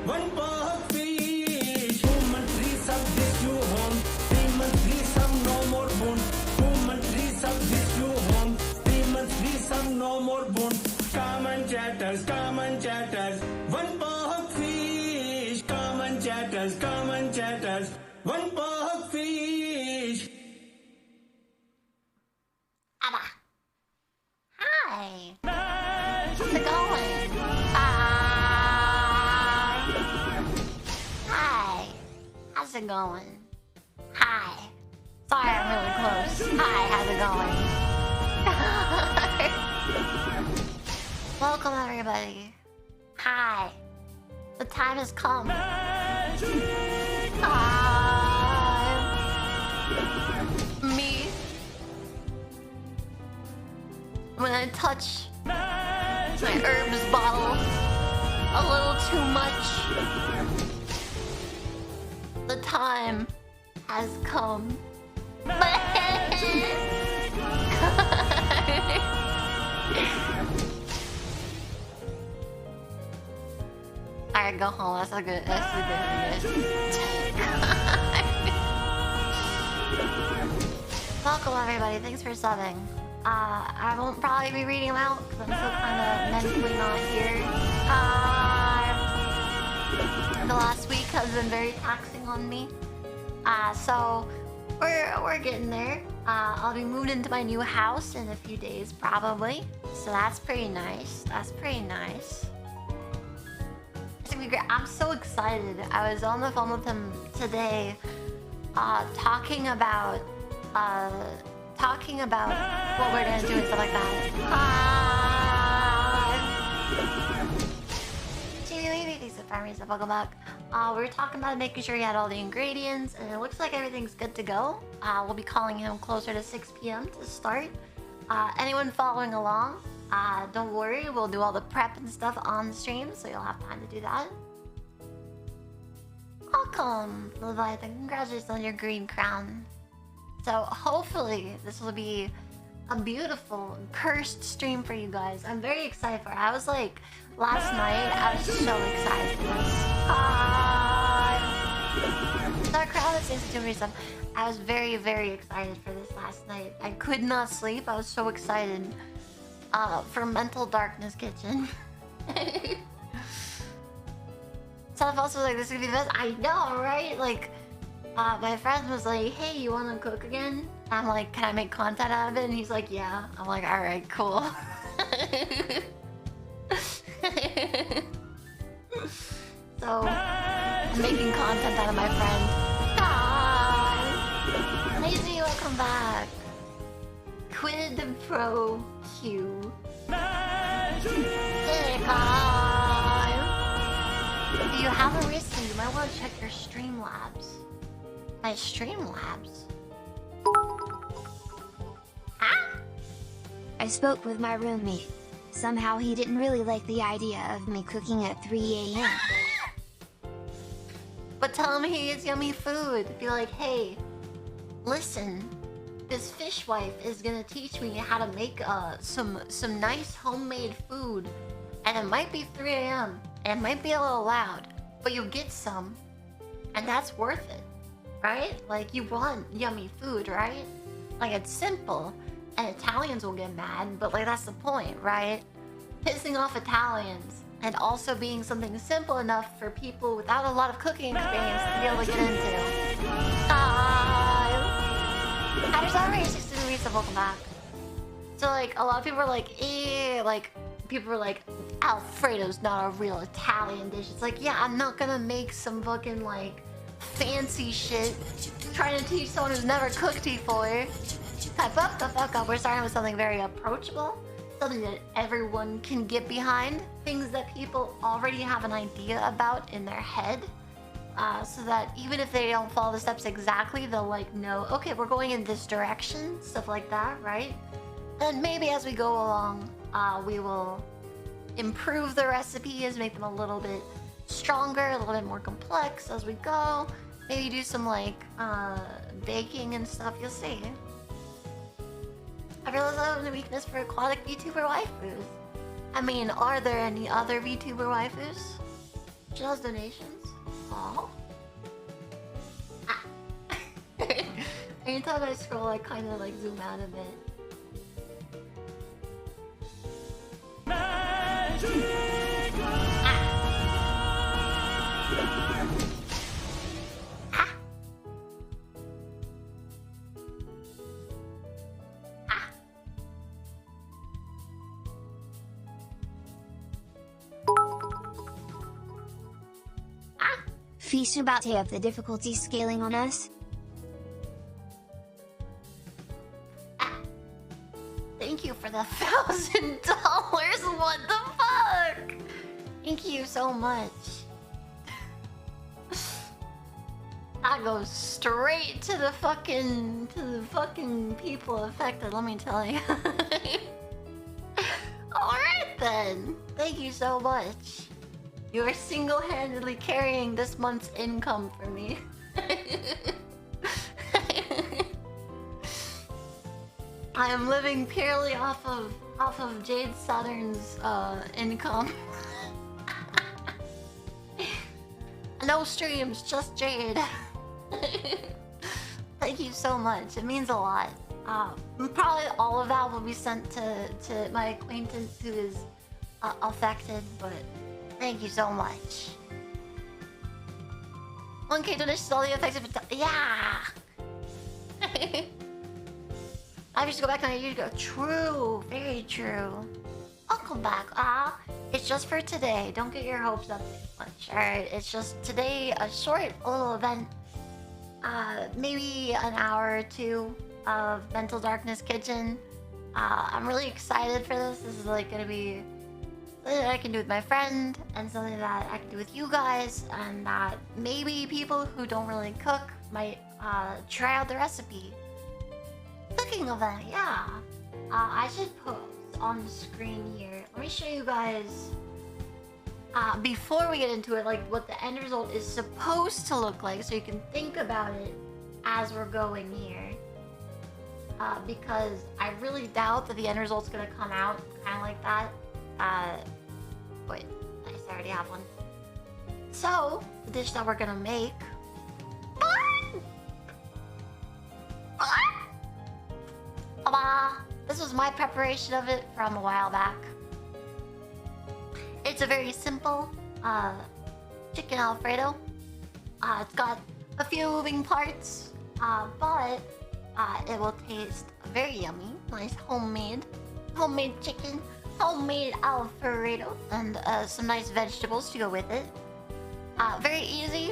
One pot fish, human trees chatters, common chatters, one pork fish. Abba. Hi. How's it going? Hi. How's it going? Hi. Sorry, I'm really close. Hi, how's it going? Welcome, everybody. Hi. The time has come. Me. When I touch my herbs bottle a little too much, the time has come. Alright, go home. That's a good Welcome, everybody. Thanks for subbing. I won't probably be reading them out because I'm still kind of mentally not here. The last week has been very taxing on me. So we're getting there. I'll be moved into my new house in a few days, probably. So that's pretty nice. That's pretty nice. It's gonna be great. I'm so excited. I was on the phone with him today, talking about what we're gonna do and stuff like that. Welcome back. We were talking about making sure he had all the ingredients, and it looks like everything's good to go. We'll be calling him closer to 6 p.m. to start. Anyone following along, don't worry, we'll do all the prep and stuff on the stream, so you'll have time to do that. Welcome, Leviathan. Congratulations on your green crown. So hopefully this will be a beautiful, cursed stream for you guys. I'm very excited for it. I was like, last night, I was so excited for this. Dark Crown is instituting stuff. I was very, very excited for this last night. I could not sleep. I was so excited. For Mental Darkness Kitchen. Stuff also like, this is gonna be the best. I know, right? Like, my friend was like, hey, you wanna cook again? I'm like, can I make content out of it? And he's like, yeah. I'm like, alright, cool. So, I'm making content out of my friend. Hi! Lazy, welcome back. Quid Pro Q. If you haven't recently, you might want to check your Streamlabs. My Streamlabs? I spoke with my roommate. Somehow he didn't really like the idea of me cooking at 3 a.m. But tell him he eats yummy food. Be like, hey, listen, this fishwife is gonna teach me how to make some nice homemade food. And it might be 3 a.m. and it might be a little loud, but you'll get some, and that's worth it, right? Like, you want yummy food, right? Like, it's simple. And Italians will get mad, but like that's the point, right? Pissing off Italians and also being something simple enough for people without a lot of cooking experience to be able to get into. There's already 16 weeks of welcome back. So like a lot of people are like, eh, like people are like, Alfredo's not a real Italian dish. It's like, yeah, I'm not gonna make some fucking like fancy shit trying to teach someone who's never cooked before. We're starting with something very approachable, something that everyone can get behind, things that people already have an idea about in their head, so that even if they don't follow the steps exactly, they'll like know, okay, we're going in this direction, stuff like that, right? And maybe as we go along, we will improve the recipes, make them a little bit stronger, a little bit more complex as we go. Maybe do some like baking and stuff, you'll see. I realize I have a weakness for aquatic VTuber waifus. I mean, are there any other VTuber waifus? Just donations? Aww. Anytime I scroll, I kind of like zoom out a bit. Fisubate of the difficulty scaling on us? Thank you for the $1,000. What the fuck? Thank you so much. That goes straight to the fucking people affected, let me tell you. Alright then. Thank you so much. You are single-handedly carrying this month's income for me. I am living purely off of Jade Saturn's income. No streams, just Jade. Thank you so much. It means a lot. Probably all of that will be sent to my acquaintance who is affected, but thank you so much. 1K donations, all the effects of it. Yeah! I used to go back 9 years ago. True, very true. I'll come back. It's just for today. Don't get your hopes up too much. Alright, it's just today, a short little event. Maybe an hour or two of Mental Darkness Kitchen. I'm really excited for this. This is like gonna be something that I can do with my friend and something that I can do with you guys, and that maybe people who don't really cook might try out the recipe. Cooking event, yeah. I should post on the screen here. Let me show you guys before we get into it, like what the end result is supposed to look like, so you can think about it as we're going here. Because I really doubt that the end result's gonna come out kind of like that. Wait, nice, I already have one. So, the dish that we're gonna make. This was my preparation of it from a while back. It's a very simple chicken Alfredo. It's got a few moving parts, but it will taste very yummy. Nice homemade chicken, homemade Alfredo, and some nice vegetables to go with it. Very easy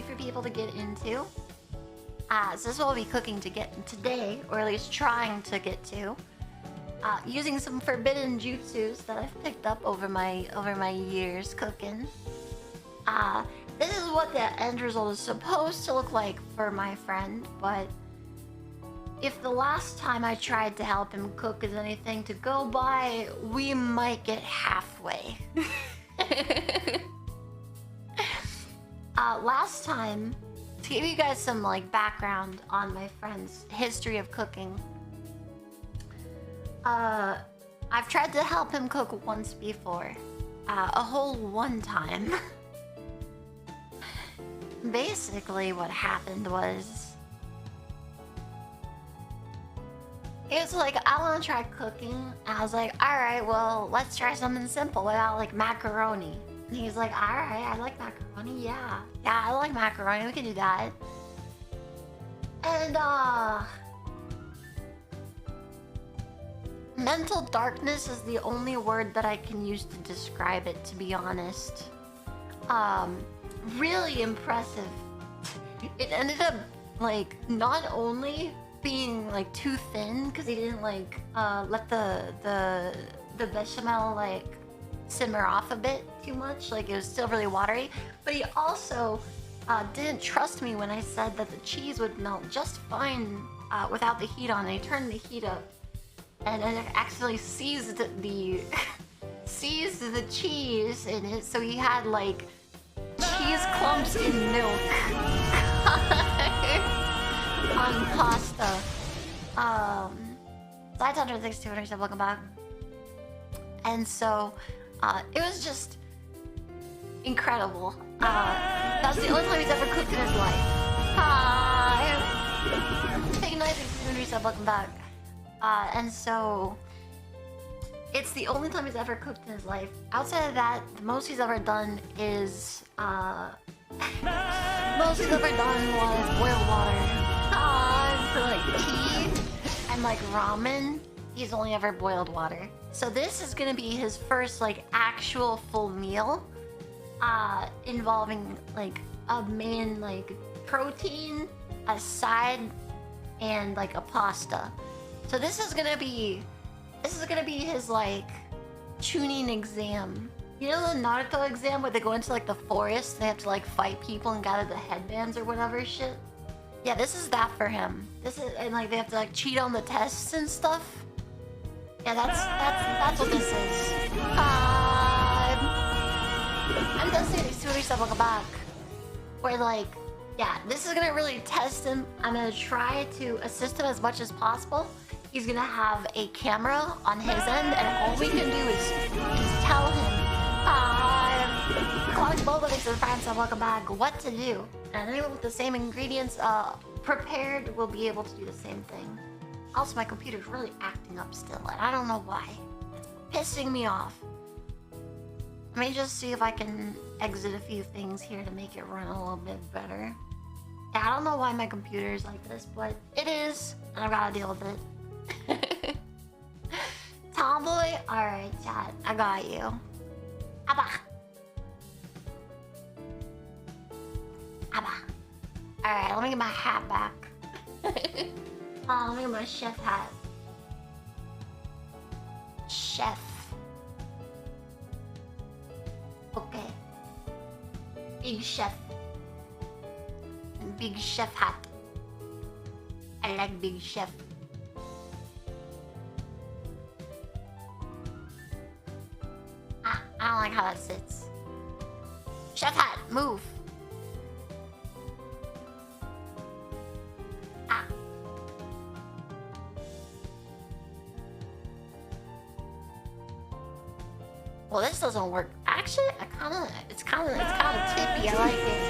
for people to get into. So this is what we'll be cooking today, or at least trying to get to. Using some forbidden jutsus that I've picked up over my years cooking. This is what the end result is supposed to look like for my friend, but if the last time I tried to help him cook is anything to go by, we might get halfway. Last time, to give you guys some like background on my friend's history of cooking, I've tried to help him cook once before, a whole one time. Basically what happened was, he was like, I want to try cooking, and I was like, alright, well, let's try something simple without like macaroni. And he's like, alright, I like macaroni, yeah, I like macaroni, we can do that. And mental darkness is the only word that I can use to describe it, to be honest. Really impressive. It ended up like not only being like too thin because he didn't like let the bechamel like simmer off a bit too much, like it was still really watery, but he also didn't trust me when I said that the cheese would melt just fine without the heat on. And he turned the heat up and then accidentally seized the seized the cheese in it, so he had like cheese clumps in milk on pasta. Side 162 said welcome back. And so it was just incredible. That's the only time he's ever cooked in his life. Hi! Take 962 said welcome back. And so it's the only time he's ever cooked in his life. Outside of that, the most he's ever done is most he's ever done was boiled water. For like tea and like ramen, he's only ever boiled water. So this is gonna be his first like actual full meal involving like a main like protein, a side, and like a pasta. So this is gonna be his like tuning exam. You know the Naruto exam where they go into like the forest, they have to like fight people and gather the headbands or whatever shit? Yeah, this is that for him. This is, and like they have to like cheat on the tests and stuff. Yeah, that's what this is. I'm just saying Suri stuff welcome back. Where like, yeah, this is gonna really test him. I'm gonna try to assist him as much as possible. He's gonna have a camera on his end, and all we can do is tell him, calling Boba thanks to the Prime stuff welcome back, what to do. And anyone with the same ingredients prepared will be able to do the same thing. Also, my computer's really acting up still, and I don't know why. It's pissing me off. Let me just see if I can exit a few things here to make it run a little bit better. Yeah, I don't know why my computer is like this, but it is, and I've got to deal with it. Tomboy? Alright, chat. I got you. Abba. Abba. Alright, let me get my hat back. Let me get my chef hat. Chef. Okay. Big chef. And big chef hat. I like big chef. I don't like how that sits. Chef hat, move. Well, this doesn't work. Actually, it's kind of tippy. I like it.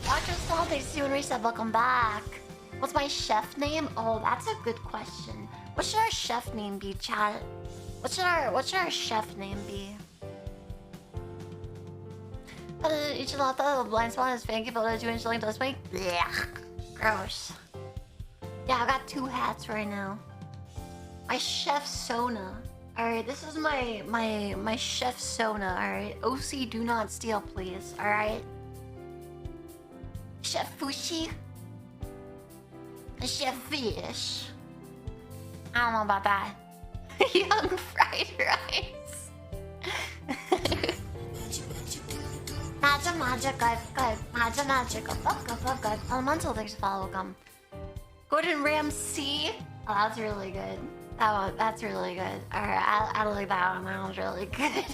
Watch yourself. They see when reset. Welcome back. What's my chef name? Oh, that's a good question. What should our chef name be, chat? What should our chef name be? Ichilata, the blind spot is fanky photo 2-inch link does make. Blech. Gross. Yeah, I got 2 hats right now. My chef Sona. Alright, this is my chef Sona, alright? OC, do not steal, please, alright? Chef Fushi. Chef Fish. I don't know about that. Young fried rice. Magic, Elemental, thanks for follow, welcome. Gordon Ramsay. Oh, that's really good. That's really good. Alright, I like that one. That one's really good.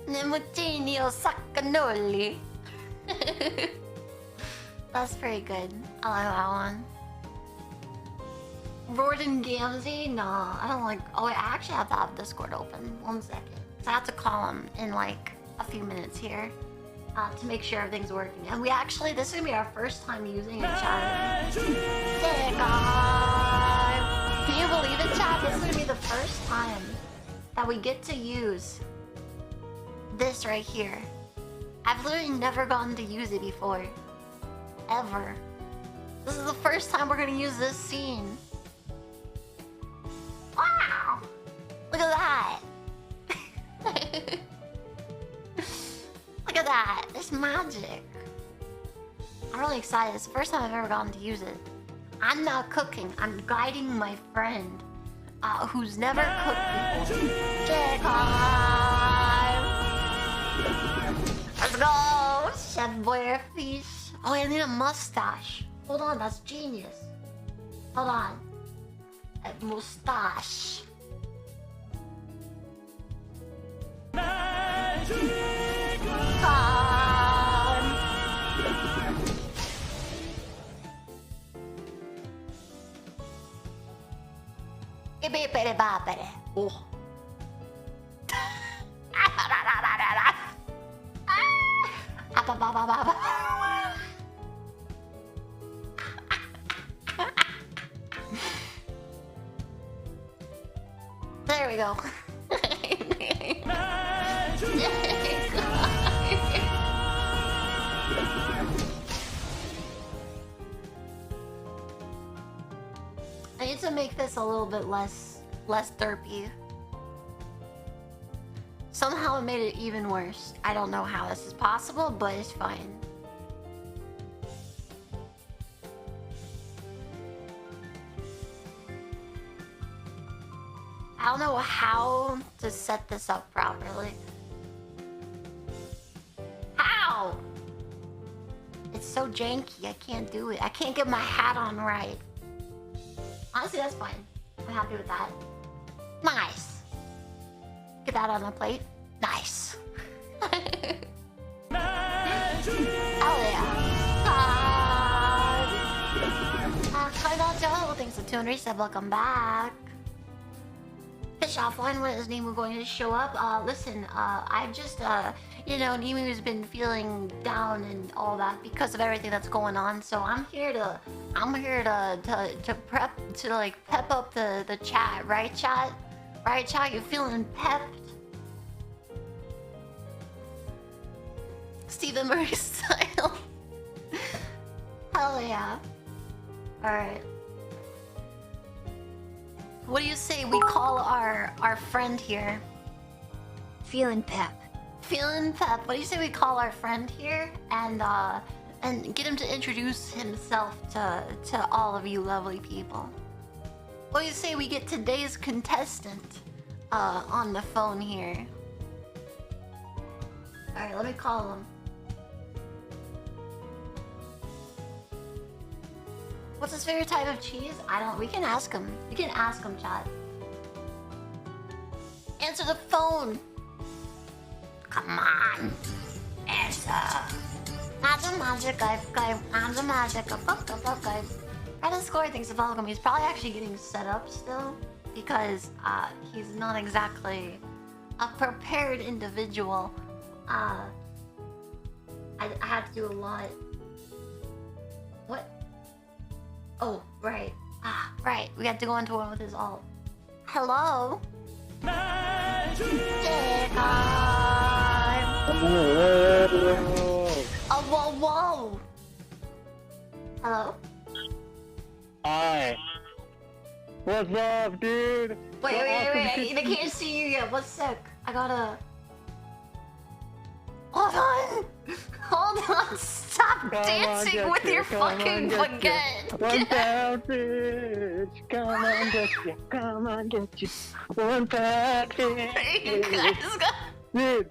Nemutinio Sacanoli. That's pretty good. I like that one. Gordon Gamsey? No, I don't like... Oh, wait, I actually have to have Discord open. 1 second. So I have to call him in like a few minutes here to make sure everything's working. And we actually... This is going to be our first time using it, chat. Can you believe it, chat? This is going to be the first time that we get to use this right here. I've literally never gotten to use it before. Ever. This is the first time we're going to use this scene. Wow! Look at that! Look at that! It's magic! I'm really excited. It's the first time I've ever gotten to use it. I'm not cooking. I'm guiding my friend who's never cooked before. Let's go! Chef Boyerfish. Oh, I need a mustache. Hold on, that's genius. Hold on. A mustache. Oh. There we go. I need to make this a little bit less derpy. Somehow it made it even worse. I don't know how this is possible, but it's fine. I don't know how to set this up properly. How? It's so janky, I can't do it. I can't get my hat on right. Honestly, that's fine. I'm happy with that. Nice. Get that on a plate. Nice. Hell yeah. Coming on Joe, thanks for 200 sub, welcome back. Fish offline, when is Nemu going to show up? Listen, I've just, you know, Nemu's been feeling down and all that because of everything that's going on. So I'm here to pep up the chat, right, chat? Right, chat? You feeling pepped? Stephen Murray style. Hell yeah. Alright. What do you say we call our friend here? Feeling pep. Feeling pep. What do you say we call our friend here and get him to introduce himself to all of you lovely people? What do you say we get today's contestant on the phone here? Alright, let me call him. What's his favorite type of cheese? We can ask him. We can ask him, chat. Answer the phone! Come on! Answer! Magic, magic, magic, magic, Brandon Score thinks of welcome. He's probably actually getting set up still because he's not exactly a prepared individual. I had to do a lot. What? Oh, right. Right. We had to go into one with his alt. Hello? Oh, whoa, whoa. Hello? Hi. What's up, dude? Wait. I can't see you yet. What's sick? I gotta... Hold on! Hold on! Stop dancing with your fucking baguette! One pound fish! Come on, get you! Come on, get you! 1 pound fish! You guys got... Dude!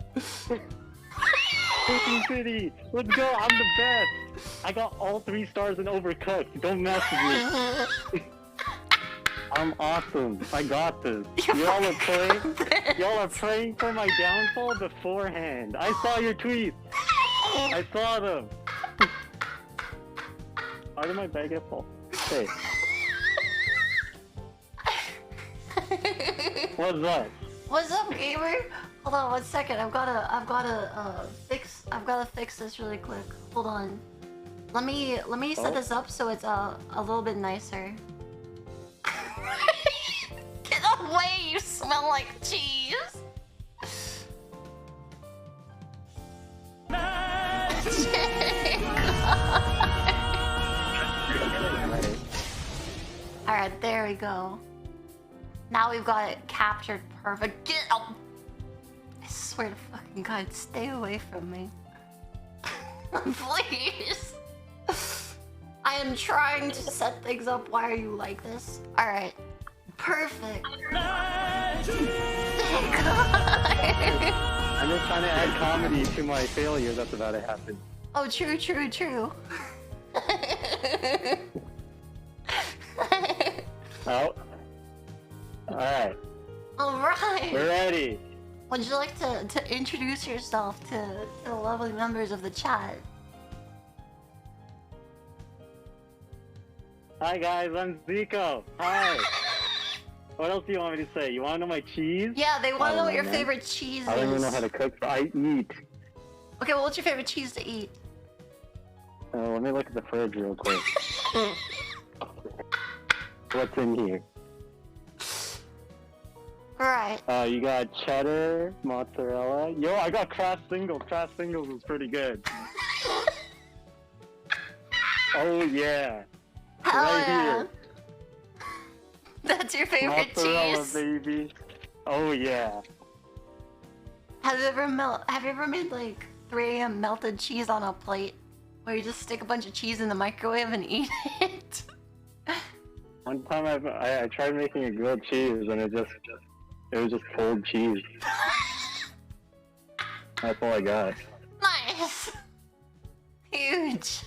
Cooking City! Let's go! I'm the best! I got all 3 stars in Overcooked. Don't mess with me. I'm awesome. I got this. Y'all are praying for my downfall beforehand. I saw your tweets. I saw them. How did my baguette fall? Hey. What's up? What's up, gamer? Hold on 1 second. I've gotta fix this really quick. Hold on. Let me set this up so it's a little bit nicer. Get away! You smell like cheese. Alright, there we go. Now we've got it captured perfect. Get out! I swear to fucking God, stay away from me. Please. I am trying to set things up. Why are you like this? Alright. Perfect. I'm just trying to add comedy to my failure that's about to happen. Oh, true. Oh. Alright. Alright. We're ready. Would you like to introduce yourself to the lovely members of the chat? Hi guys, I'm Zico. Hi. What else do you want me to say? You want to know my cheese? Yeah, they want to know what your man. favorite cheese I don't even is. know how to cook, but I eat. Okay, well, what's your favorite cheese to eat? Let me look at the fridge real quick. What's in here? Right. You got cheddar, mozzarella. Yo, I got Kraft Singles. Kraft Singles is pretty good. Oh yeah. Hell right yeah. here. That's your favorite Mozzarella, cheese? baby. Oh yeah. Hell Have you ever made like 3 a.m. melted cheese on a plate, where you just stick a bunch of cheese in the microwave and eat it? One time I tried making a grilled cheese and it was just cold cheese. That's all I got. Nice. Huge.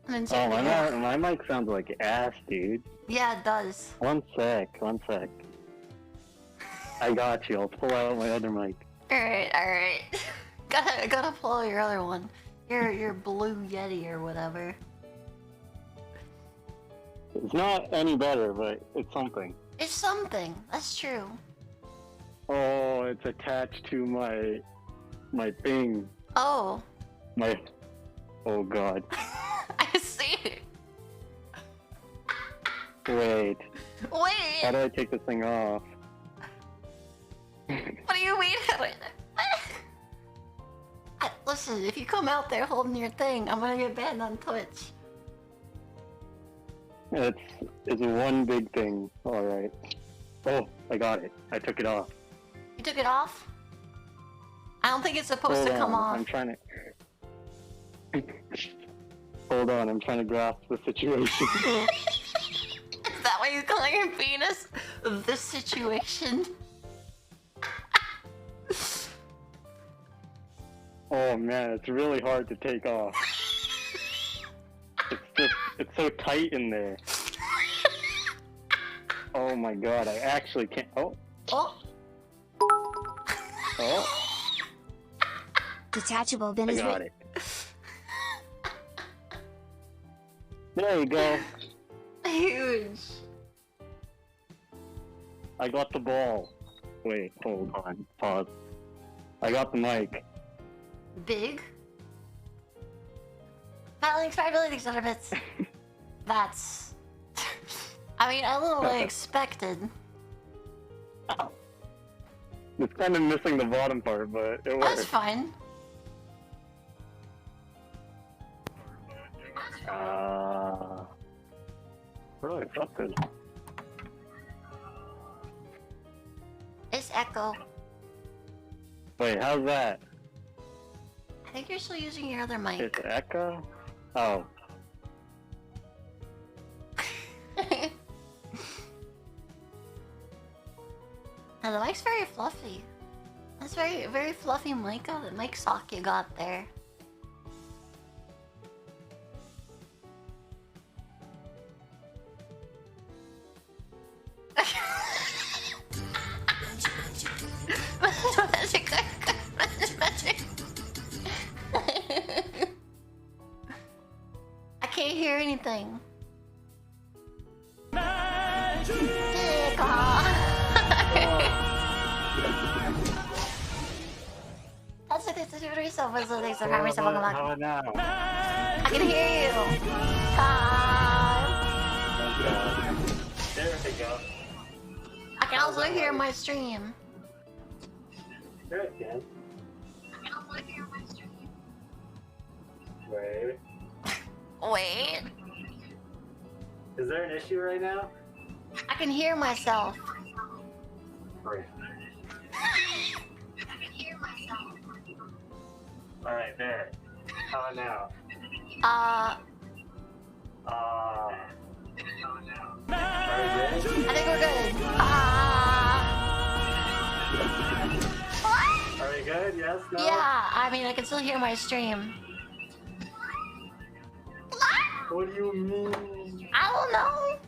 Oh, my mic sounds like ass, dude. Yeah, it does. One sec. I got you. I'll pull out my other mic. Alright. Gotta pull out your other one. Your blue Yeti or whatever. It's not any better, but it's something. It's something. That's true. Oh, it's attached to my thing. Oh. Oh god. I see. Wait. How do I take this thing off? What do you mean? Listen, if you come out there holding your thing, I'm gonna get banned on Twitch. It's one big thing. Alright. Oh, I got it. I took it off. You took it off? I don't think it's supposed to come off. I'm trying to... Hold on, I'm trying to grasp the situation. Is that why you call your penis the situation? Oh man, it's really hard to take off. It's so tight in there. Oh my god, I actually can't. Oh. Detachable bin is I got it. There you go. Huge. I got the ball. Wait, hold on. Pause. I got the mic. Big? Battling expired other bits. That's... I mean, a little expected. It's kind of missing the bottom part, but it works. That's fine. Where do I drop this? It's echo. Wait, how's that? I think you're still using your other mic. It's echo? Oh. Now the mic's very fluffy. That's very fluffy mic sock you got there. I can't hear anything. That's like the super stuff. What's the next primary stuff? How now? I can hear you. There we go. I can also hear my stream. There it is. Wait. Wait. Is there an issue right now? I can hear myself. Right. Alright, there. How now? I think we're good. What? Are we good? Yes? No? Yeah, I mean, I can still hear my stream. What do you mean? I don't know.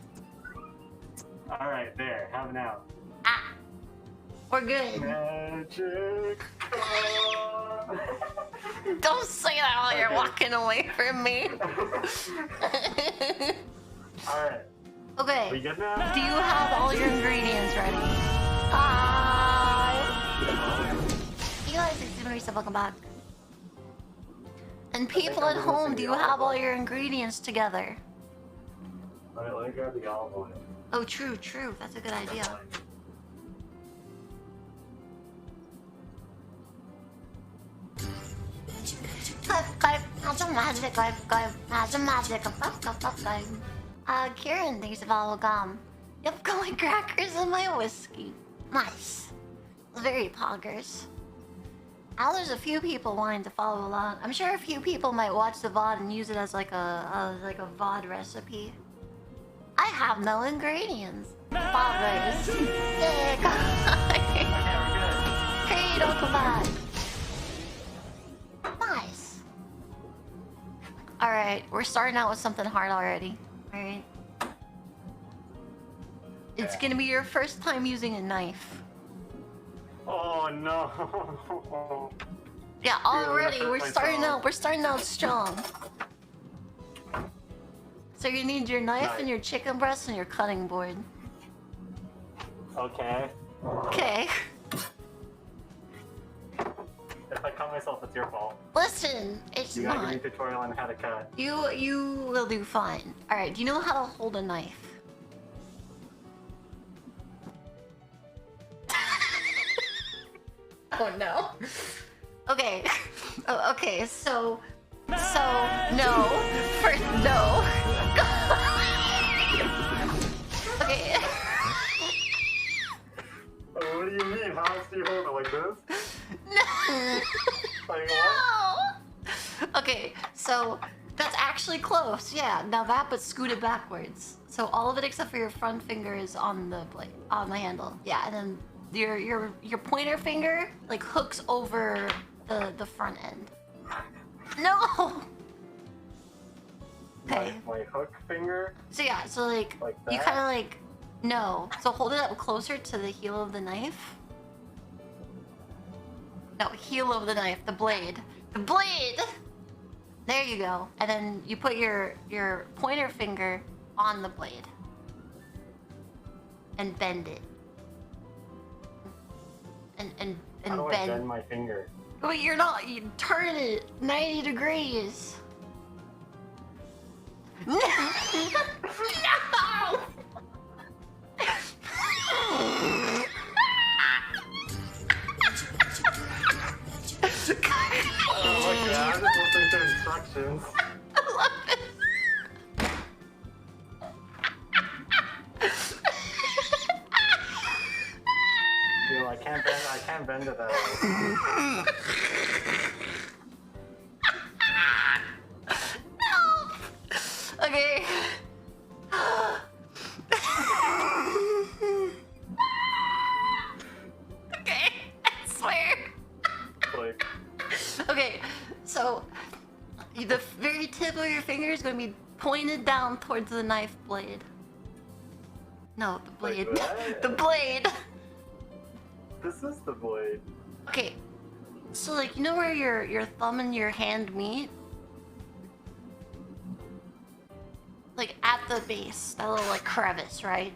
Alright, there. How now? We're good. Magic. Don't say that while you're walking away from me. Alright. Okay. We good now? Do you have all your ingredients ready? You guys, Marisa, welcome back. And people at home, do you have all your ingredients together? Alright, let me grab the olive oil. Oh, true. That's a good idea. Kieran, thanks for welcome. Yep, going crackers in my whiskey. Nice. Very poggers. Now there's a few people wanting to follow along. I'm sure a few people might watch the VOD and use it as like a VOD recipe. I have no ingredients. Poggers. Yeah, Great, welcome back. Nice. Alright, we're starting out with something hard already. Alright. It's gonna be your first time using a knife. Oh no. Yeah, already we're starting out strong. So you need your knife and your chicken breast and your cutting board. Okay. Okay. If I cut myself, it's your fault. Listen, it's You gotta not. give me a tutorial on how to cut. You will do fine. Alright, do you know how to hold a knife? Oh no. Okay. Oh, okay, so no. First no. Okay. What do you mean? How else do you hold it? Like this? No. Like what? No. Okay, so that's actually close. Yeah, now that but scoot it backwards. So all of it except for your front finger is on the blade, on the handle. Yeah, and then your pointer finger like hooks over the front end. No. Okay. My hook finger? So yeah, so like you that? kind of like no. So hold it up closer to the heel of the knife. No, heel of the knife, the blade. The blade. There you go. And then you put your pointer finger on the blade and bend it. And How do I bend. bend my finger? But you're not. You turn it 90 degrees. No. No. Oh my god, I'm just listening to instructions. I love it. Yo, I can't bend it that way. No. Okay. Okay, I swear. Like, Okay, so the very tip of your finger is going to be pointed down towards the knife blade. No, the blade. Like that? The blade. this is the blade. Okay, so like you know where your thumb and your hand meet? Like at the base, that little like crevice, right?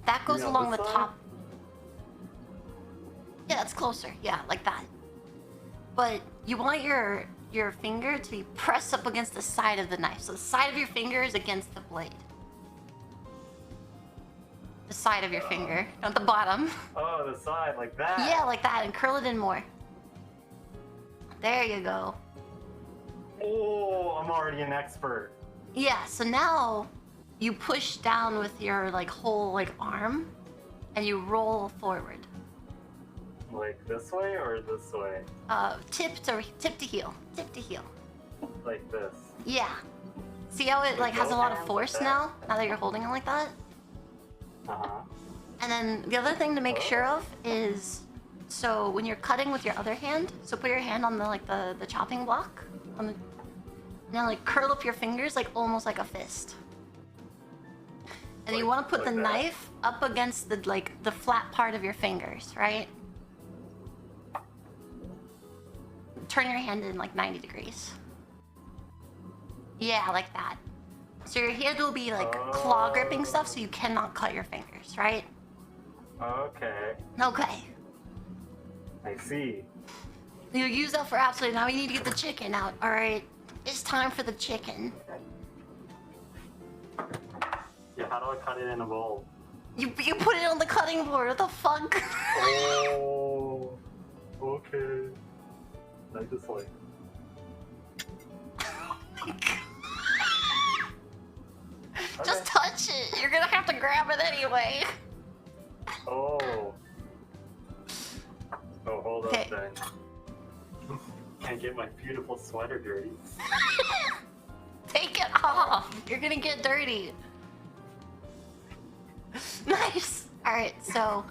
That goes Yeah, along this the side? top. Yeah, that's closer. Yeah, like that. But you want your finger to be pressed up against the side of the knife. So the side of your finger is against the blade. The side of your finger, not the bottom. Oh, the side, like that. Yeah, like that, and curl it in more. There you go. Oh, I'm already an expert. Yeah, so now you push down with your like whole like arm and you roll forward. Like this way or this way? Tip to heel. Tip to heel. Like this. Yeah. See how it like has a lot of Both hands force like that? now that you're holding it like that? Uh-huh. And then the other thing to make sure of is, so when you're cutting with your other hand, so put your hand on the like the chopping block, on the, now like curl up your fingers like almost like a fist. And you want to put Like the that? knife up against the flat part of your fingers, right? Turn your hand in like 90 degrees. Yeah, like that. So your hand will be like claw gripping stuff, so you cannot cut your fingers, right? Okay. Okay. I see. You use that for absolutely. Now we need to get the chicken out. All right, it's time for the chicken. Yeah, how do I cut it in a bowl? You put it on the cutting board. What the fuck? Oh. Okay. I just like. Just touch it. You're gonna have to grab it anyway. Oh. Oh, hold Okay. up then. Can't get my beautiful sweater dirty. Take it off. You're gonna get dirty. Nice. All right. So,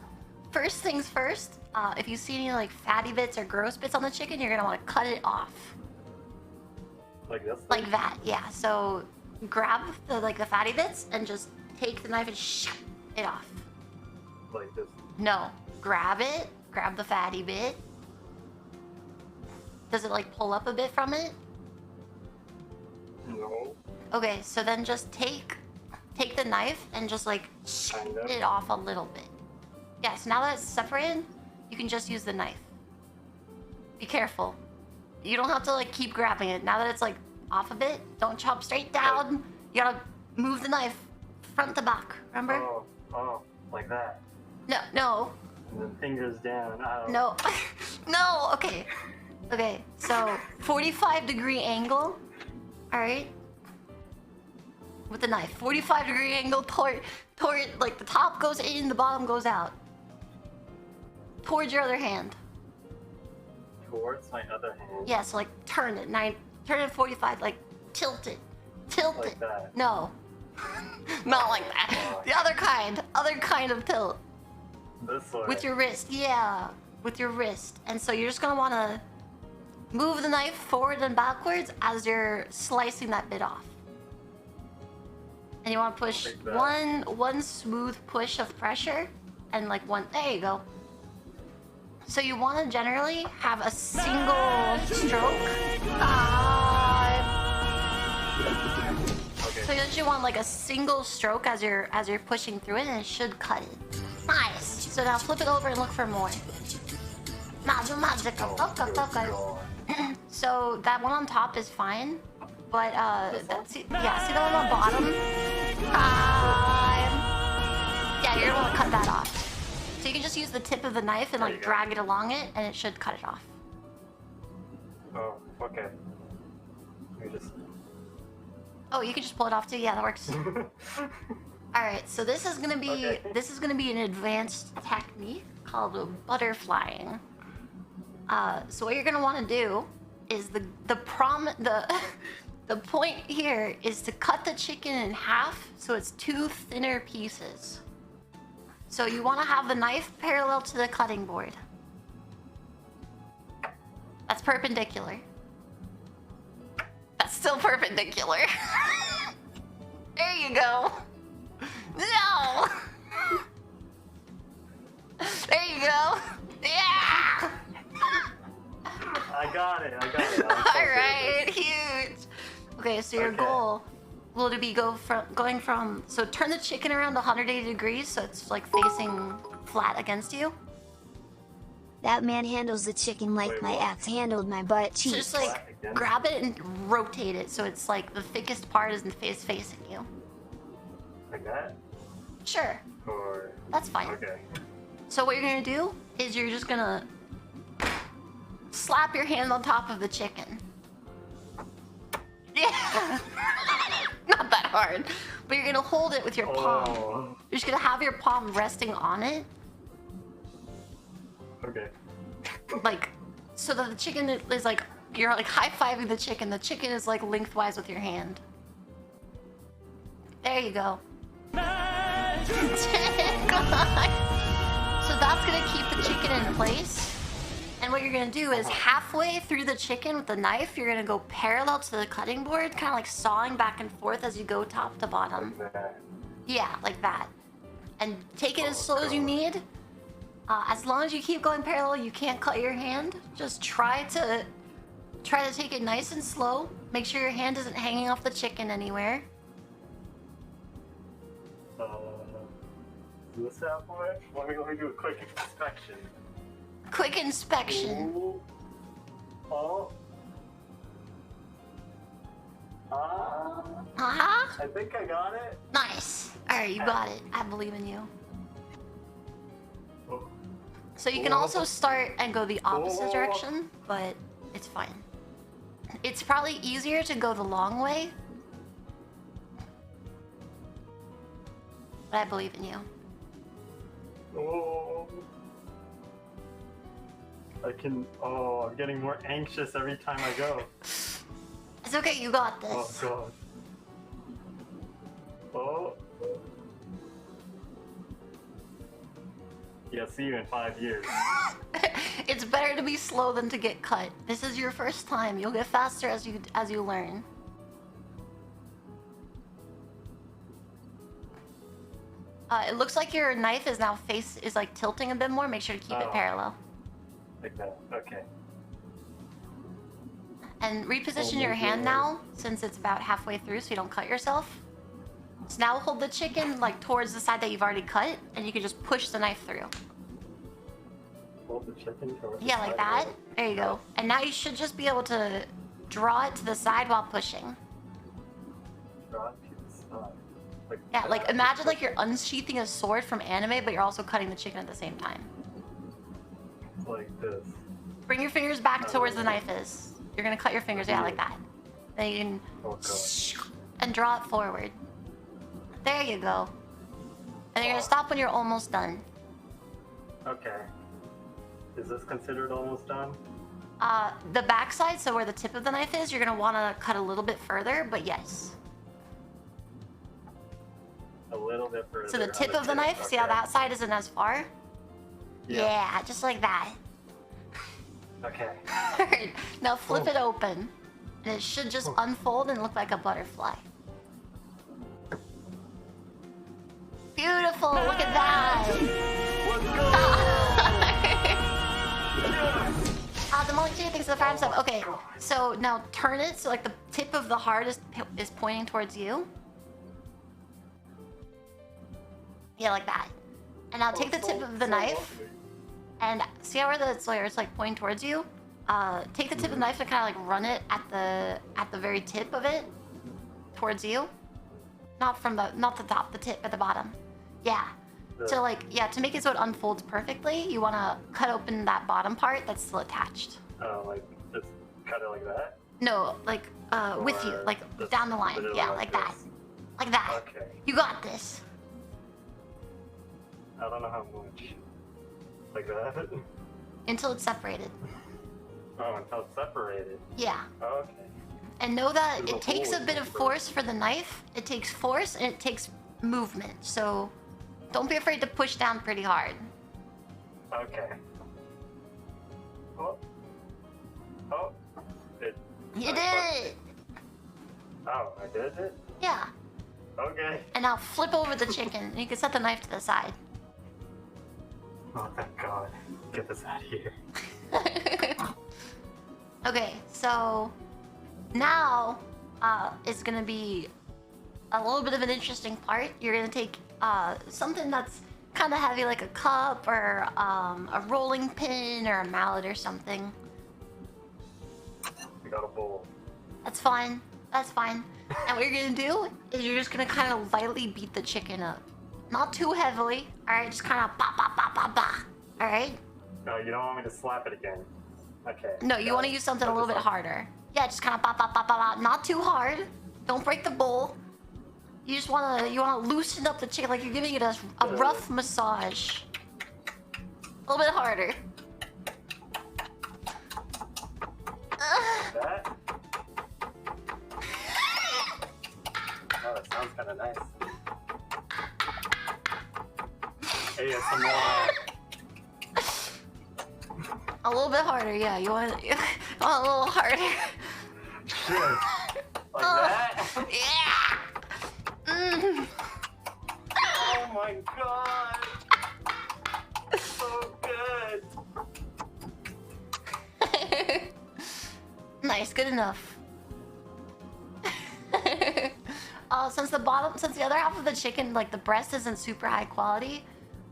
first things first. If you see any like fatty bits or gross bits on the chicken, you're gonna want to cut it off. Like this? Like that. Yeah. So, grab the fatty bits and just take the knife and shove it off. Like this. No. Grab it. Grab the fatty bit. Does it like pull up a bit from it? No. Okay, so then just take the knife and just like Kind of. it off a little bit. Yeah, so now that it's separated, you can just use the knife. Be careful. You don't have to like keep grabbing it. Now that it's like off a bit, don't chop straight down. You gotta move the knife front to back, remember? Oh, like that. No. And then fingers down. Ow. No. No, okay. Okay, so 45-degree angle. Alright. With the knife. 45-degree angle toward like the top goes in, the bottom goes out. Towards your other hand. Towards my other hand. Yeah, so like turn it. Turn it 45, like tilt it. Tilt Like it. that. No. Not like that. The other kind of tilt. This way. With your wrist, yeah. With your wrist. And so you're just gonna wanna move the knife forward and backwards as you're slicing that bit off. And you wanna push Like that. one smooth push of pressure and like one, there you go. So you wanna generally have a single stroke. Okay. So you usually want like a single stroke as you're pushing through it, and it should cut it. Nice. So now flip it over and look for more. Magical. Okay. So that one on top is fine, but see the one on the bottom. Yeah, you're gonna want to cut that off. So you can just use the tip of the knife and like drag it along it, and it should cut it off. Oh, okay. Let me just... Oh, you can just pull it off too. Yeah, that works. All right, so this is gonna be an advanced technique called butterflying. So what you're gonna want to do is the point here is to cut the chicken in half so it's two thinner pieces. So you want to have the knife parallel to the cutting board. That's perpendicular. That's still perpendicular. There you go. No! There you go. Yeah! I got it. Alright, huge. Okay, so your goal will be going from so turn the chicken around 180 degrees so it's like facing flat against you. That man handles the chicken like Wait, my what? ex handled my butt So cheeks. just like grab it and rotate it so it's like the thickest part is facing you. Like that? Sure, Or... that's fine. Okay. So what you're gonna do is you're just gonna slap your hand on top of the chicken. Yeah. Not that hard. But you're gonna hold it with your palm. Oh. You're just gonna have your palm resting on it. Okay. Like, so that the chicken is like, you're like high-fiving the chicken. The chicken is like lengthwise with your hand. There you go. So that's gonna keep the chicken in place. And what you're gonna do is halfway through the chicken with the knife, you're gonna go parallel to the cutting board, kind of like sawing back and forth as you go top to bottom. Like that. Yeah, like that. And take it as slow as you need. As long as you keep going parallel, you can't cut your hand. Just try to take it nice and slow. Make sure your hand isn't hanging off the chicken anywhere. What's that for? Let me do a quick inspection. Quick inspection. Ooh. Oh. Uh-huh. I think I got it. Nice. Alright, you got it. I believe in you. Oh. So you can also start and go the opposite Oh. direction, but it's fine. It's probably easier to go the long way. I believe in you. Oh. I'm getting more anxious every time I go. It's okay, you got this. Oh god. Oh. Yeah, see you in 5 years. It's better to be slow than to get cut. This is your first time. You'll get faster as you learn. It looks like your knife is now like tilting a bit more. Make sure to keep it parallel. Like that. Okay. And reposition your hand now, since it's about halfway through, so you don't cut yourself. So now hold the chicken like towards the side that you've already cut, and you can just push the knife through. Hold the chicken towards Yeah, like that. There you go. And now you should just be able to draw it to the side while pushing. Draw it to the side. Like Yeah, like imagine like you're unsheathing a sword from anime, but you're also cutting the chicken at the same time. like this. Bring your fingers back towards the knife is. You're gonna cut your fingers, yeah, like that. Then you can and draw it forward. There you go. And you're gonna stop when you're almost done. Okay. Is this considered almost done? The backside, so where the tip of the knife is, you're gonna wanna cut a little bit further, but yes. A little bit further. So the tip of the knife, see how that side isn't as far? Yeah, just like that. Okay. Alright, now flip it open. And it should just unfold and look like a butterfly. Beautiful, look at that! The only two things the front stuff. Okay, so now turn it so like the tip of the heart is pointing towards you. Yeah, like that. And now take the tip of the knife and see how where it's like pointing towards you. Take the tip of the knife and kind of like run it at the very tip of it towards you. Not the top, the tip at the bottom. Yeah. So like, yeah, to make it so it unfolds perfectly, you want to cut open that bottom part that's still attached. Like just cut it like that? No, like with you, like down the line. Yeah, like that. Like that. Okay. You got this. I don't know how much. Like that? Until it's separated. Oh, until it's separated. Yeah. Okay. And know that it takes a bit of force for the knife. It takes force and it takes movement. So don't be afraid to push down pretty hard. Okay. Oh. Oh. You did it! Oh, I did it? Yeah. Okay. And now flip over the chicken. And you can set the knife to the side. Oh, thank God. Get this out of here. Okay, so now it's gonna be a little bit of an interesting part. You're gonna take something that's kind of heavy, like a cup or a rolling pin or a mallet or something. We got a bowl. That's fine. That's fine. And what you're gonna do is you're just gonna kind of lightly beat the chicken up. Not too heavily, alright? Just kind of ba ba ba ba ba. Alright? No, you don't want me to slap it again. Okay. No, you want to use something a little bit harder. Yeah, just kind of ba ba ba ba ba. Not too hard. Don't break the bowl. You just wanna loosen up the chicken like you're giving it a rough massage. A little bit harder. That? Oh, that sounds kind of nice. Hey, some more. A little bit harder, yeah. You want a little harder. Shit. Like that? Yeah. Mm. Oh my God. So good. Nice, good enough. Since the other half of the chicken, like the breast, isn't super high quality,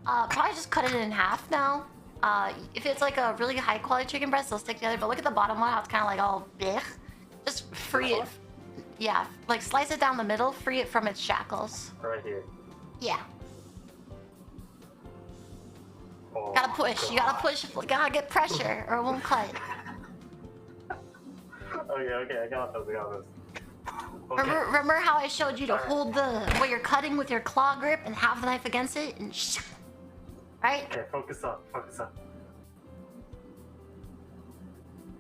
probably just cut it in half now. If it's like a really high quality chicken breast, they'll stick together. But look at the bottom one, how it's kind of like all big. Just free it. Yeah, like slice it down the middle, free it from its shackles. Right here. Yeah. Oh, Gotta push. You gotta push. Gotta get pressure, or it won't cut. Okay, I got this. Okay. Remember how I showed you to Alright. hold the what you're cutting with your claw grip and have the knife against it and right? Okay, focus up, focus up.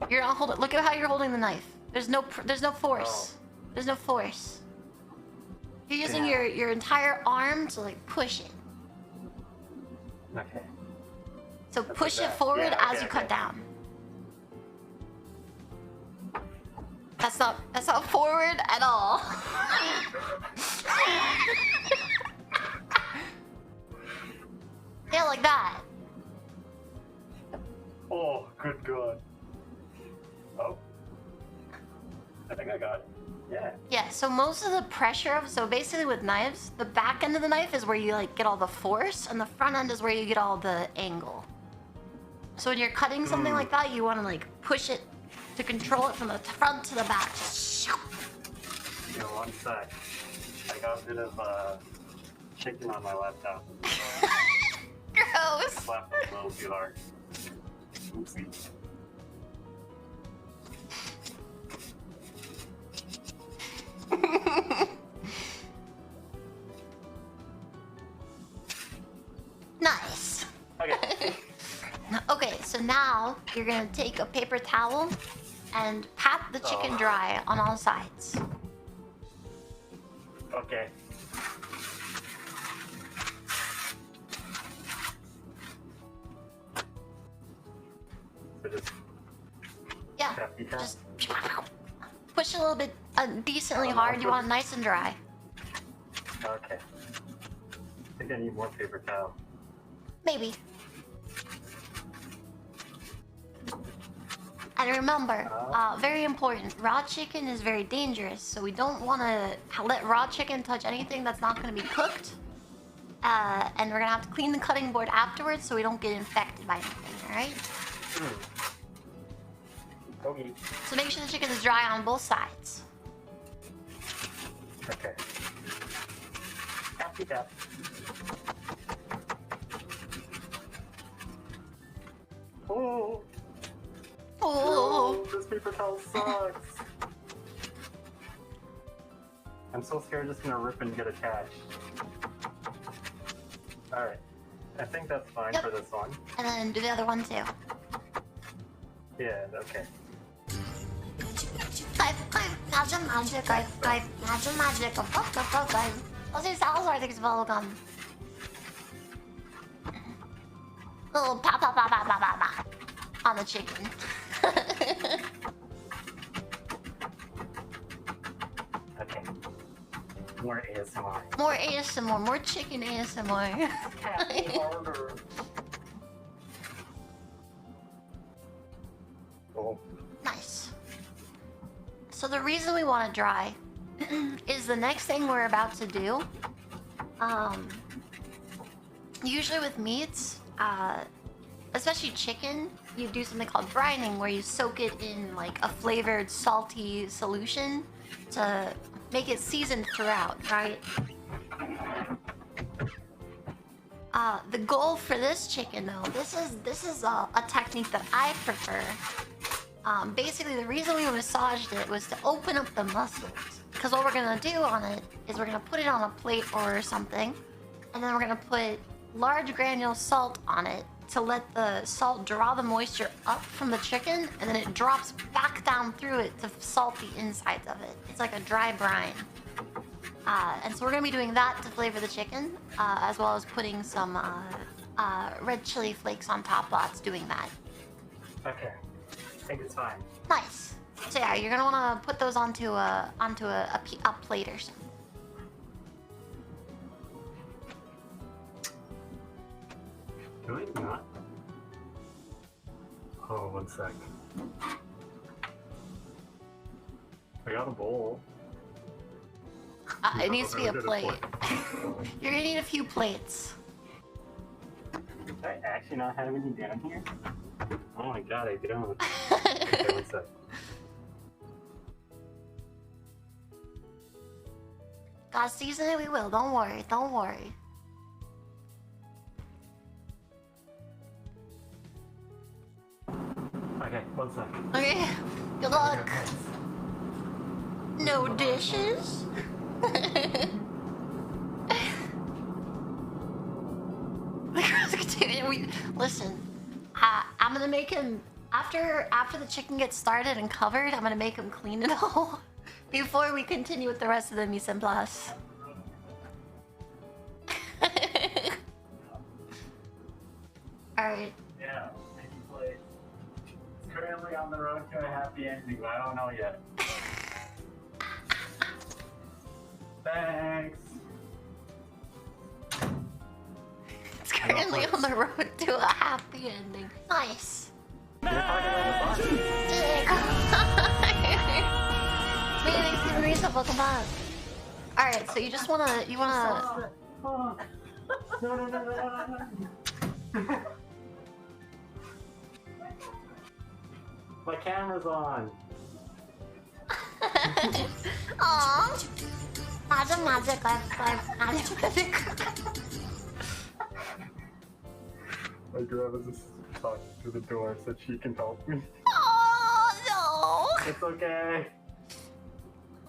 You're not holding. Look at how you're holding the knife. There's no force. Oh. There's no force. You're using Yeah. your entire arm to like push it. Okay. So That's push like it that. forward Yeah, as okay, you cut okay. down. That's not forward at all. Yeah, like that. Oh, good God. Oh. I think I got it. Yeah. Yeah, so most of the pressure so basically with knives, the back end of the knife is where you like get all the force and the front end is where you get all the angle. So when you're cutting something like that, you want to like push it to control it from the front to the back. You know, one sec. I got a bit of chicken on my laptop. Gross. Slapped it a little too hard. Oopsie. Nice. Okay. Okay, so now you're gonna take a paper towel and pat the chicken dry on all sides. Okay. So just Yeah, tappy tap. just push it a little bit decently Oh, hard. You no. want it nice and dry. Okay. I think I need more paper towel. Maybe. And remember, very important, raw chicken is very dangerous, so we don't want to let raw chicken touch anything that's not going to be cooked. And we're going to have to clean the cutting board afterwards so we don't get infected by anything, alright? Okay. So make sure the chicken is dry on both sides. Okay. Tappy tap. Oh. Oh, No, this paper towel sucks. I'm so scared it's gonna rip and get attached. Alright. I think that's fine Yep. for this one. and then do the other one too. Yeah, okay. Let's use Salazar, I think it's bubblegum. Little pa pa pa pa pa pa pa on the chicken. Okay. More ASMR. More ASMR, more chicken ASMR. Harder. Oh. Nice. So the reason we want it dry is the next thing we're about to do. Usually with meats, especially chicken, you do something called brining where you soak it in like a flavored salty solution to make it seasoned throughout, right? The goal for this chicken though, this is a technique that I prefer. Basically the reason we massaged it was to open up the muscles. Because what we're gonna do on it is we're gonna put it on a plate or something, and then we're gonna put large granules salt on it to let the salt draw the moisture up from the chicken, and then it drops back down through it to salt the insides of it. It's like a dry brine. And so we're gonna be doing that to flavor the chicken, as well as putting some red chili flakes on top while it's doing that. Okay. I think it's fine. Nice. So yeah, you're gonna want to put those onto a plate or something. Do I not? Oh, one sec. I got a bowl. It needs to be a I'll go to the plate. You're gonna need a few plates. Do I actually not have any down here? Oh my god, I don't. Okay, one sec. God, season it we will. Don't worry. Don't worry. Okay, one sec. Okay. Good luck. No dishes. Listen, I'm gonna make him after the chicken gets started and covered. I'm gonna make him clean it all before we continue with the rest of the mise en place. All right. Yeah, thank you, please. It's currently on the road to a happy ending, but I don't know yet. Thanks. It's currently on the road to a happy ending. Nice. You're talking about the bus? Maybe Marisa, welcome back. All right, so you wanna. Oh. No, no, no, no, no, no. My camera's on. Aww. magic. My grandma's just talking to the door so she can help me. Oh no. It's okay.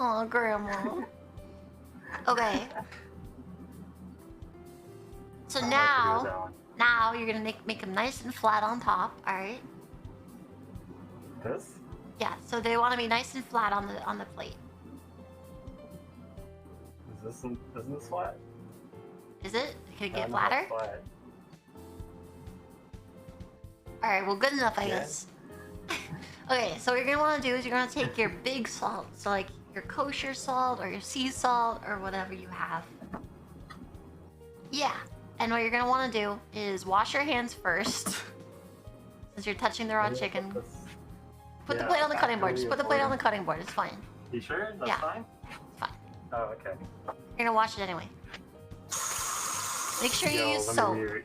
Oh, grandma. Okay. So now you're gonna make them nice and flat on top. All right. This? Yeah. So they want to be nice and flat on the plate. Isn't this flat? Is it? Can it get Not flatter? flat. All right. Well, good enough, I Yeah. guess. Okay. So what you're gonna want to do is you're gonna take your big salt, so like your kosher salt or your sea salt or whatever you have. Yeah. And what you're gonna want to do is wash your hands first, since you're touching the raw chicken. Put the plate on the cutting board. Just put the plate on the cutting board. It's fine. You sure? That's Yeah. fine? It's fine. Oh, okay. You're gonna wash it anyway. Make sure you use let soap. me read.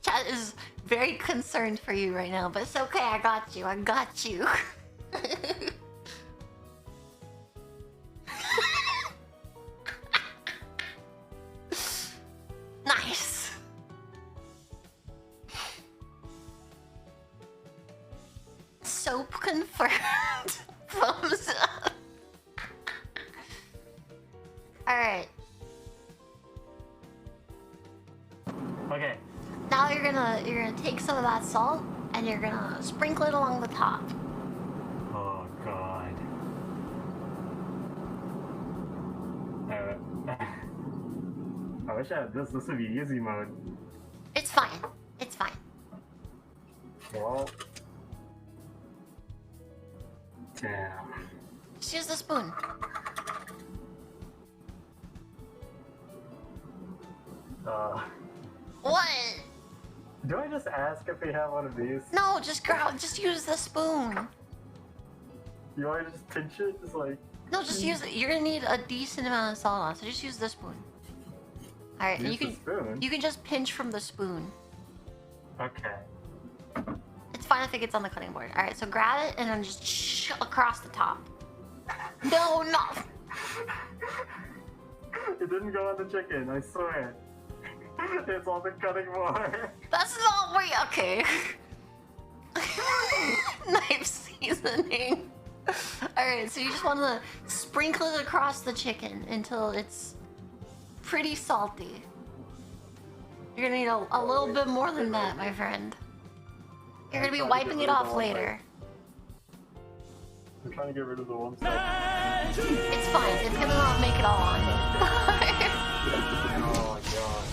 Chat is very concerned for you right now, but it's okay. I got you. I got you. Nice. Soap confirmed. Thumbs up. All right. Okay. Now you're gonna take some of that salt and you're gonna sprinkle it along the top. Oh, God. I wish I had this. This would be easy mode. It's fine. It's fine. Well. Damn. Just use the spoon. What? Do I just ask if they have one of these? No, just use the spoon. You want to just pinch it? Just like... No, just use it. You're gonna need a decent amount of salt on, so just use the spoon. All right, and Use the spoon? you can just pinch from the spoon. Okay. It's fine if it gets on the cutting board. All right, so grab it and then just across the top. No, no. It didn't go on the chicken, I swear. It's on the cutting board. That's not wait. Okay. Knife seasoning. All right, so you just want to sprinkle it across the chicken until it's pretty salty. You're gonna need a little bit more than that, my friend. You're gonna be wiping it off later. I'm trying to get rid of the one side. It's fine. It's gonna not make it all on. Oh my god.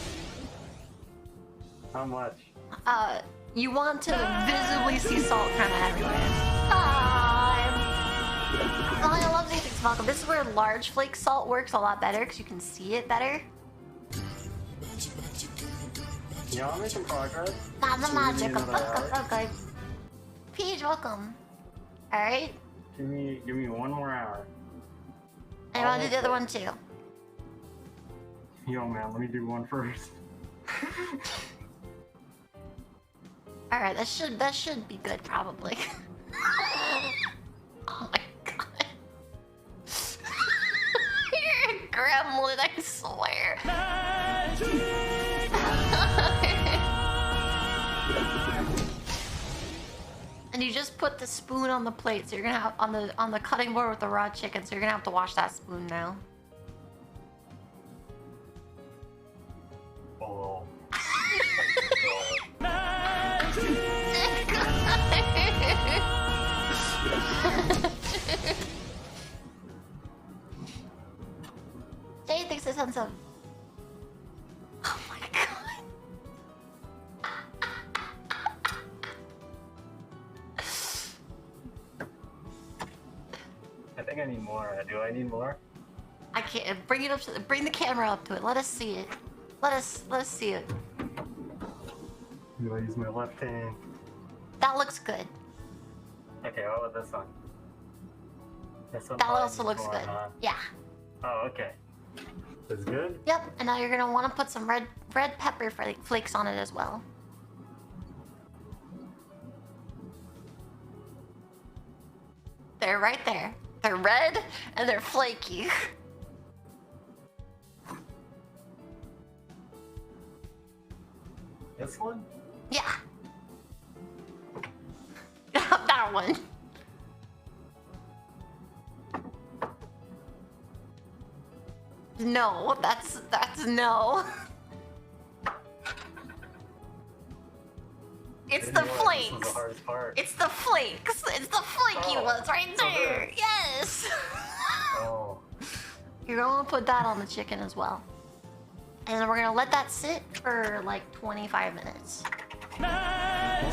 How much? You want to visibly see salt kind of everywhere. Oh, I love these things, Malcolm. This is where large flake salt works a lot better because you can see it better. You want to make some progress? That's the magic of another hour? okay. Peach, welcome. All right. Give me one more hour. And I want to do the other one too. Yo man, let me do one first. All right, that should be good probably. Oh my god. You're a gremlin, I swear. And you just put the spoon on the plate, so you're gonna have on the cutting board with the raw chicken, so you're gonna have to wash that spoon now. Oh. Jay thinks it's handsome. Oh my god. I think I need more. Do I need more? I can't bring it up to bring the camera up to it. Let us see it. Let us see it. Do I use my left hand? That looks good. Okay, what about this one? This one That probably also needs looks more, good. huh? Yeah. Oh, okay. That's good? Yep. And now you're gonna want to put some red pepper flakes on it as well. They're right there. They're red and they're flaky. This one? Yeah. That one. No, that's no. It's the Didn't realize this was flakes. the hardest part. It's the flakes. It's the flaky Oh, ones right so there. good. Yes. Oh. You're gonna put that on the chicken as well. And then we're gonna let that sit for like 25 minutes. At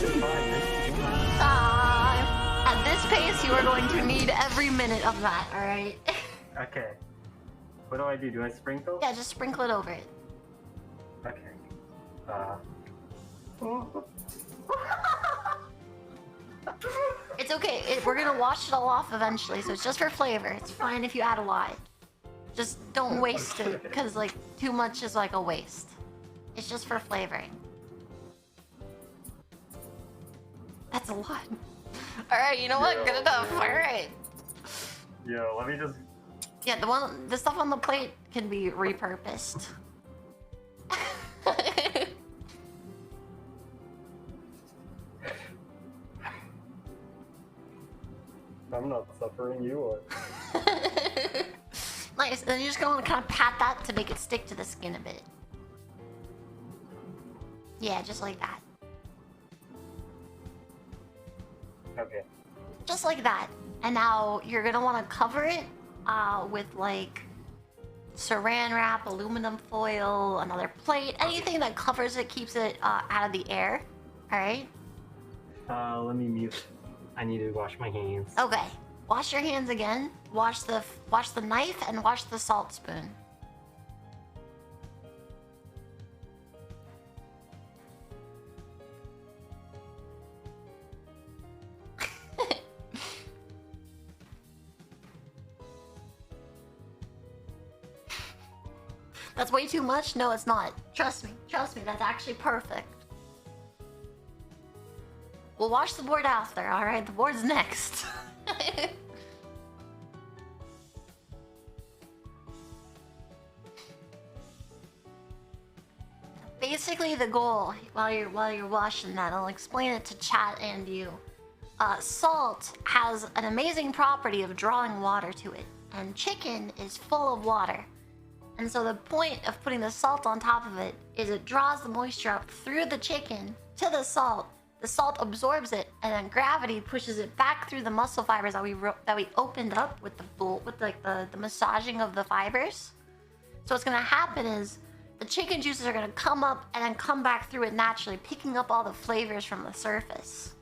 this pace, you are going to need every minute of that, alright? Okay. What do I do? Do I sprinkle? Yeah, just sprinkle it over it. Okay. It's okay. We're gonna wash it all off eventually, so it's just for flavor. It's fine if you add a lot. Just don't waste it, because like too much is like a waste. It's just for flavoring. That's a lot. All right, you know what? Good enough. All right. Yo, let me just. Yeah, the stuff on the plate can be repurposed. I'm not suffering, you are. Nice. And then you're just gonna kind of pat that to make it stick to the skin a bit. Yeah, just like that. Okay. Just like that. And now you're gonna want to cover it with like saran wrap, aluminum foil, another plate, anything that covers it, keeps it out of the air. All right. Let me mute. I need to wash my hands. Okay. Wash your hands again. Wash the knife and wash the salt spoon. That's way too much? No, it's not. Trust me, that's actually perfect. We'll wash the board after, alright? The board's next. Basically the goal, while you're washing that, I'll explain it to chat and you. Salt has an amazing property of drawing water to it, and chicken is full of water. And so the point of putting the salt on top of it is it draws the moisture up through the chicken to the salt absorbs it, and then gravity pushes it back through the muscle fibers that we opened up with the massaging of the fibers. So what's gonna happen is the chicken juices are gonna come up and then come back through it naturally, picking up all the flavors from the surface.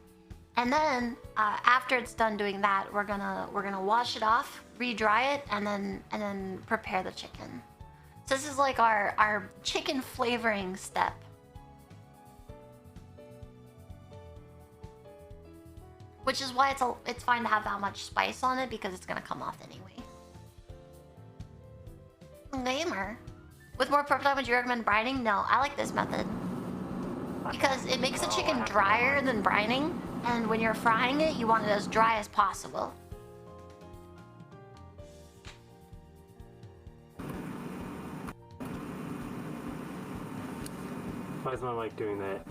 And then after it's done doing that, we're gonna wash it off, re-dry it, and then prepare the chicken. So this is like our chicken flavoring step. Which is why it's fine to have that much spice on it, because it's gonna come off anyway. Gamer. With more prep time, would you recommend brining? No, I like this method. Because it makes the chicken drier than brining, and when you're frying it, you want it as dry as possible. Why is my mic doing that?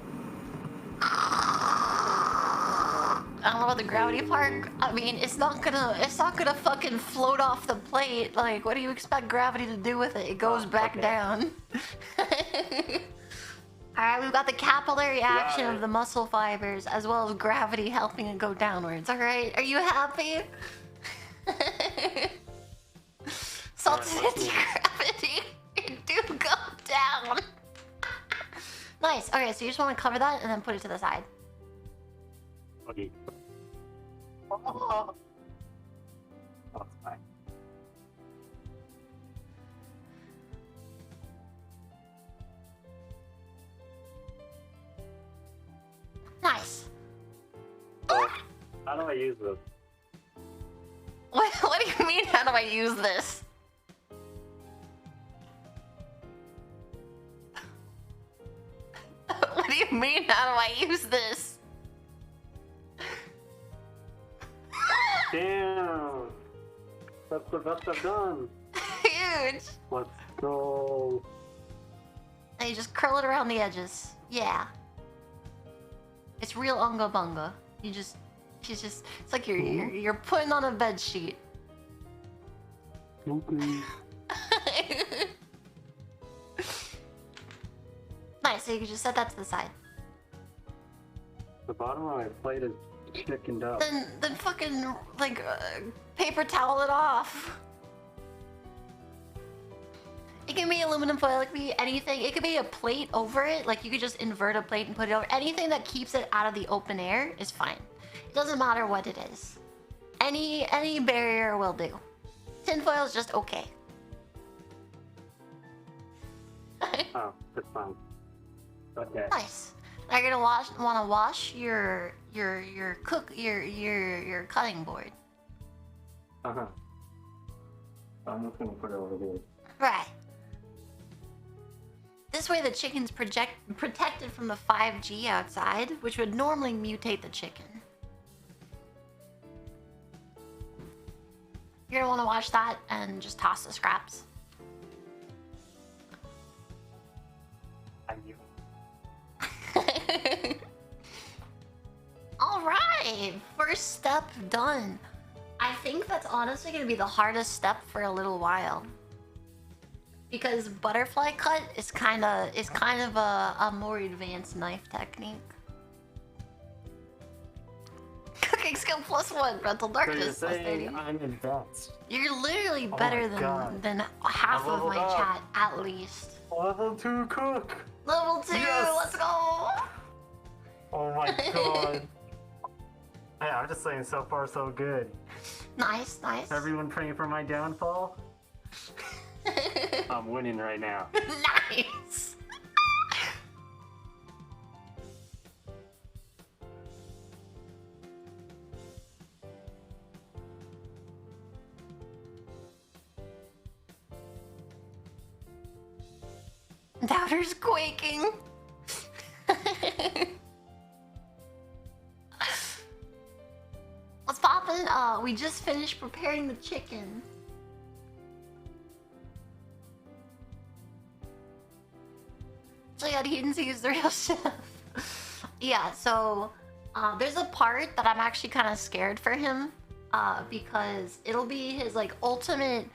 I don't know about the gravity part. I mean, it's not gonna fucking float off the plate. Like, what do you expect gravity to do with it? It goes back down. Alright, we've got the capillary action of the muscle fibers, as well as gravity helping it go downwards. Alright, are you happy? Salt's anti-gravity. It do go down. Nice. Okay, so you just want to cover that and then put it to the side. Okay. Oh, it's fine. Nice. How do I use this? What do you mean, how do I use this? What do you mean, how do I use this? Damn! That's the best I've done. Huge. Let's go. And you just curl it around the edges. Yeah. It's real unga bunga. It's like you're putting on a bed sheet. Okay. Nice, so you can just set that to the side. The bottom of my plate is chickened up. Then fucking, like, paper towel it off. It can be aluminum foil, it can be anything. It could be a plate over it, like you could just invert a plate and put it over. Anything that keeps it out of the open air is fine. It doesn't matter what it is. Any barrier will do. Tinfoil is just okay. Oh, that's fine. Okay. Nice. Now you're gonna want to wash your cutting board. Uh-huh. I'm just gonna put it over here. Right. This way the chicken's protected from the 5G outside, which would normally mutate the chicken. You're gonna want to wash that and just toss the scraps. I knew. Alright, first step done. I think that's honestly gonna be the hardest step for a little while. Because butterfly cut is kind of a more advanced knife technique. Cooking skill +1, mental darkness So you're +30. saying I'm advanced. You're literally Oh better my God. than half of my leveled up. chat, at least. Level 2 cook! Level 2, Yes! let's go! Oh my god. Hey, I'm just saying, so far so good. Nice, nice. Everyone praying for my downfall? I'm winning right now. Nice! Doubter's quaking. What's poppin'? We just finished preparing the chicken. So yeah, he didn't see who's the real chef. Yeah, so there's a part that I'm actually kind of scared for him, because it'll be his like ultimate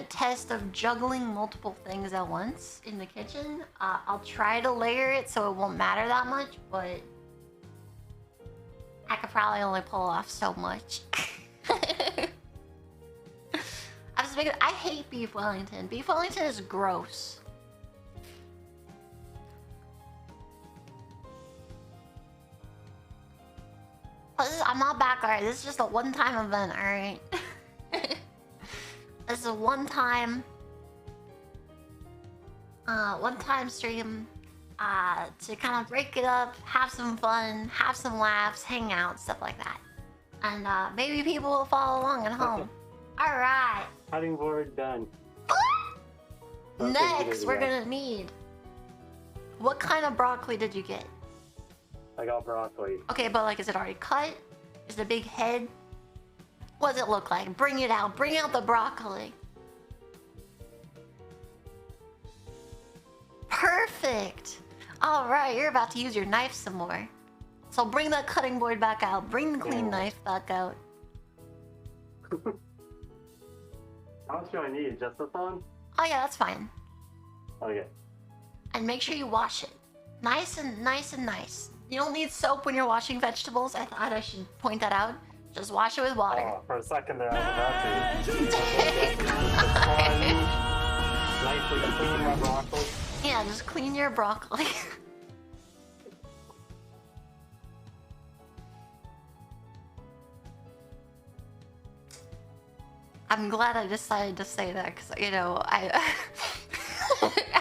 test of juggling multiple things at once in the kitchen. I'll try to layer it so it won't matter that much, but I could probably only pull off so much. I hate beef Wellington. Beef Wellington is gross. I'm not back, alright? This is just a one-time event, alright? This is a one-time stream to kind of break it up, have some fun, have some laughs, hang out, stuff like that. And maybe people will follow along at home. Alright. Cutting board done. Next, we're gonna need... What kind of broccoli did you get? I got broccoli. Okay, but like, is it already cut? Is it a big head? What does it look like? Bring it out. Bring out the broccoli. Perfect. All right, you're about to use your knife some more. So bring that cutting board back out. Bring the clean knife back out. How much do I need? Just a phone? Oh yeah, that's fine. Okay. And make sure you wash it. Nice and nice. You don't need soap when you're washing vegetables. I thought I should point that out. Just wash it with water. Oh, for a second there, I was about to. Nicely clean my broccoli. Yeah, just clean your broccoli. I'm glad I decided to say that because, you know, I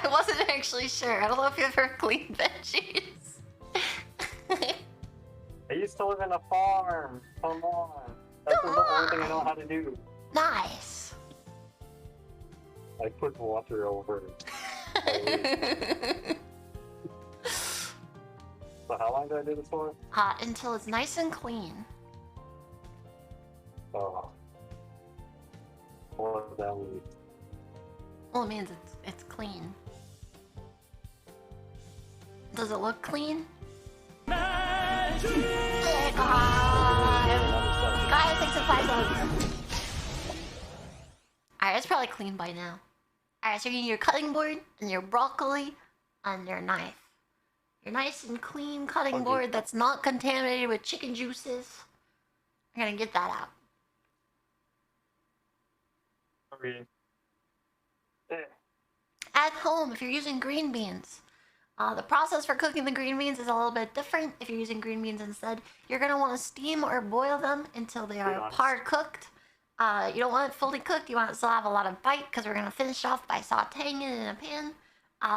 I wasn't actually sure. I don't know if you ever cleaned veggies. I used to live in a farm. Come on. That's the only thing I know how to do. Nice. I put water over it. So how long do I do this for? Until it's nice and clean. Oh. What does that mean? Well, it means it's clean. Does it look clean? Guys, thanks for 5 subs. Alright, it's probably clean by now. Alright, so you're getting your cutting board and your broccoli and your knife. Your nice and clean cutting board that's not contaminated with chicken juices. I'm gonna get that out. Okay. At home, if you're using green beans, the process for cooking the green beans is a little bit different. If you're using green beans instead, you're gonna want to steam or boil them until they are par cooked. You don't want it fully cooked. You want it to still have a lot of bite because we're gonna finish off by sautéing it in a pan.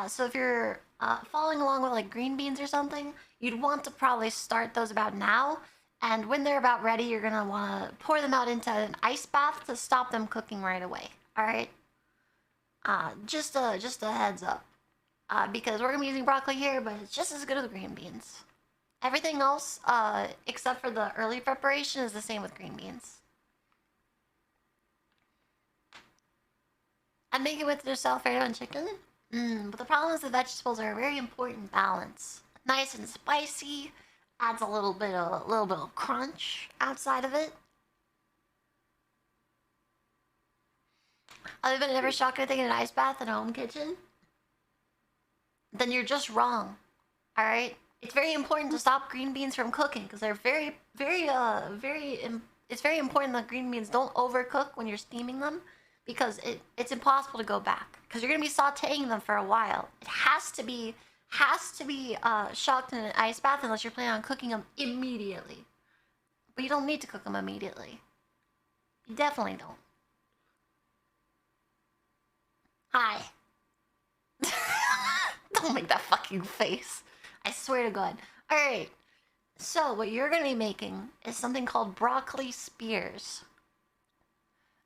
So if you're following along with like green beans or something, you'd want to probably start those about now. And when they're about ready, you're gonna want to pour them out into an ice bath to stop them cooking right away. All right. Just a heads up. Because we're gonna be using broccoli here, but it's just as good as green beans. Everything else, except for the early preparation, is the same with green beans. I'm making with just Alfredo and chicken. But the problem is the vegetables are a very important balance. Nice and spicy, adds a little bit of crunch outside of it. Other than never shocked anything in an ice bath in a home kitchen, then you're just wrong. All right. It's very important to stop green beans from cooking because they're it's very important that green beans don't overcook when you're steaming them because it's impossible to go back because you're gonna be sautéing them for a while. It has to be shocked in an ice bath unless you're planning on cooking them immediately. But you don't need to cook them immediately. You definitely don't. Hi. Don't make that fucking face. I swear to God. Alright. So, what you're gonna be making is something called broccoli spears.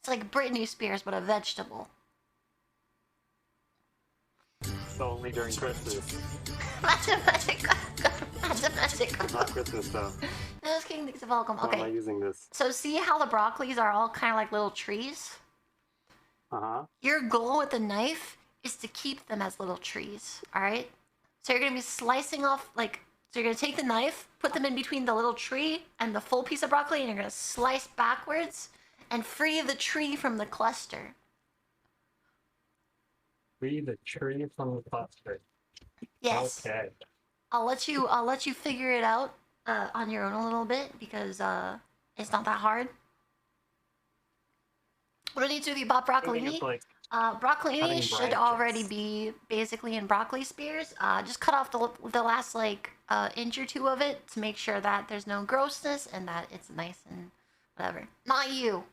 It's like Britney Spears, but a vegetable. So only during Christmas. Mathematic. Not Christmas though. No, it's King Thinks of Welcome. How am I Okay. using this? So, see how the broccolis are all kind of like little trees? Uh-huh. Your goal with the knife is to keep them as little trees, alright? So you're gonna be slicing off, so you're gonna take the knife, put them in between the little tree and the full piece of broccoli, and you're gonna slice backwards and free the tree from the cluster. Free the tree from the cluster. Yes. Okay. I'll let you figure it out on your own a little bit because it's not that hard. What do you need to do if you bought broccolini? Broccolini should already be basically in broccoli spears. Just cut off the last inch or two of it to make sure that there's no grossness and that it's nice and whatever. Not you.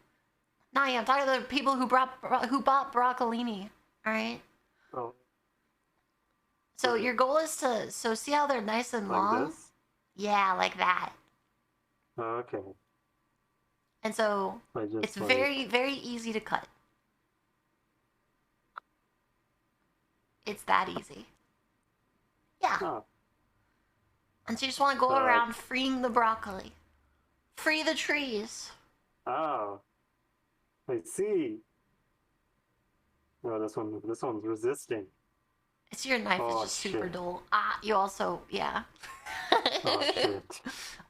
I'm talking to the people who bought broccolini. All right. Oh. So your goal is to see how they're nice and long. Like this? Yeah, like that. Okay. And so it's very, very easy to cut. It's that easy. Yeah. Oh. And so you just want to go around freeing the broccoli. Free the trees. Oh. I see. Oh, this one's resisting. It's your knife is just super dull. You also, yeah. Oh shit.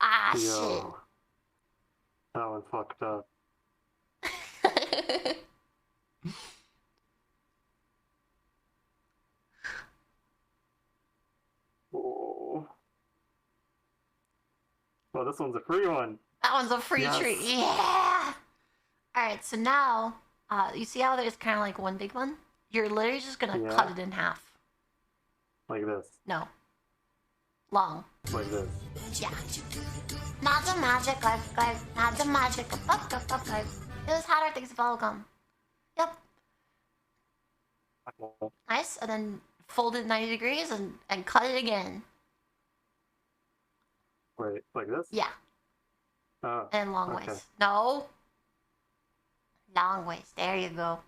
Ah, Yo. That one fucked up. shit. Oh. Well, this one's a free one. That one's a free Yes. treat. Yeah. All right. So now, you see how there's kind of like one big one? You're literally just gonna Yeah. cut it in half. Like this. No. Long. Like this. Yeah. Not the magic, guys. Not the magic. Up, guys. It was hotter things of bubblegum. Yep. Nice. And then fold it 90 degrees and cut it again. Wait, like this? Yeah. Oh. And long Okay. ways. No. Long ways. There you go.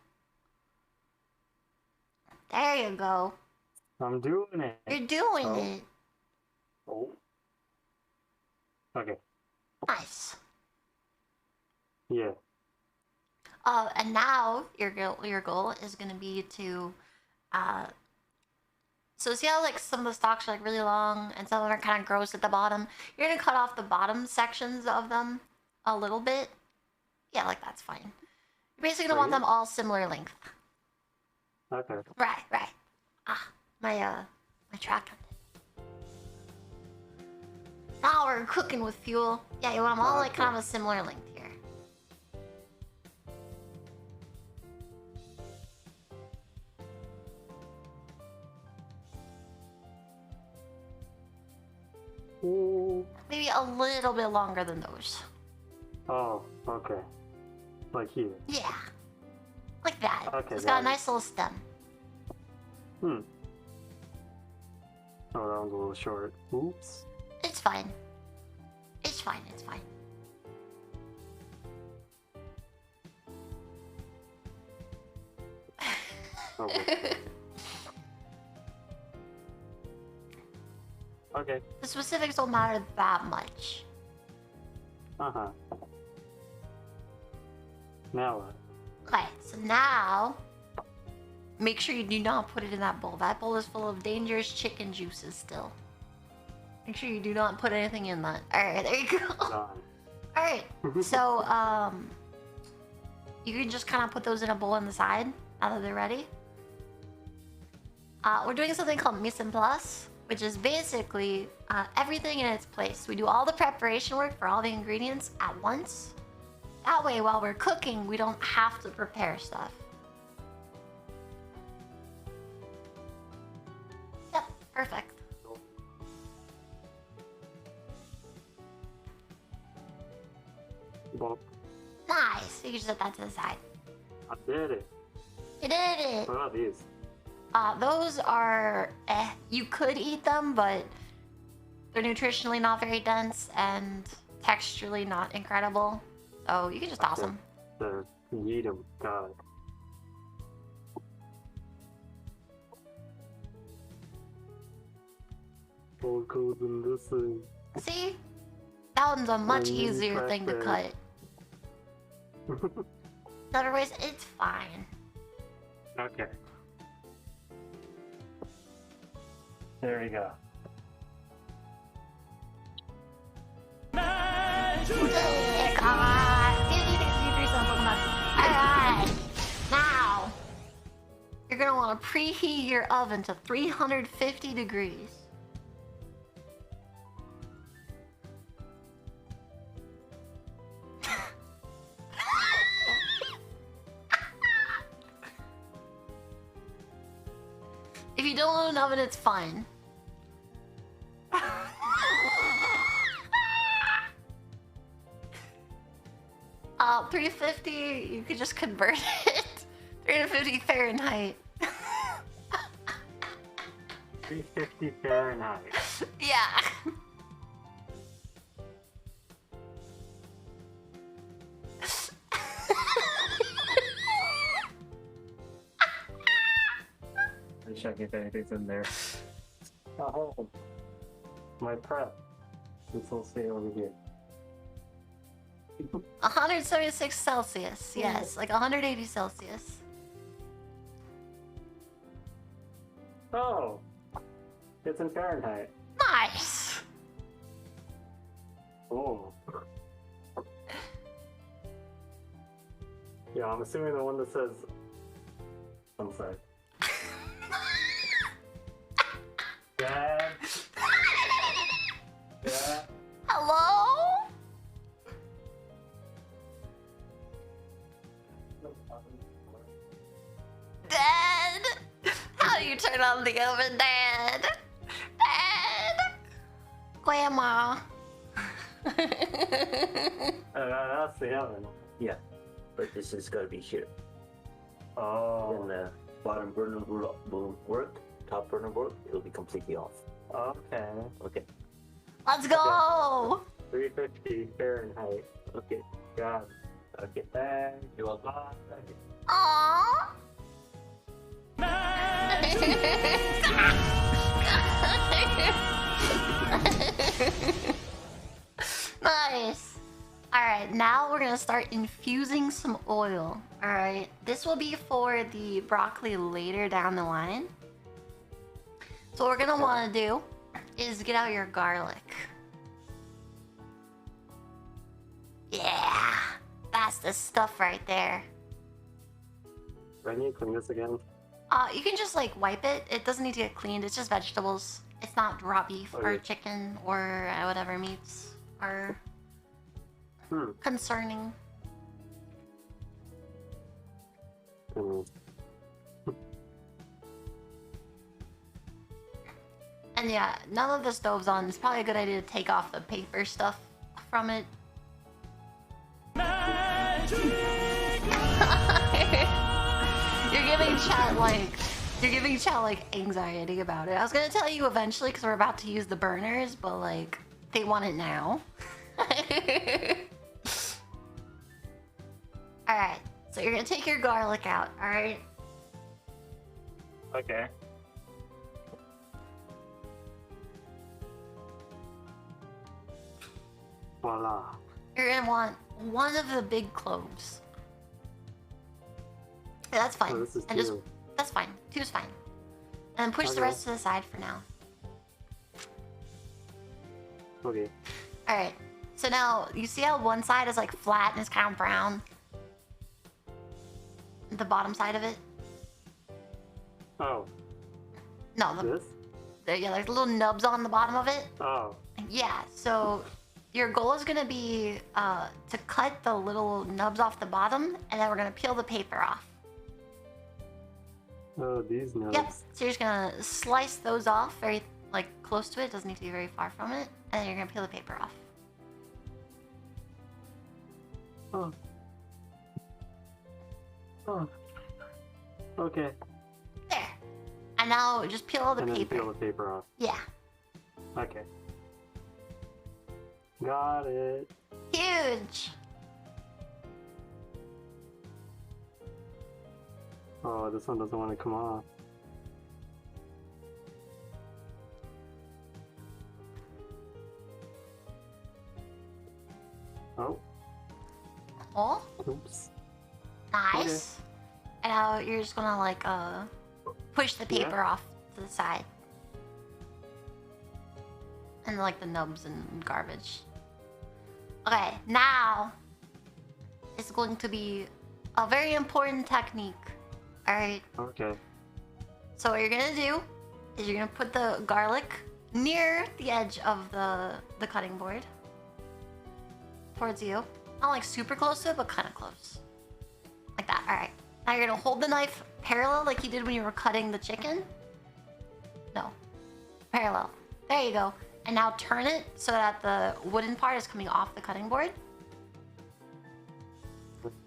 There you go. I'm doing it. You're doing Oh. it. Oh. Okay. Nice. Yeah. And now your goal is gonna be to, so see how like some of the stalks are like really long and some of them are kind of gross at the bottom. You're gonna cut off the bottom sections of them a little bit. Yeah, like that's fine. You're basically gonna want them all similar length. Okay. Right. Ah, my track ended. Now we're cooking with fuel. Yeah, you want them all like kind of a similar length here. Ooh. Maybe a little bit longer than those. Oh, okay. Like here. Yeah. Like that. Okay, It's got a got it. nice little stem. Hmm. Oh, that one's a little short. Oops. It's fine. It's fine. Oh, wait. Okay. The specifics don't matter that much. Uh-huh. Now what? Okay, so now make sure you do not put it in that bowl. That bowl is full of dangerous chicken juices still. Make sure you do not put anything in that. Alright, there you go. Done. Alright, so you can just kind of put those in a bowl on the side now that they're ready. We're doing something called mise en place, which is basically everything in its place. We do all the preparation work for all the ingredients at once. That way, while we're cooking, we don't have to prepare stuff. Yep, perfect. Well, Nice. You can just set that to the side. I did it. You did it. What about these? Those are you could eat them, but they're nutritionally not very dense and texturally not incredible. So you can just toss them. The eat 'em. Got it. What goes in this thing? See? That one's a much Onion easier thing to cut. crackers. Otherwise, it's fine. Okay. There we go. Alright. Now, you're gonna want to preheat your oven to 350 degrees. If you don't own an oven, it's fine. 350, you could just convert it. 350 Fahrenheit. 350 Fahrenheit. Yeah. I'm checking if anything's in there. Oh, my prep. This will stay over here. 176 Celsius. Yes, like 180 Celsius. Oh, it's in Fahrenheit. Nice. Oh. Yeah, I'm assuming the one that says. I'm sorry. Dad. Dad. Hello? Dad? How do you turn on the oven, Dad? Dad? Grandma. That's the oven. Yeah, but this is gotta be here. Oh. Then the bottom burner will work, top burner work, it'll be completely off. Okay. Okay. Let's go! 350 Fahrenheit. Okay. God. Okay. Thank You're welcome. Aww. Nice. Alright, now we're gonna start infusing some oil. Alright, this will be for the broccoli later down the line. So what we're gonna wanna do is get out your garlic. Yeah, that's the stuff right there. Do I need to clean this again? You can just like wipe it. It doesn't need to get cleaned. It's just vegetables. It's not raw beef or Okay. chicken or whatever meats are concerning. Mm. And yeah, now that the stove's on, it's probably a good idea to take off the paper stuff from it. You're giving chat like anxiety about it. I was gonna tell you eventually because we're about to use the burners, but like they want it now. Alright, so you're gonna take your garlic out, alright? Okay. Voila. You're gonna want one of the big cloves. Yeah, that's fine. Oh, this is and just two. that's fine. Two's fine. And push the Okay. rest to the side for now. Okay. Alright. So now you see how one side is like flat and it's kind of brown? The bottom side of it? Oh, No, this? yeah, there's little nubs on the bottom of it. Oh. Yeah, so your goal is gonna be to cut the little nubs off the bottom, and then we're gonna peel the paper off. Oh, these nubs. Yep. So you're just gonna slice those off very like close to it. Doesn't need to be very far from it, and then you're gonna peel the paper off. Oh. Oh. Okay. There. And now just peel all the And then paper. peel the paper off. Yeah. Okay. Got it. Huge. Oh, this one doesn't want to come off. Oh, Oh, oops. nice. And now you're just gonna like push the paper Yeah. off to the side. And like the nubs and garbage. Okay, now it's going to be a very important technique. Alright, Okay. so what you're gonna do is you're gonna put the garlic near the edge of the cutting board. Towards you. Not like super close to it, but kind of close. Like that, alright. Now you're gonna hold the knife parallel like you did when you were cutting the chicken. No. Parallel. There you go. And now turn it so that the wooden part is coming off the cutting board.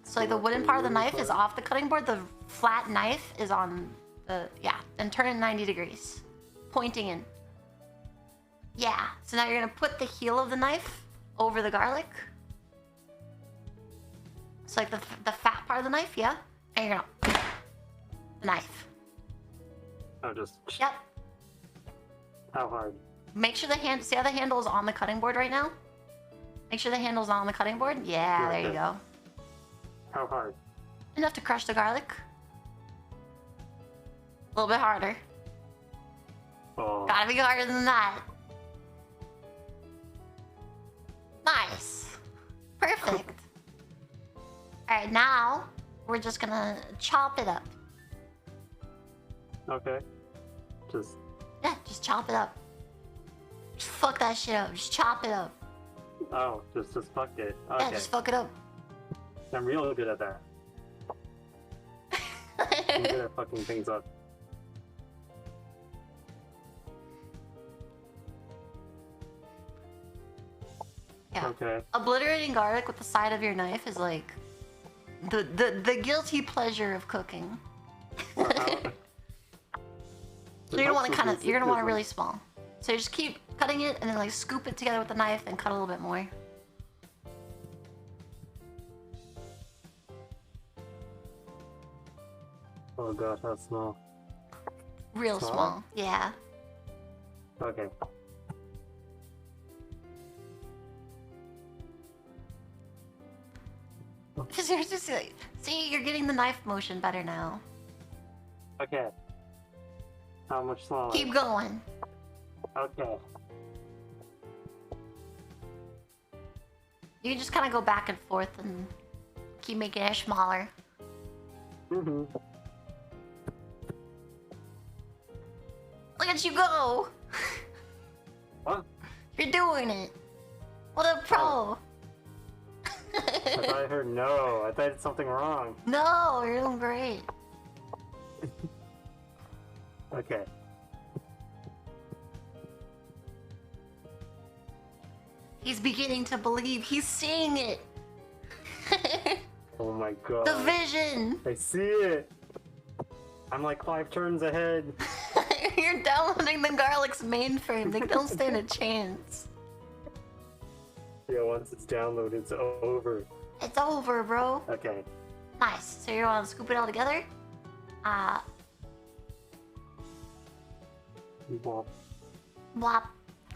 So like the wooden part of the knife is off the cutting board, the flat knife is on the, yeah, and turn it 90 degrees. Pointing in. Yeah, so now you're gonna put the heel of the knife over the garlic. So like the fat part of the knife, yeah? And you're gonna, the knife. Oh, just. Yep. How hard? Make sure see how the handle is on the cutting board right now? Make sure the handle's on the cutting board. Yeah, there you Okay. go. How hard? Enough to crush the garlic. A little bit harder. Oh. Gotta be harder than that. Nice. Perfect. Alright, now we're just gonna chop it up. Okay. Just Yeah, just chop it up. Just fuck that shit up. Just chop it up. just fuck it. Yeah, Okay. just fuck it up. I'm real good at that. I'm good at fucking things up. Yeah. Okay. Obliterating garlic with the side of your knife is like the guilty pleasure of cooking. So you're gonna want to you're gonna want it really small. So you just keep cutting it and then like scoop it together with the knife and cut a little bit more. Oh god, how small. Real Small? small. Yeah. Okay. Because you're just like, see, you're getting the knife motion better now. Okay. How much smaller? Keep going. Okay. You can just kind of go back and forth and keep making it smaller. Mm-hmm. Look at you go! What? You're doing it. What a pro! I thought I heard no. I thought it's something wrong. No, you're doing great. Okay. He's beginning to believe. He's seeing it. Oh my god. The vision. I see it. I'm like 5 turns ahead. You're downloading the garlic's mainframe. They don't stand a chance. Yeah, once it's downloaded, it's over. It's over, bro. Okay. Nice. So you want to scoop it all together? Well, Blop.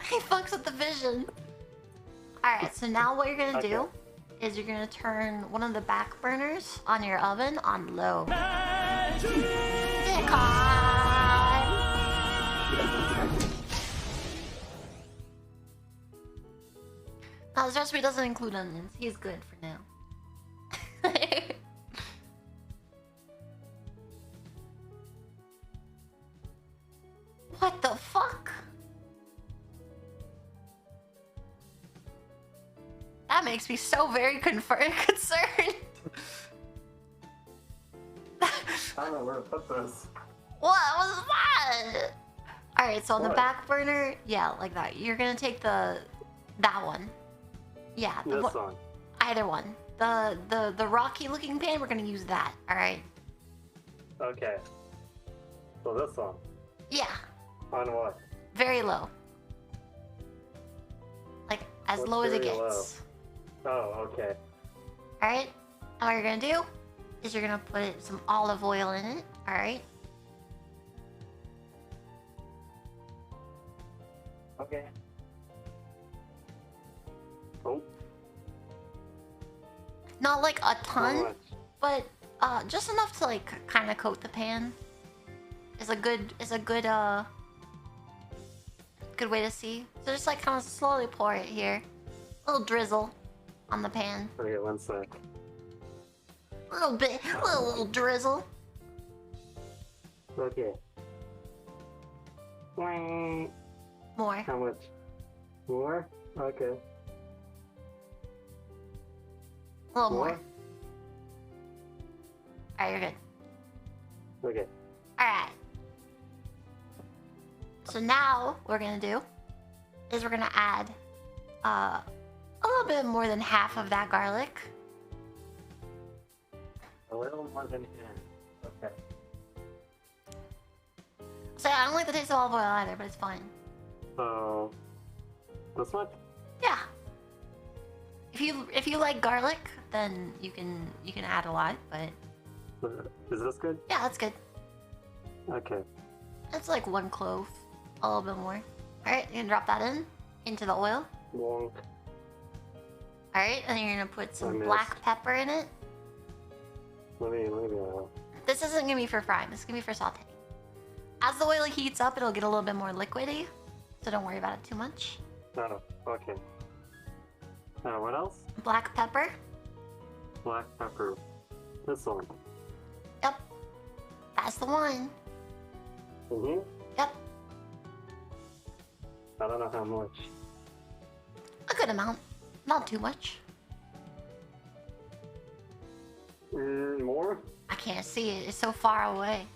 He fucks with the vision. Alright, so now what you're gonna do is you're gonna turn one of the back burners on your oven on low. Dick on! Now this recipe doesn't include onions. He's good for now. What the fuck? That makes me so very concerned. I don't know where to put this. What was that? Alright, so on the back burner, yeah, like that. You're gonna take that one. Yeah, This one. either one. The rocky looking pan, we're gonna use that, alright? Okay. So this one. Yeah, On what? very low. Like, as What's low as it very gets. Oh, okay. Alright? And what you're gonna do is you're gonna put some olive oil in it, alright? Okay. Oh, Not like a how ton, much? but just enough to like kind of coat the pan. Is a good good way to see. So just like kind of slowly pour it here, a little drizzle on the pan, Okay, 1 sec. a little bit, a little drizzle. Okay. Wah. More. How much? More? Okay. A little more. Alright, you're good. Okay. Alright. So now what we're gonna do is we're gonna add a little bit more than half of that garlic. A little more than here. Okay. So I don't like the taste of olive oil either, but it's fine. So, this much? Yeah. If you like garlic, then you can add a lot, but Is this good? yeah, that's good. Okay. It's like 1 clove, a little bit more. Alright, you're gonna drop that into the oil. Wonk. Alright, and then you're gonna put some missed. black pepper in it. Let me This isn't gonna be for frying, this is gonna be for sauteing. As the oil heats up, it'll get a little bit more liquidy, so don't worry about it too much. Oh, okay. What else? Black pepper. Black pepper. This one. Yep. That's the one. Mm-hmm. Yep. I don't know how much. A good amount. Not too much. More? I can't see it. It's so far away.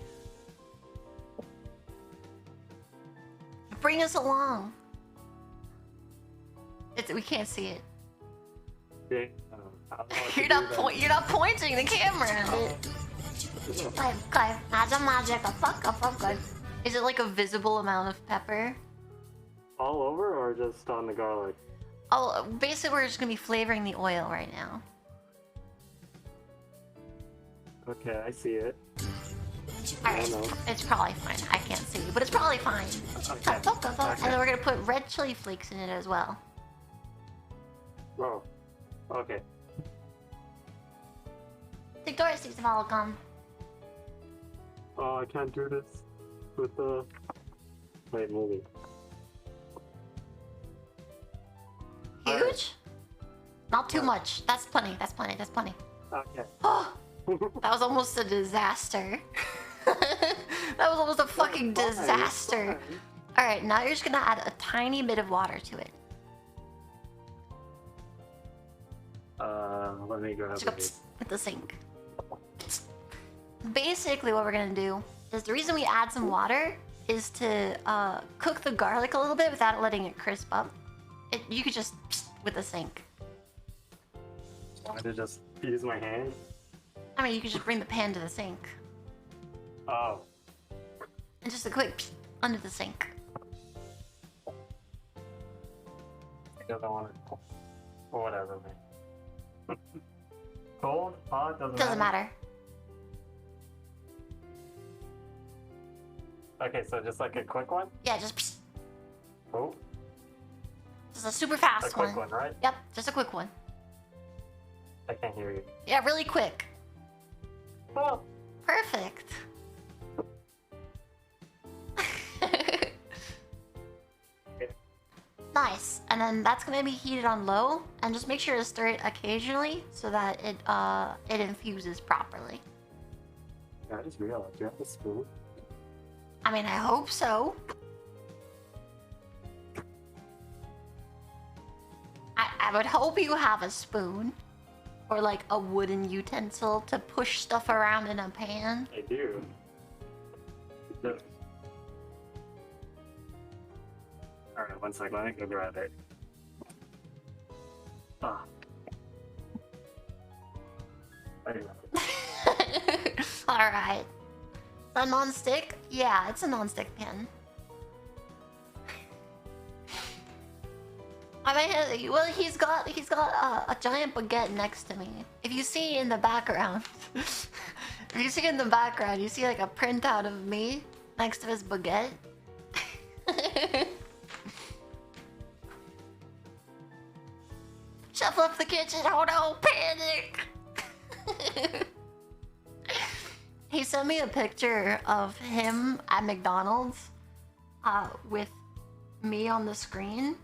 Bring us along. We can't see it. Yeah. I don't know what to You're do not then. you're not pointing the camera. Okay. Magic. Fuck good. Is it like a visible amount of pepper? All over or just on the garlic? Oh, basically we're just gonna be flavoring the oil right now. Okay, I see it. Alright, no. it's probably fine. I can't see, but it's probably fine. Okay. And then we're gonna put red chili flakes in it as well. Oh. Okay. Victoria sticks of olive gum. Oh, I can't do this with the... Wait, movie. Huge? Not too much. That's plenty. Okay. Oh, that was almost a disaster. That was almost a fucking disaster. Alright, now you're just gonna add a tiny bit of water to it. Let me grab Just go it. psst with the sink. Psst. Basically what we're gonna do is the reason we add some water is to cook the garlic a little bit without letting it crisp up. You could just psst with the sink. Want me to just use my hand? I mean, you could just bring the pan to the sink. Oh. And just a quick psst under the sink. Because I want to... Or whatever, man. Cold? Hot? Doesn't matter. Okay, so just like a quick one? Yeah, just psst. Oh. Just a super fast A quick one, right? Yep, just a quick one. I can't hear you. Yeah, really quick. Oh. Perfect. Nice. And then that's gonna be heated on low, and just make sure to stir it occasionally so that it infuses properly. I just realized you have a spoon. I mean, I hope so. I would hope you have a spoon. Or like a wooden utensil to push stuff around in a pan. I do. Alright, 1 second. Let me go grab it. Ah. There you go. Alright. A non-stick? Yeah, it's a non-stick pan. I mean, well, he's got a giant baguette next to me. If you see in the background, you see like a printout of me next to his baguette. Shuffle up the kitchen. Oh no, panic! He sent me a picture of him at McDonald's, with me on the screen.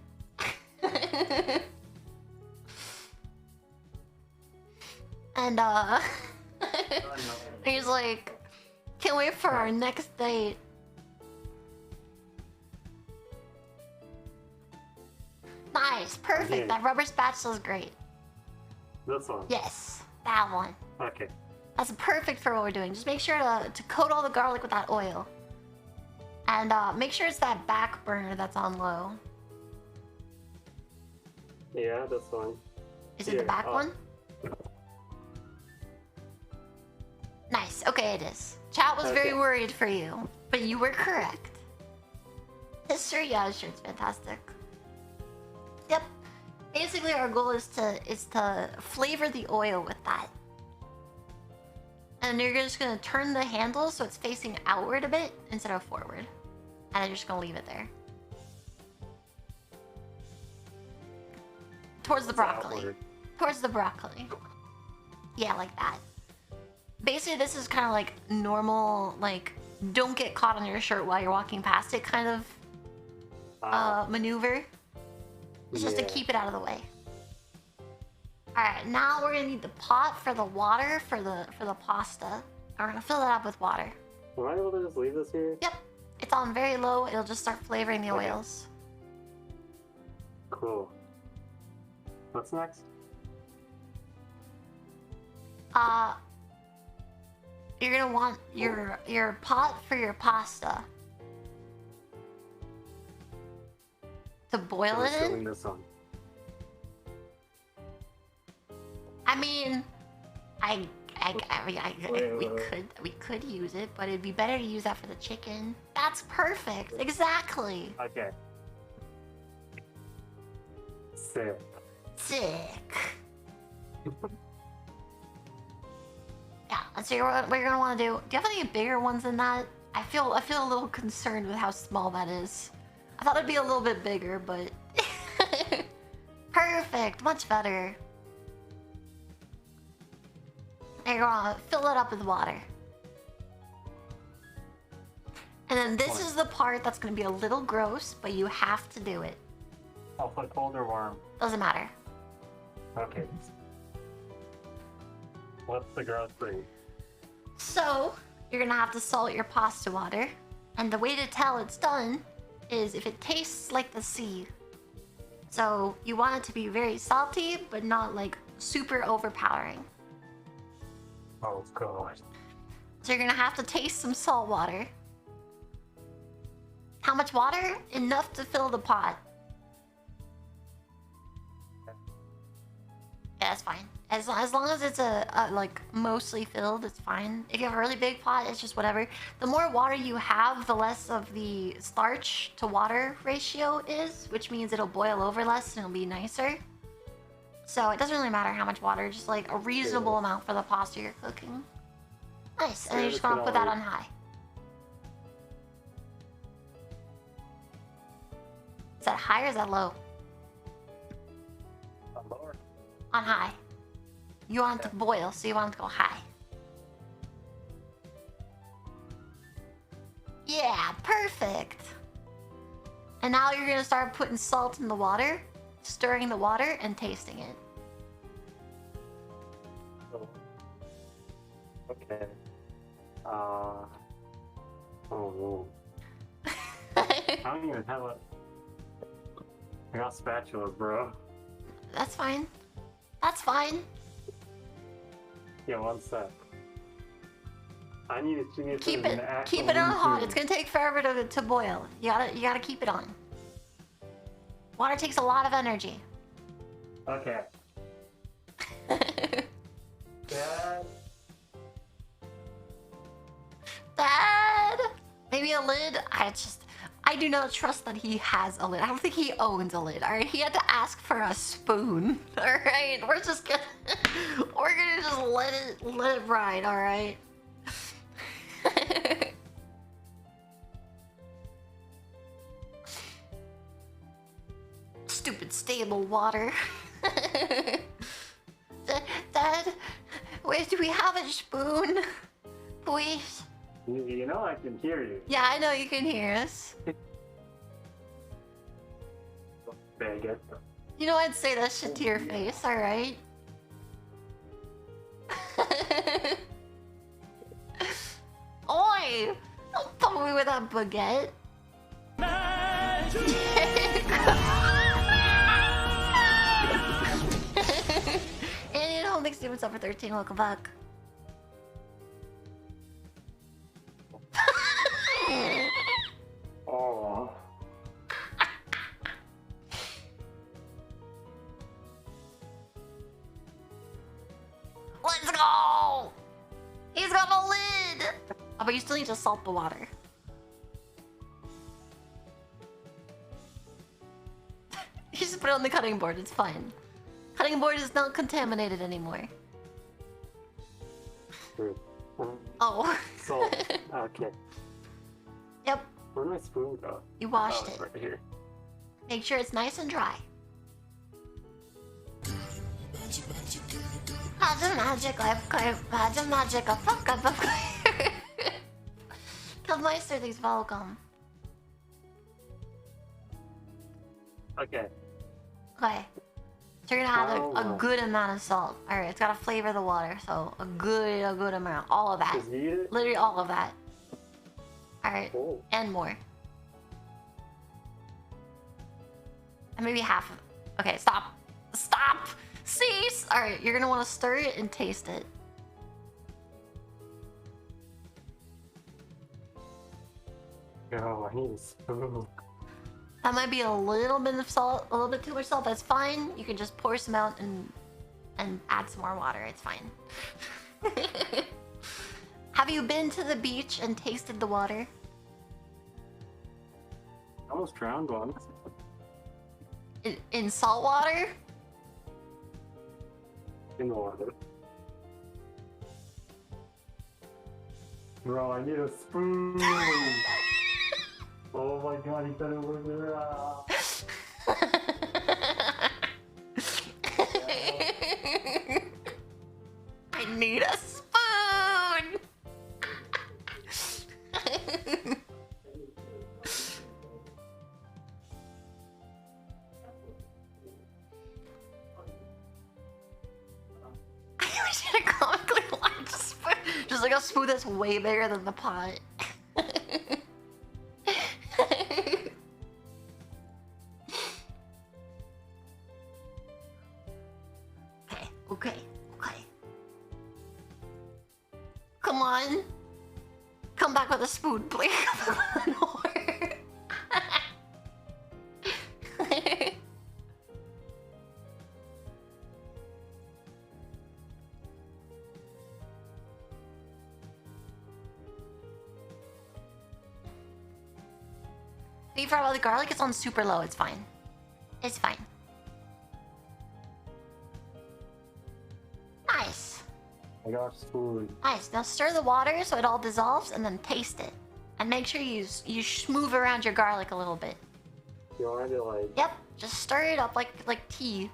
And he's like, can't wait for our next date. Nice, perfect. Okay. That rubber spatula's great. This one? Yes, that one. Okay. That's perfect for what we're doing. Just make sure to coat all the garlic with that oil. And make sure it's that back burner that's on low. Yeah, this one. Is it the back one? Nice. Okay, it is. Chat was very Okay. worried for you, but you were correct. History, yeah, sure, it's fantastic. Yep. Basically, our goal is to flavor the oil with that. And you're just gonna turn the handle so it's facing outward a bit instead of forward. And then you're just gonna leave it there. Towards the broccoli. Outward. Towards the broccoli. Yeah, like that. Basically, this is kind of like normal, like, don't get caught on your shirt while you're walking past it kind of maneuver. It's just to Yeah. keep it out of the way. Alright, now we're gonna need the pot for the water for the pasta. And we're gonna fill that up with water. Am I able to just leave this here? Yep. It's on very low, it'll just start flavoring the Okay. oils. Cool. What's next? You're gonna want your pot for your pasta to boil I'm it in. filling this on. I mean, Wait. we could use it, but it'd be better to use that for the chicken. That's perfect. Exactly. Okay. Sick. Sick. Yeah, let's see what you're gonna want to do. Do you have any bigger ones than that? I feel a little concerned with how small that is. I thought it'd be a little bit bigger, but perfect, much better. And you're gonna fill it up with water. And then this is the part that's gonna be a little gross, but you have to do it. I'll put cold or warm. Doesn't matter. Okay. What's the gross thing? So, you're gonna have to salt your pasta water. And the way to tell it's done is if it tastes like the sea. So, you want it to be very salty, but not like super overpowering. Oh god. So, you're gonna have to taste some salt water. How much water? Enough to fill the pot. Yeah, that's fine. As long as it's like mostly filled, it's fine. If you have a really big pot, it's just whatever. The more water you have, the less of the starch to water ratio is, which means it'll boil over less and it'll be nicer. So it doesn't really matter how much water, just like a reasonable amount for the pasta you're cooking. Nice, and you're just gonna put that on high. Is that high or is that low? Lower. On high. You want it to boil, so you want it to go high. Yeah, perfect. And now you're gonna start putting salt in the water, stirring the water, and tasting it. Okay. Oh no. I don't even have a. I got spatulas, bro. That's fine. That's fine. Yeah, one sec. I need to see if Keep there's it an actual on hot. YouTube. It's gonna take forever to boil. You gotta keep it on. Water takes a lot of energy. Okay. Dad. Dad! Maybe a lid? I do not trust that he has a lid. I don't think he owns a lid, alright? He had to ask for a spoon. Alright? We're just gonna just let it ride, alright? Stupid stable water. Dad, wait, do we have a spoon? Please? You know I can hear you. Yeah, I know you can hear us. Bag it. You know I'd say that shit to your face, alright? Oi! Don't throw me with that baguette. And you know, thanks what's up for 13, welcome back. Oh. Let's go! He's got a lid! Oh, but you still need to salt the water. You just put it on the cutting board, it's fine. Cutting board is not contaminated anymore. True. Oh. Salt. Okay. Yep, Where'd my spoon go? you washed Oh, it's it. right here. Make sure it's nice and dry. Magic Killmeister, thanks welcome. Okay. Okay. So you're gonna have a good amount of salt. All right, it's gotta flavor the water, so a good amount, all of that, Just eat it? literally all of that. All right, Oh. and more, and maybe half of. Okay, stop. Cease. All right, you're gonna want to stir it and taste it. Yo, I need a spoon. That might be a little bit of salt, a little bit too much salt. That's fine. You can just pour some out and add some more water. It's fine. Have you been to the beach and tasted the water? I almost drowned once. In salt water? In the water. Bro, I need a spoon. Oh my god, he said it was I need a spoon. I wish I had a comically large spoon. Just like a spoon that's way bigger than the pot. Okay. Come on. Come back with a spoon, please. Come back with an order. Be fair about the garlic, it's on super low, it's fine. It's fine. Nice. I got a spoon. Nice. Now stir the water so it all dissolves and then taste it. And make sure you smooth around your garlic a little bit. You want to like... Yep. Just stir it up like tea.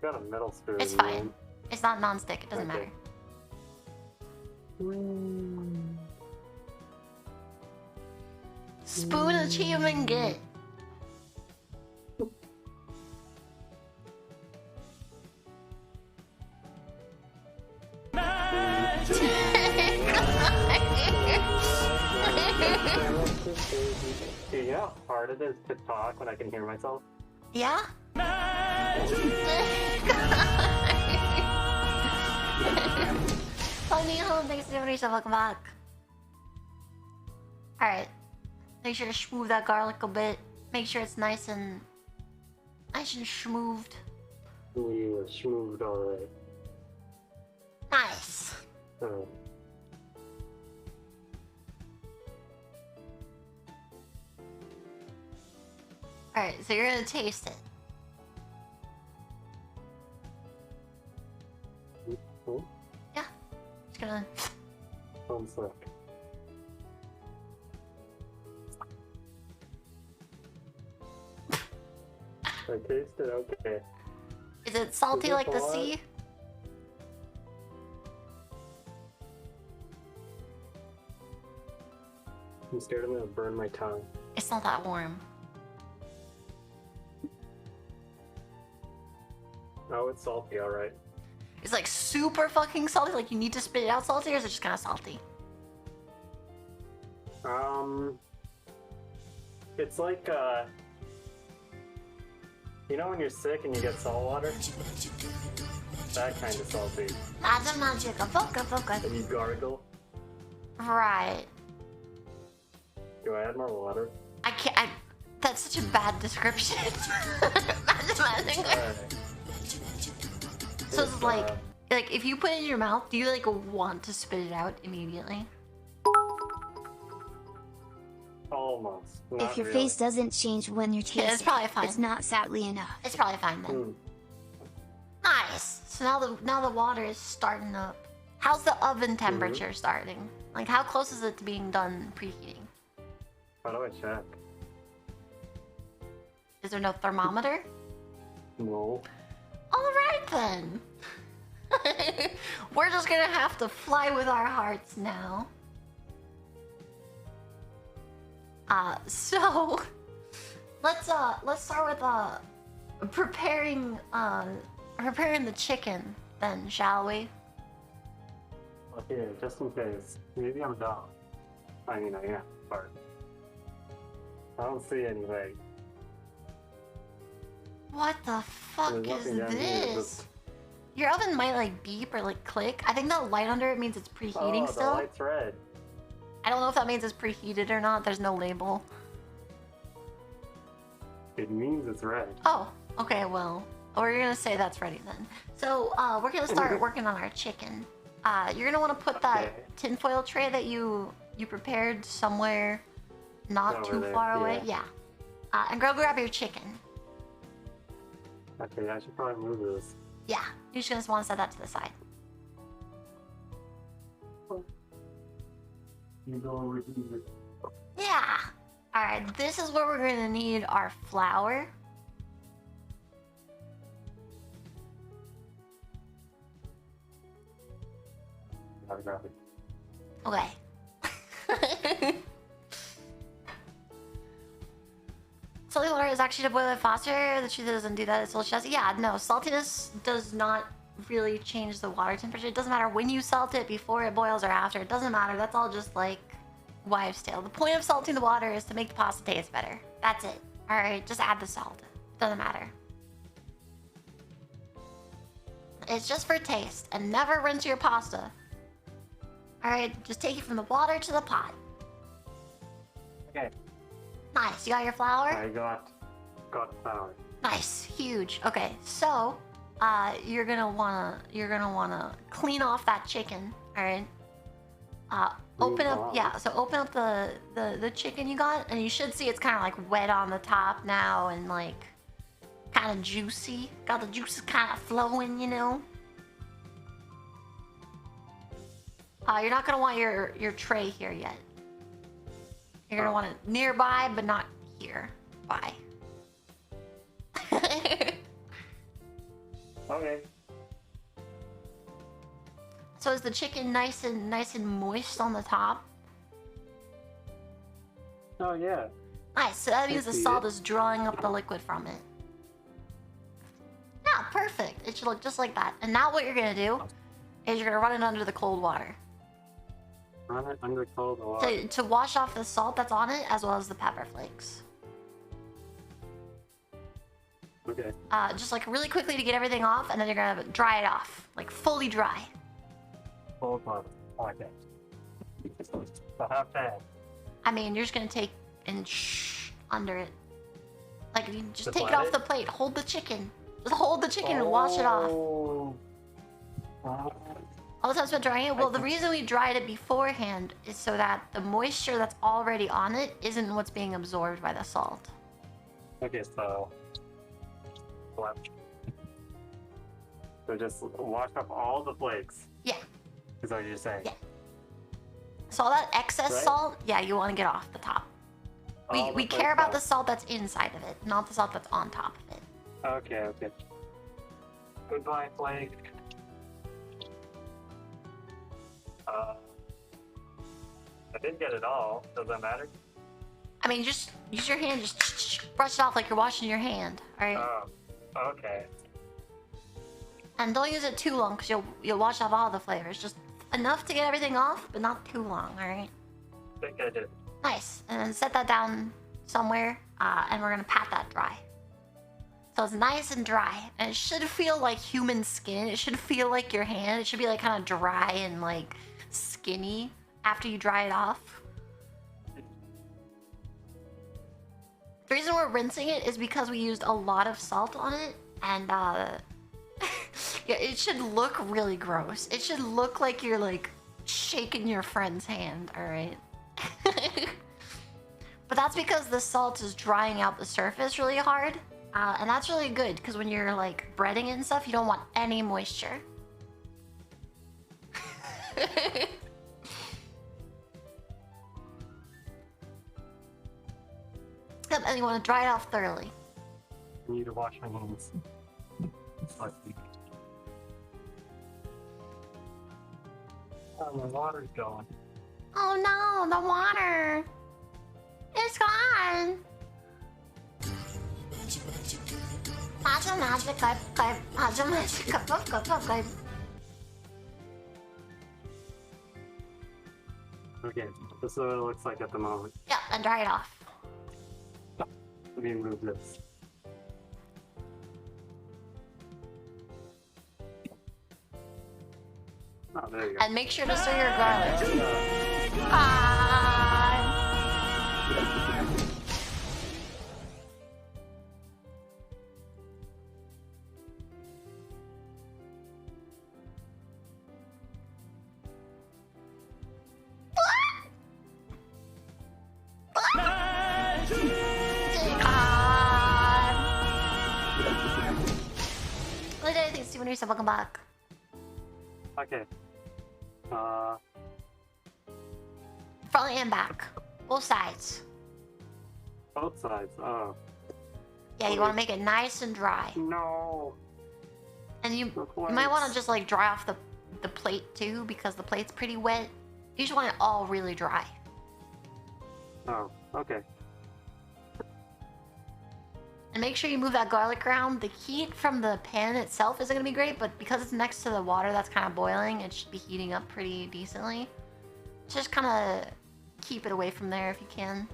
Got a metal spoon. It's fine. It's not non-stick. It doesn't matter. Spoon achievement get. Dude, you know how hard it is to talk when I can hear myself? Yeah? Funny home, thanks to everybody, so welcome back. Alright. Make sure to smooth that garlic a bit. Make sure it's nice and smoothed. Yeah, smooth alright. Nice. Alright, so you're gonna taste it. Oh, Yeah. Just gonna... sounds like. I taste it, okay. Is it salty Is it like the hot? sea? I'm scared I'm gonna burn my tongue. It's not that warm. Oh, it's salty, alright. It's like super fucking salty, like you need to spit it out salty, or is it just kind of salty? It's like, you know when you're sick and you get salt water? That kind of salty. That's a magic. Focus. And you gargle. Right. Do I add more water? I can't. That's such a bad description. Imagine. Alright. So it's like if you put it in your mouth, do you like want to spit it out immediately? Almost. If Not your really. face doesn't change when you're tasting, Yeah, it's probably fine. it's not sadly enough. It's probably fine then. Nice. So now the water is starting up. How's the oven temperature starting? Like how close is it to being done preheating? How do I check? Is there no thermometer? No. Alright then. We're just gonna have to fly with our hearts now. So let's start with preparing the chicken, then, shall we? Okay, just in case. Maybe I'm dumb. I mean, I am, but I don't see any like. What the fuck There's is nothing down here, this? just- Your oven might like beep or like click. I think that light under it means it's preheating Oh, the still. light's red. I don't know if that means it's preheated or not. There's no label. It means it's red. Oh, okay, well, we're gonna say that's ready then. So, we're gonna start working on our chicken. You're gonna want to put that Okay. tinfoil tray that you prepared somewhere not Over too there, far away. yeah. Yeah. And go grab your chicken. Okay, I should probably move this. Yeah, you're just gonna want to set that to the side. You go over here. Yeah. All right, this is where we're gonna need our flour. Gotta grab it. Okay. Salty water is actually to boil it faster. The truth doesn't do that. It's delicious. Yeah, no, saltiness does not really change the water temperature. It doesn't matter when you salt it, before it boils or after. It doesn't matter. That's all just like wives' tale. The point of salting the water is to make the pasta taste better. That's it. All right, just add the salt. Doesn't matter. It's just for taste, and never rinse your pasta. All right, just take it from the water to the pot. Okay, Nice. You got your flour? I got flour. Nice, huge. Okay, so you're gonna wanna clean off that chicken. All right. Open up, off? yeah. So open up the chicken you got, and you should see it's kind of like wet on the top now and like kind of juicy. Got the juices kind of flowing, you know. You're not gonna want your tray here yet. You're gonna want it nearby, but not here. Bye. Okay. So is the chicken nice and moist on the top? Oh yeah. Nice. So that means the see salt it. is drawing up the liquid from it. Yeah, perfect. It should look just like that. And now what you're gonna do is you're gonna run it under the cold water Run it under cold water. to wash off the salt that's on it as well as the pepper flakes. Okay. Just like really quickly to get everything off, and then you're gonna dry it off, like fully dry. Cold water. Okay. So how fast? I mean, you're just gonna take and under it. Like you just Just take it let off it? the plate. Hold the chicken. Just hold the chicken and wash it off. Oh. All the time spent drying it. Well, the reason we dried it beforehand is so that the moisture that's already on it isn't what's being absorbed by the salt. Okay, so. So just wash off all the flakes. Yeah. Is that what you're saying? Yeah. So all that excess Right? salt, yeah, you want to get off the top. All the We flakes care about off. the salt that's inside of it, not the salt that's on top of it. Okay, okay. Goodbye, flake. I didn't get it all. Does that matter? I mean, just use your hand, just brush it off like you're washing your hand, all right? Oh, okay. And don't use it too long because you'll wash off all the flavors. Just enough to get everything off, but not too long, all right? I think I did. Nice. And then set that down somewhere, and we're gonna pat that dry. So it's nice and dry, and it should feel like human skin. It should feel like your hand. It should be like kind of dry and like skinny after you dry it off. The reason we're rinsing it is because we used a lot of salt on it, and yeah, it should look really gross. It should look like you're like shaking your friend's hand, all right? But that's because the salt is drying out the surface really hard. And that's really good because when you're like breading it and stuff, you don't want any moisture. Yep, and you want to dry it off thoroughly. I need to wash my hands. Oh, my water's going. Oh no, the water! It's gone! Okay, this is what it looks like at the moment. Yeah, and dry it off. Let me move this. Oh, there you go. And make sure to stir your garlic. Welcome back. Okay. Front and back. Both sides. Both sides. Oh. Yeah, you want to make it nice and dry. No. And you might want to just like dry off the plate too, because the plate's pretty wet. You just want it all really dry. Oh, okay. And make sure you move that garlic around. The heat from the pan itself isn't going to be great, but because it's next to the water that's kind of boiling, it should be heating up pretty decently. Just kind of keep it away from there if you can.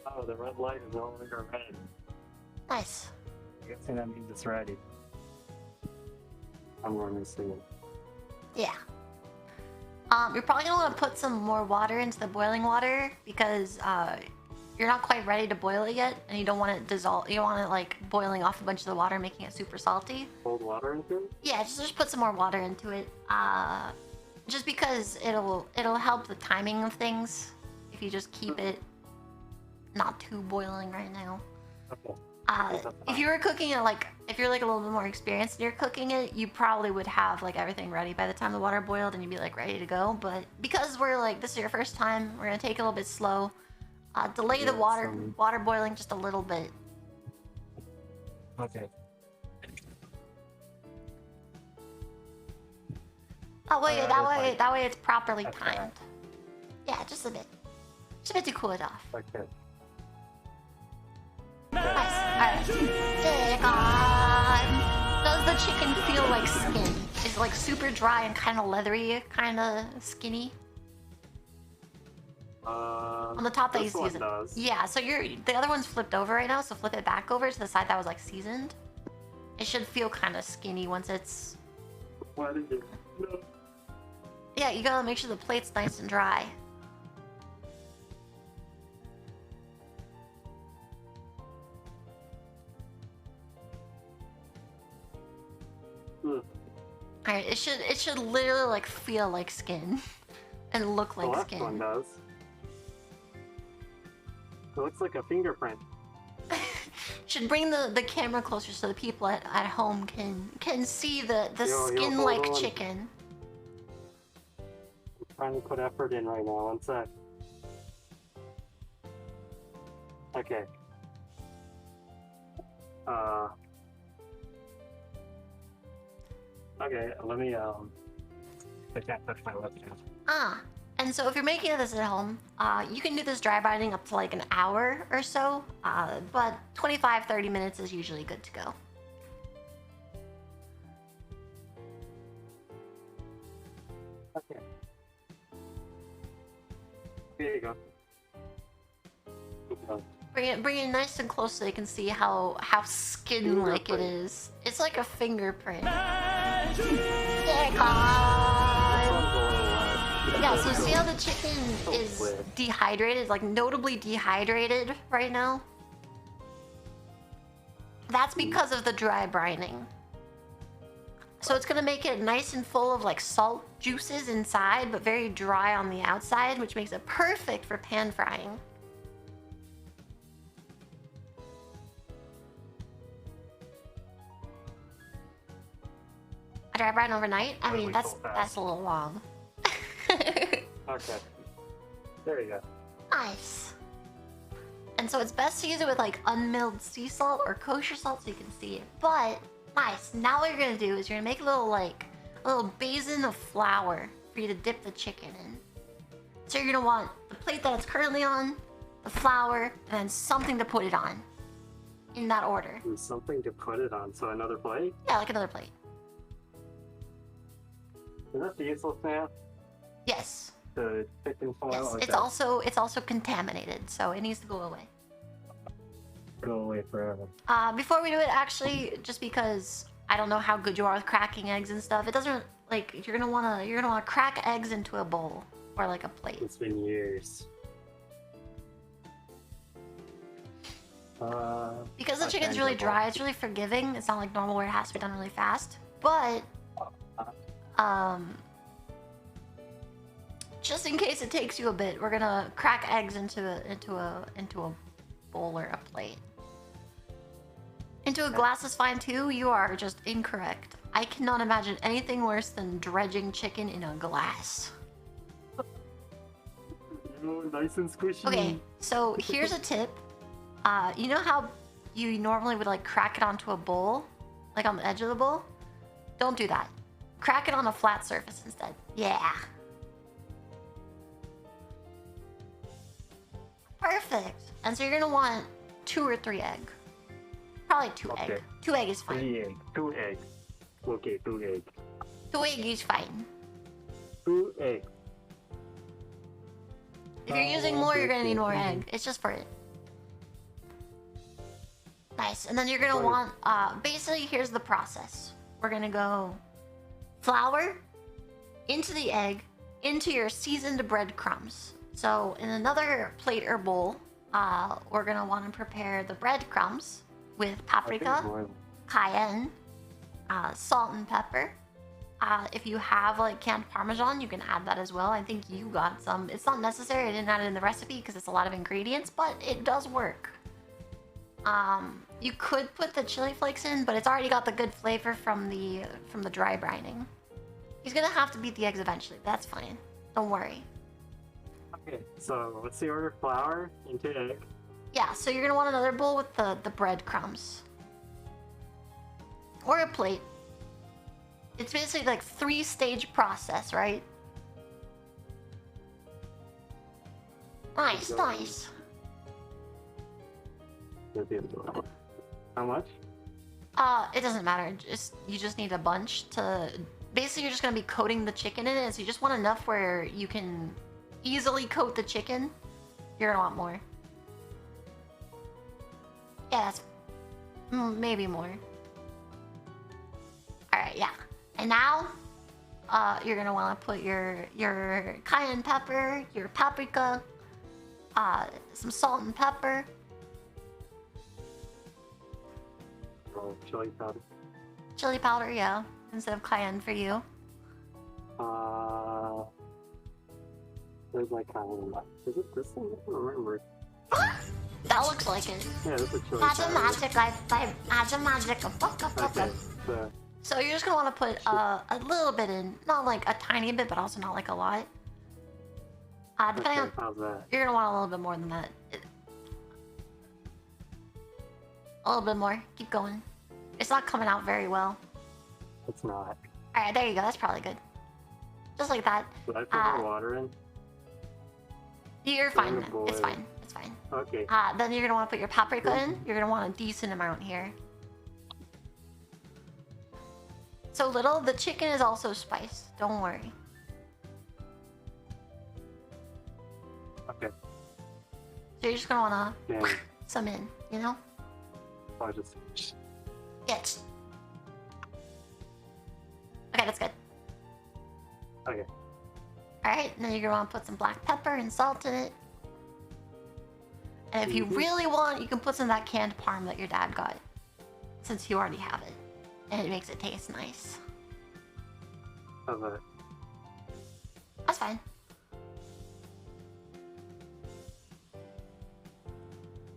Oh, the red light is no longer red. Nice. I guess that means it's ready. I'm going to see it. Yeah. You're probably going to want to put some more water into the boiling water because you're not quite ready to boil it yet, and you don't want it dissolve. You don't want it like boiling off a bunch of the water, making it super salty. Cold water into it? Yeah, just put some more water into it. Just because it'll help the timing of things if you just keep it not too boiling right now. Okay. If you were cooking it if you're like a little bit more experienced and you're cooking it, you probably would have like everything ready by the time the water boiled and you'd be like ready to go. But because we're like, this is your first time, we're gonna take it a little bit slow. Delay the water boiling just a little bit. Okay. That way it's properly timed. Yeah, just a bit to cool it off. Okay. Nice. Alright. Does the chicken feel like skin? Is it like super dry and kind of leathery, kind of skinny? On the top that you seasoned. Does. Yeah, so the other one's flipped over right now, so flip it back over to the side that was like seasoned. It should feel kind of skinny once it's... Why did you... No. Yeah, you gotta make sure the plate's nice and dry. Alright, it should literally like feel like skin. And look like skin. The left one does. It looks like a fingerprint. Should bring the camera closer so the people at home can see the skin-like chicken. I'm trying to put effort in right now. One sec. Okay. Okay, let me I can't touch my webcam. And so if you're making this at home, you can do this dry brining up to like an hour or so, but 25-30 minutes is usually good to go. Okay. Here you go. Bring it nice and close so you can see how skin-like it is. It's like a fingerprint. Yeah, so see how the chicken is dehydrated, like notably dehydrated right now? That's because of the dry brining. So it's gonna make it nice and full of like salt juices inside, but very dry on the outside, which makes it perfect for pan frying. I dry brine overnight? I mean, that's a little long. Okay. There you go. Nice. And so it's best to use it with like unmilled sea salt or kosher salt so you can see it. But nice. Now what you're gonna do is you're gonna make a little basin of flour for you to dip the chicken in. So you're gonna want the plate that it's currently on, the flour, and then something to put it on. in that order. And something to put it on. So another plate? Yeah, like another plate. Is that diesel snap? Yes. The chicken foil? Yes. Okay. It's also contaminated, so it needs to go away. Go away forever. Before we do it, actually, just because I don't know how good you are with cracking eggs and stuff, it doesn't like you're gonna wanna crack eggs into a bowl or like a plate. It's been years. Because the I chicken's can't really go dry, it's really forgiving. It's not like normal where it has to be done really fast. But just in case it takes you a bit, we're gonna crack eggs into a bowl or a plate. Into a glass is fine too. You are just incorrect. I cannot imagine anything worse than dredging chicken in a glass. Nice and squishy. Okay, so here's a tip. You know how you normally would like crack it onto a bowl, like on the edge of the bowl? Don't do that. Crack it on a flat surface instead. Yeah. Perfect. And so you're gonna want 2 or 3 egg. Probably 2 egg. Okay. 2 egg is fine. 3 egg. 2 egg. Okay, 2 egg. 2 egg is fine. 2 egg. If you're using more, you're gonna need more egg. It's just for it. Nice. And then you're gonna want, basically here's the process. We're gonna go flour into the egg, into your seasoned breadcrumbs. So in another plate or bowl, we're gonna want to prepare the breadcrumbs with paprika, cayenne, salt and pepper. If you have like canned Parmesan, you can add that as well. I think you got some. It's not necessary. I didn't add it in the recipe because it's a lot of ingredients, but it does work. You could put the chili flakes in, but it's already got the good flavor from the dry brining. He's gonna have to beat the eggs eventually. That's fine. Don't worry. Okay, so what's the order? Flour into egg. Yeah, so you're gonna want another bowl with the breadcrumbs. Or a plate. It's basically like 3-stage process, right? Nice, nice. How much? It doesn't matter. You just need a bunch to. Basically, you're just gonna be coating the chicken in it. So you just want enough where you can easily coat the chicken. You're gonna want more. Yeah, that's maybe more. All right, yeah. And now, you're gonna want to put your cayenne pepper, your paprika, some salt and pepper. Oh, chili powder. Chili powder, yeah, instead of cayenne for you. Where's my cayenne? Is it this one? I don't remember. That looks like it. Yeah, this is chili That's a powder. magic, that's a magic. Okay, so So you're just gonna want to put a little bit in, not like a tiny bit, but also not like a lot. Depending on, how's that? you're gonna want a little bit more than that. A little bit more. Keep going. It's not coming out very well. It's not. All right, there you go. That's probably good. Just like that. Did I put more water in? You're Put in fine. the bowl. It's fine. It's fine. Okay. Then you're gonna want to put your paprika in. You're gonna want a decent amount here. So little. The chicken is also spiced. Don't worry. Okay. So you're just gonna wanna Yeah. some in. You know. I'll just. Yes. Okay, that's good. Okay. Alright, now you're gonna want to put some black pepper and salt in it. And if you really want, you can put some of that canned parm that your dad got. Since you already have it. And it makes it taste nice. How's that? That's fine.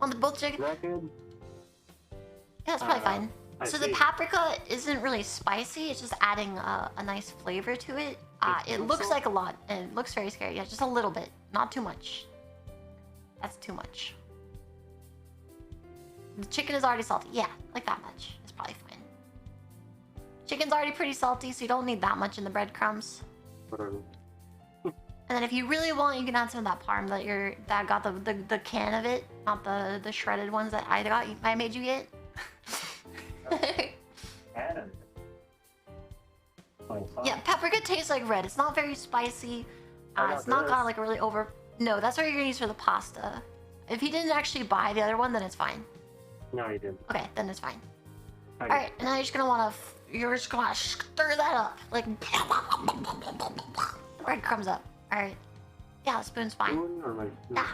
On the both chicken? Is that good? Yeah, that's probably fine. I So the see. paprika isn't really spicy, it's just adding a nice flavor to it. It looks like a lot, and it looks very scary. Yeah, just a little bit, not too much. That's too much. The chicken is already salty. Yeah, like that much. It's probably fine. Chicken's already pretty salty, so you don't need that much in the breadcrumbs. Whatever. And then if you really want, you can add some of that parm that got the can of it, not the shredded ones that I made you get. And Yeah, paprika tastes like red. It's not very spicy. It's not got like a really over. No, that's what you're gonna use for the pasta. If you didn't actually buy the other one, then it's fine. No, you didn't. Okay, then it's fine. Okay. All right, and now you're just gonna stir that up like breadcrumbs up. All right. Yeah, the spoon's fine. Spoon or like Yeah.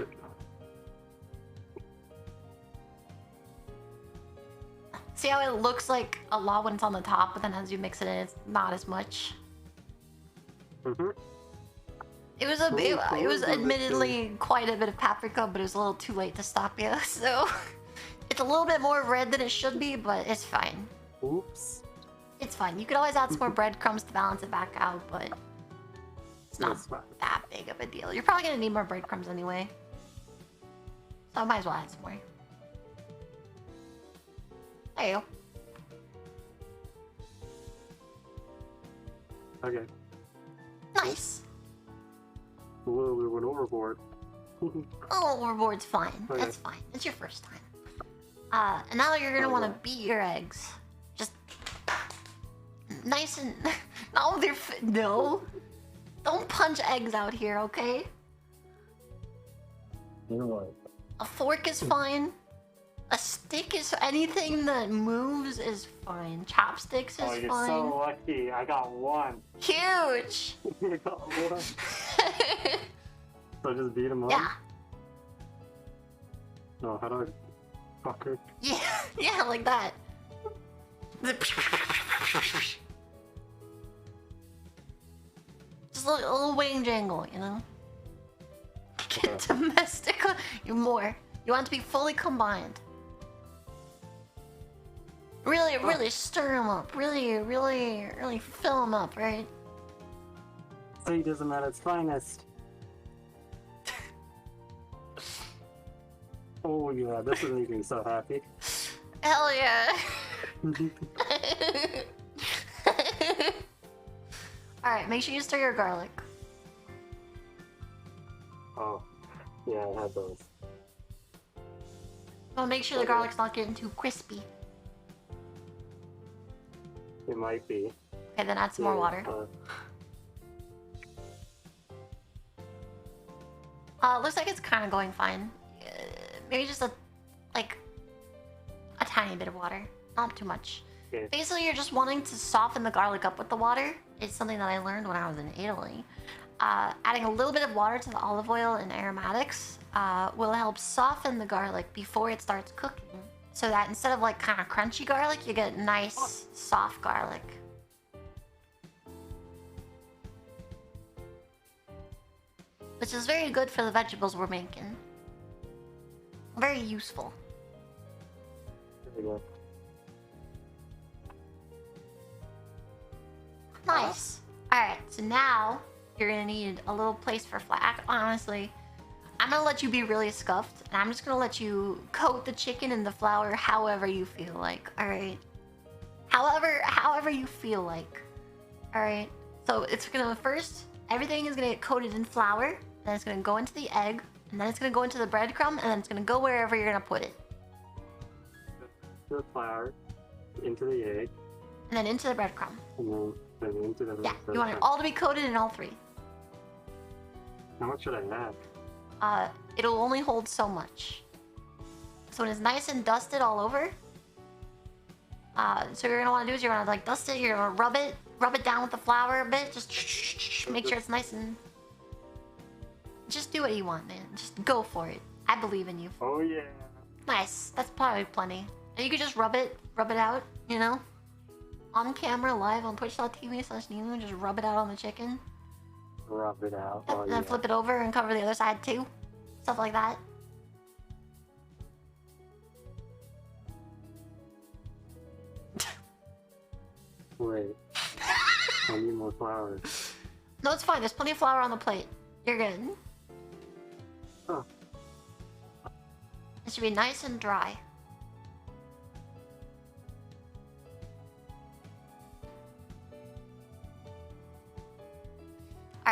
See how it looks like a lot when it's on the top, but then as you mix it in, it's not as much. It was it was admittedly quite a bit of paprika, but it was a little too late to stop you. So it's a little bit more red than it should be, but it's fine. Oops. It's fine. You could always add some more breadcrumbs to balance it back out, but it's not It's fine. that big of a deal. You're probably gonna need more breadcrumbs anyway, so I might as well add some more. There you go. Okay. Nice. Whoa, we went overboard. Oh, overboard's fine. Okay. That's fine. It's your first time. And now you're gonna want to beat your eggs. Just nice and not with your no. Don't punch eggs out here, okay? You know what? A fork is fine. A stick is anything that moves is fine. Chopsticks is Oh, you're fine. so lucky. I got one. Huge. I got one. So just beat him up? Yeah. No, how do I... Fucker. Yeah. Yeah, like that. Just a little wing jangle, you know? Get domestic. You more. You want it to be fully combined. Really, really stir them up. Really, really, really fill them up, right? Sadism at its finest. Oh yeah, this is making me so happy. Hell yeah. Alright, make sure you stir your garlic. Oh, yeah, I had those. Well, make sure the garlic's not getting too crispy. It might be. Okay, then add some more water. Looks like it's kind of going fine. Maybe just a tiny bit of water, not too much. Okay. Basically, you're just wanting to soften the garlic up with the water. It's something that I learned when I was in Italy. Adding a little bit of water to the olive oil and aromatics will help soften the garlic before it starts cooking. So that instead of like kind of crunchy garlic, you get nice, soft garlic. Which is very good for the vegetables we're making. Very useful. There we go. Nice. Alright, so now you're gonna need a little place for flour. Honestly, I'm gonna let you be really scuffed, and I'm just gonna let you coat the chicken in the flour however you feel like. Alright. However you feel like. Alright. So it's gonna everything is gonna get coated in flour, then it's gonna go into the egg, and then it's gonna go into the breadcrumb, and then it's gonna go wherever you're gonna put it. The flour into the egg, And then into the breadcrumb. and then into the. Yeah, you want it all to be coated in all three. How much should I have? It'll only hold so much. So when it's nice and dusted all over, so you're gonna want to do is you're gonna like dust it. You're gonna rub it down with the flour a bit. Just make sure it's nice and. Just do what you want, man. Just go for it. I believe in you. Oh yeah. Nice. That's probably plenty. And you could just rub it out. You know, on camera, live on Twitch.tv/Nemu. Just rub it out on the chicken. Rub it out. Yep, Oh and yeah. then flip it over and cover the other side too. Stuff like that. Wait. I need more flour. No, it's fine. There's plenty of flour on the plate. You're good. Huh. It should be nice and dry.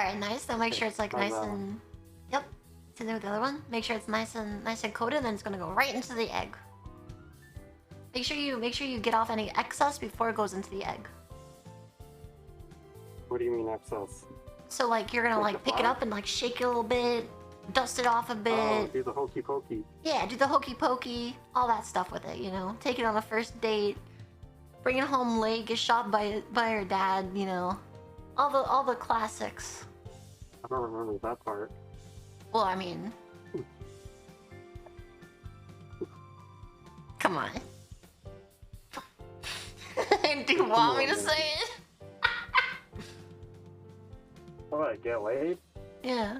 Alright, nice. Now make sure it's like nice How's that and... Yep. Same thing with the other one. Make sure it's nice and coated, and then it's gonna go right into the egg. Make sure you get off any excess before it goes into the egg. What do you mean excess? So like you're gonna Like like the pick it flour? up and like shake it a little bit, dust it off a bit. Oh, do the hokey pokey. Yeah, do the hokey pokey, all that stuff with it, you know. Take it on a first date, bring it home late, get shot by your dad, you know. All the classics. I don't remember that part. Well, I mean, come on. Do you want me to say it? What, get laid? Yeah.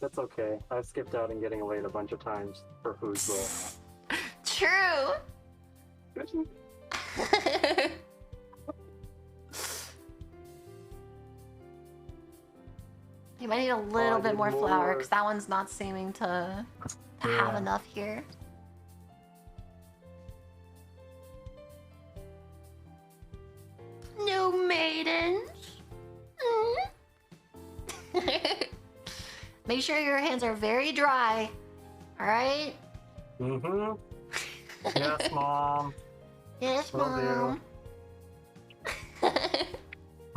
That's okay. I've skipped out and getting laid a bunch of times for food though. True. You might need a little I bit need more flour more. because that one's not seeming to have Yeah. enough here. No maidens. Make sure your hands are very dry. All right. Mm-hmm. Yes, Mom. Yes, Will do. mom.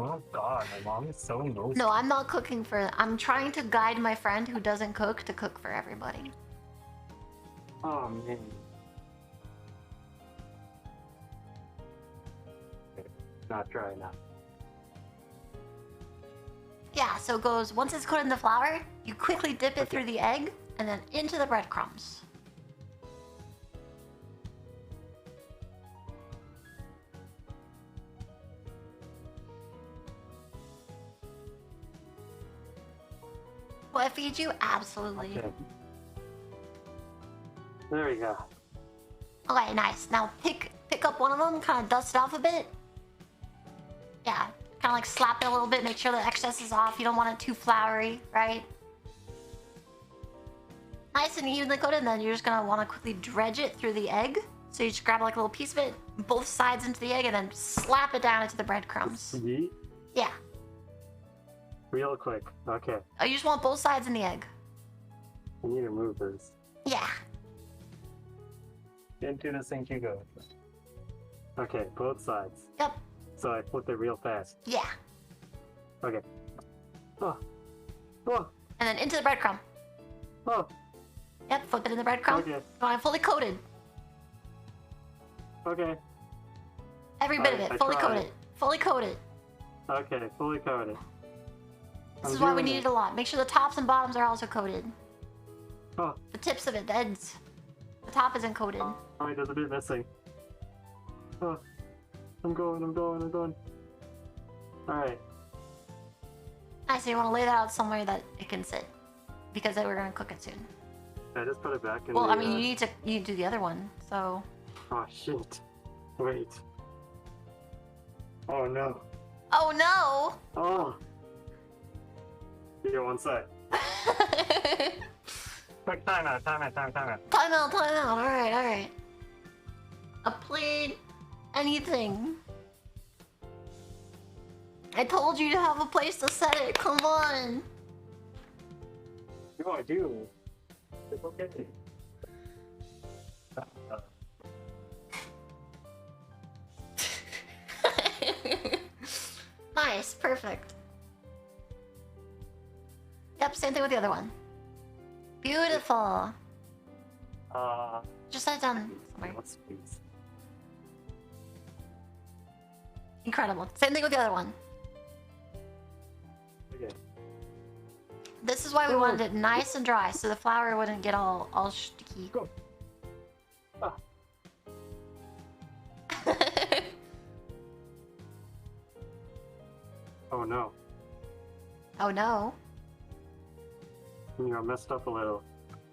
Oh God, my mom is so nosy. No, I'm not cooking for. I'm trying to guide my friend who doesn't cook to cook for everybody. Oh man. Not dry enough. Yeah, so it goes, once it's coated in the flour, you quickly dip it through the egg and then into the breadcrumbs. Will I feed you? Absolutely. Okay. There we go. Okay, nice. Now pick up one of them, kind of dust it off a bit. Yeah, kind of like slap it a little bit, make sure the excess is off. You don't want it too floury, right? Nice and evenly coated, and then you're just gonna want to quickly dredge it through the egg. So you just grab like a little piece of it, both sides into the egg, and then slap it down into the breadcrumbs. Yeet. Yeah. Real quick. Okay. Oh, you just want both sides in the egg. I need to move this. Yeah. Into the sink you go. Okay, both sides. Yep. So I flipped it real fast. Yeah. Okay. Oh. Oh. And then into the breadcrumb. Oh. Yep, flip it in the breadcrumb. Okay. You want it fully coated. Okay. Every bit of Alright, it, I fully tried. coated. Fully coated. Okay, fully coated. This I'm is why we doing need it a lot. Make sure the tops and bottoms are also coated. Oh. The tips of it, the ends. The top isn't coated. Oh, wait, there's a bit missing. Oh. I'm going. Alright. Nice, so you want to lay that out somewhere that it can sit. Because we're going to cook it soon. I just put it back in Well, the, I mean, you need to do the other one, so... Oh, shit. Wait. Oh, no. Oh, no! Oh. Here, one sec. Quick timeout. Time out. Alright. A plate, anything. I told you to have a place to set it, come on! No, I do. It's okay. Nice, perfect. Yep, same thing with the other one. Beautiful. Just set it down somewhere. Let's please. Incredible. Same thing with the other one. Okay. This is why we wanted it nice and dry, so the flour wouldn't get all sticky. Go. Ah. Oh no. Oh no. You know, I messed up a little.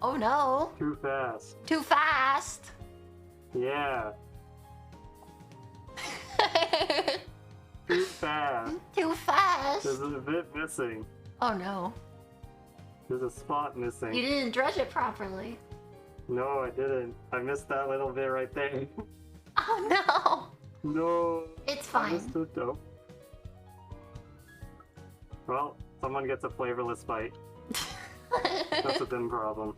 Oh no. Too fast. Too fast. Yeah. Too fast. Too fast. There's a bit missing. Oh no. There's a spot missing. You didn't dredge it properly. No, I didn't. I missed that little bit right there. Oh no. No. It's I fine. missed it though. Well, someone gets a flavorless bite. That's a them problem.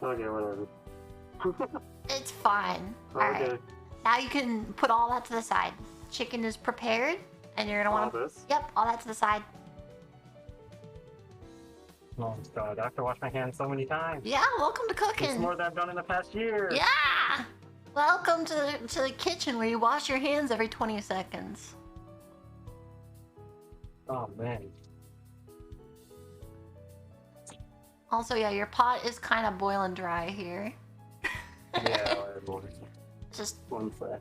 Okay, whatever. It's fine. Alright. Okay. Now you can put all that to the side. Chicken is prepared, and you're gonna want All to. this? Yep, all that to the side. Oh god, I have to wash my hands so many times. Yeah, welcome to It's cooking. more than I've done in the past year. Yeah! Welcome to the kitchen where you wash your hands every 20 seconds. Oh man. Also, yeah, your pot is kind of boiling dry here. Yeah, whatever. Just One sec.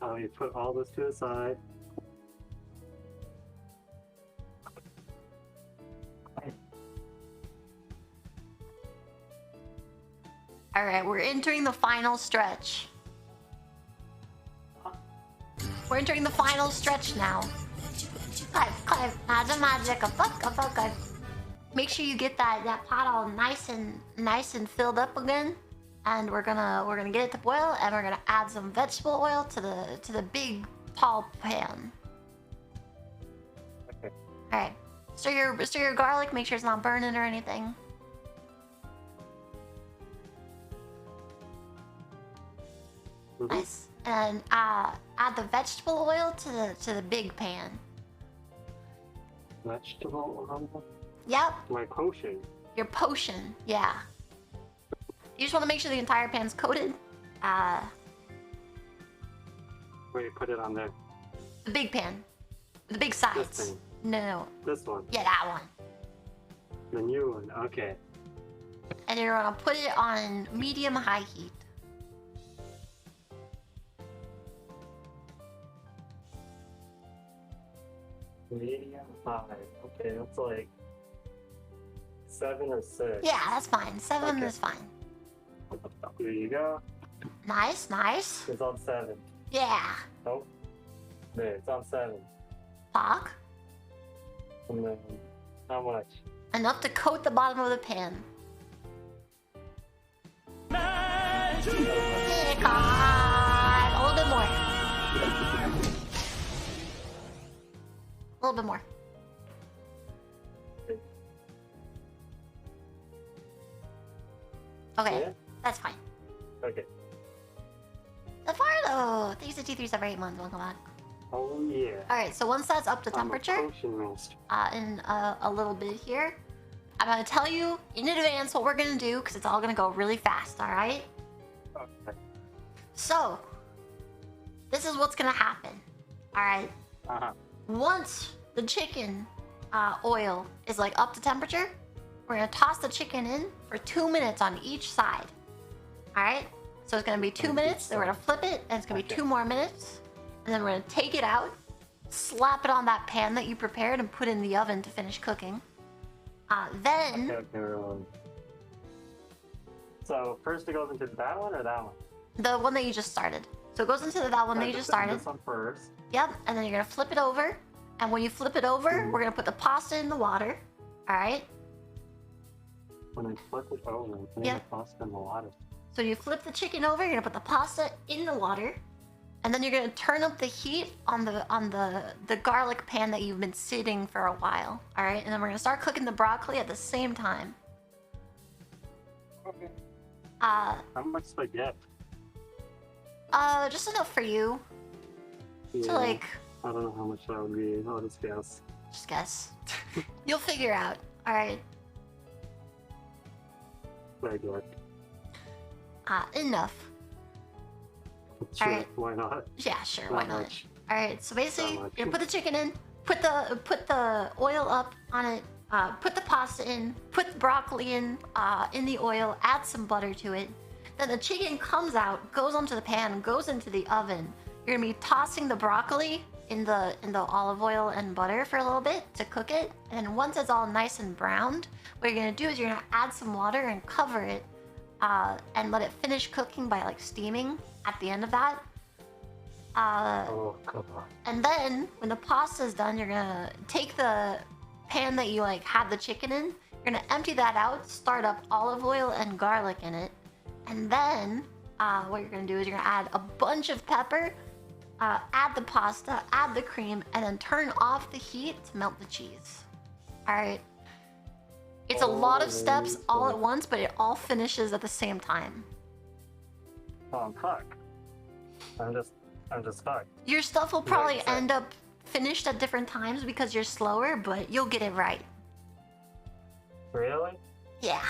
Oh, you put all this to the side. alright, we're entering the final stretch. We're entering the final stretch now. Clive, magic, a fuck. Make sure you get that pot all nice and filled up again. And we're gonna get it to boil, and we're gonna add some vegetable oil to the big tall pan. Okay. Alright. Stir your garlic, make sure it's not burning or anything. Nice. And add the vegetable oil to the big pan. Vegetable oil? Yep, My potion. your potion. Yeah. You just want to make sure the entire pan's coated. Wait, put it on there. The big pan, the big sides. thing. No. This one. Yeah, that one. The new one. Okay. And you're gonna put it on medium-high heat. Medium high. Okay, that's like 7 or 6. Yeah, that's fine. 7 Okay. is fine. There you go. Nice. It's on 7. Yeah. Oh. There, it's on 7. Fuck. And then, how much? Enough to coat the bottom of the pan. Hey, God. A little bit more. A little bit more. Okay, Yeah? that's fine. Okay. Safardo! Thanks to T378 welcome back. Oh yeah. Alright, so once that's up to I'm a temperature, potion master. in a little bit here, I'm gonna tell you in advance what we're gonna do, because it's all gonna go really fast, alright? Okay. So, this is what's gonna happen, alright? Uh-huh. Once the chicken oil is like up to temperature, we're gonna toss the chicken in for 2 minutes on each side. Alright? So it's gonna be 2 minutes, then we're gonna flip it, and it's gonna be 2 more minutes. And then we're gonna take it out, slap it on that pan that you prepared, and put it in the oven to finish cooking. Then, Okay. So first it goes into that one or that one? the one that you just started. So it goes into that one that you just started. This one first. Yep, and then you're gonna flip it over. And when you flip it over, we're gonna put the pasta in the water. Alright? When I flip it over, I'm putting Yeah. the pasta in the water. So you flip the chicken over, you're gonna put the pasta in the water, and then you're gonna turn up the heat on the garlic pan that you've been sitting for a while. Alright? And then we're gonna start cooking the broccoli at the same time. Okay. Uh How much spaghetti? just enough for you. Yeah. To like, I don't know how much that would be. I'll just guess. just guess. You'll figure out. Alright. Very good. Enough. Sure, Alright. why not? Yeah, sure, why not? much. Alright, so basically, Not much. you're gonna put the chicken in, put the oil up on it, put the pasta in, put the broccoli in the oil, add some butter to it. Then the chicken comes out, goes onto the pan, goes into the oven. You're gonna be tossing the broccoli in the olive oil and butter for a little bit to cook it. And once it's all nice and browned, what you're gonna do is you're gonna add some water and cover it, and let it finish cooking by like steaming at the end of that. Oh, come on. And then when the pasta is done, you're gonna take the pan that you like had the chicken in. You're gonna empty that out, start up olive oil and garlic in it, and then what you're gonna do is you're gonna add a bunch of pepper, add the pasta, add the cream, and then turn off the heat to melt the cheese. Alright. It's a lot of steps all at once, but it all finishes at the same time. Oh, I'm fucked. I'm just fucked. Your stuff will probably Right, so- end up finished at different times because you're slower, but you'll get it right. Really? Yeah.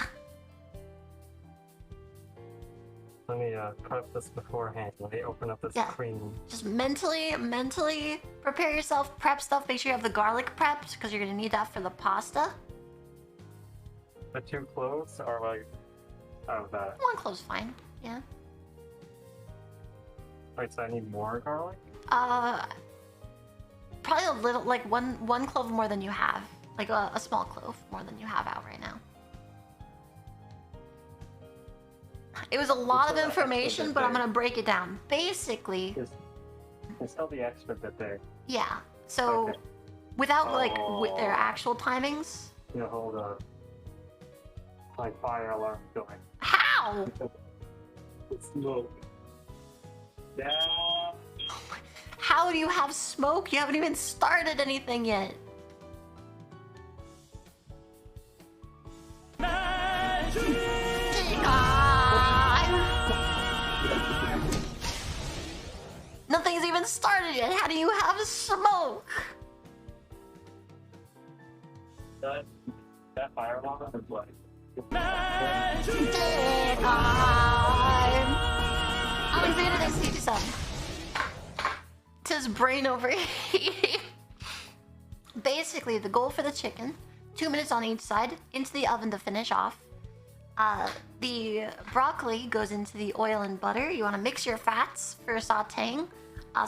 Let me prep this beforehand. Let me open up this Yeah. cream. Just mentally prepare yourself, prep stuff. Make sure you have the garlic prepped because you're gonna need that for the pasta. The 2 cloves are like that. One clove's fine. Yeah. Wait, so I need more garlic? Probably a little, like one clove more than you have. Like a small clove more than you have out right now. It was a lot of information, but I'm gonna break it down. Basically, There's still the extra bit there. yeah. So, Okay. without like with their actual timings. You know, hold on. My fire alarm going. How? Smoke. Yeah. How do you have smoke? You haven't even started anything yet. Nothing's even started yet. How do you have smoke? That fire alarm is like. Alexander, thanks to you some. To his brain overheating. Basically, the goal for the chicken, 2 minutes on each side, into the oven to finish off. The broccoli goes into the oil and butter. You want to mix your fats for sauteing.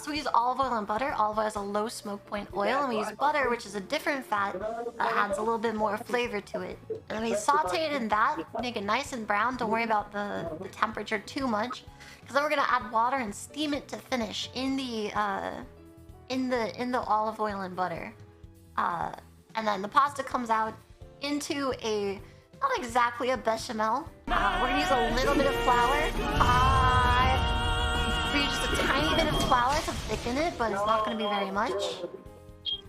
So we use olive oil and butter. Olive oil is a low smoke point oil, and we use butter, which is a different fat that adds a little bit more flavor to it. And then we saute it in that, make it nice and brown. Don't worry about the temperature too much, because then we're gonna add water and steam it to finish in the olive oil and butter. And then the pasta comes out into a not exactly a bechamel. We're gonna use a little bit of flour. We use just a tiny bit of flour to thicken it, but it's not gonna be very much.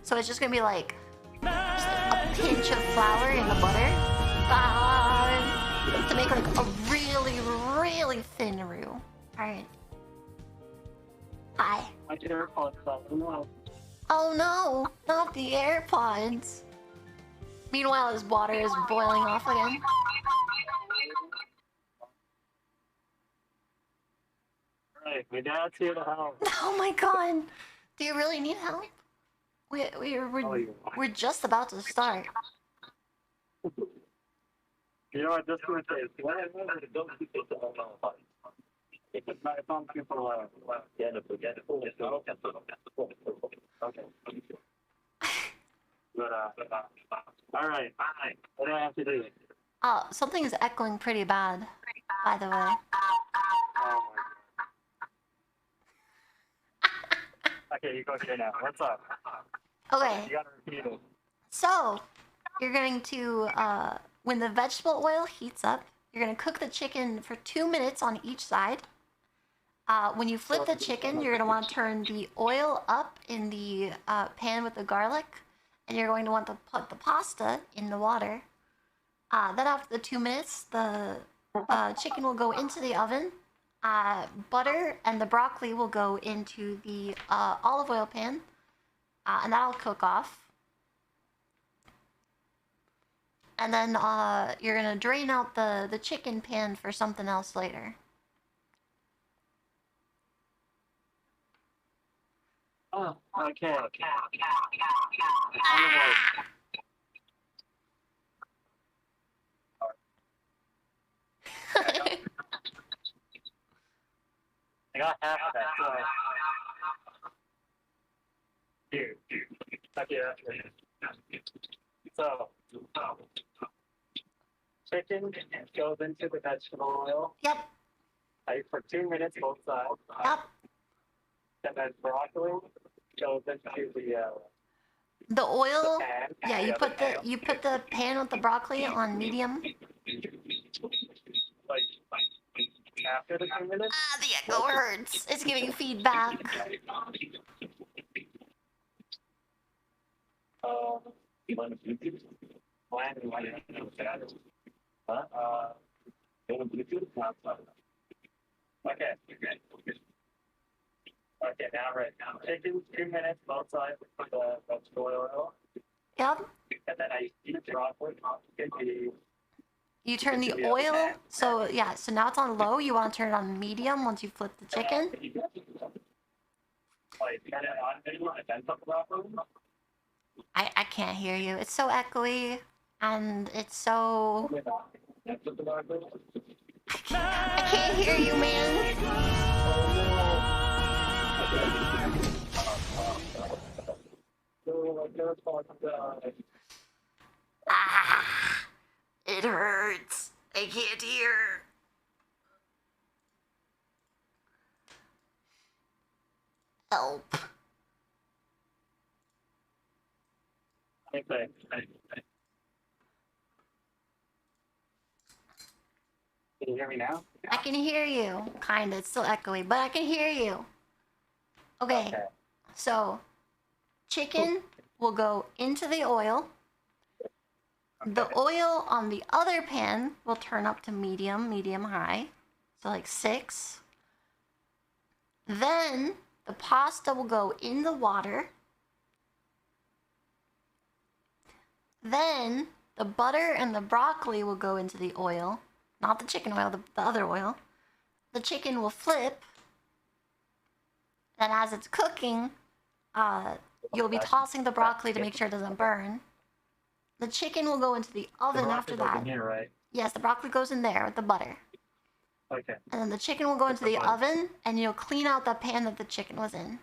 So it's just gonna be like just a pinch of flour in the butter to make like a really, really thin roux. All right. Hi. My AirPods fell. No. Oh no, not the AirPods. Meanwhile, his water is boiling off again. Right, my dad's here to help. Oh my god. Do you really need help? We're just about to start. You know what? This one says, some people okay. But all right. What do I have to do? Oh, something is echoing pretty bad, by the way. Oh my. Okay, you go here now. What's up? Okay, You gotta repeat it. so you're going to, when the vegetable oil heats up, you're going to cook the chicken for 2 minutes on each side. When you flip the chicken, you're going to want to turn the oil up in the pan with the garlic, and you're going to want to put the pasta in the water. Then after the 2 minutes, the chicken will go into the oven. Butter and the broccoli will go into the olive oil pan, and that'll cook off. And then you're gonna drain out the chicken pan for something else later. Oh, okay. I got half of that, so. Here. Okay, so, chicken goes into the vegetable oil. Yep, For 2 minutes, both sides. yep. And then broccoli goes into The oil. pan. Yeah, you put the pan with the broccoli on medium. Like half after the 2 minutes? Ah, the echo hurts. It's giving feedback. Okay. Okay, now right now. Chicken 2 minutes both sides with the vegetable oil. Yep. And then I eat the broccoli. You turn the oil. So yeah. So now it's on low. You want to turn it on medium once you flip the chicken. Like, turn it on medium and then put the broccoli. I can't hear you. It's so echoey, and it's so. Then put the broccoli. I can't hear you, man. Ah, it hurts. I can't hear. Help. Okay. Can you hear me now? I can hear you. Kinda. It's still echoey, but I can hear you. Okay. So, chicken will go into the oil. The oil on the other pan will turn up to medium, medium high. So like 6. Then the pasta will go in the water. Then the butter and the broccoli will go into the oil. Not the chicken oil, the other oil. The chicken will flip. And as it's cooking, you'll be tossing the broccoli to make sure it doesn't burn. The chicken will go into the oven after that. Here, right? Yes, the broccoli goes in there with the butter. Okay. And then the chicken will go into the oven, and you'll clean out the pan that the chicken was in.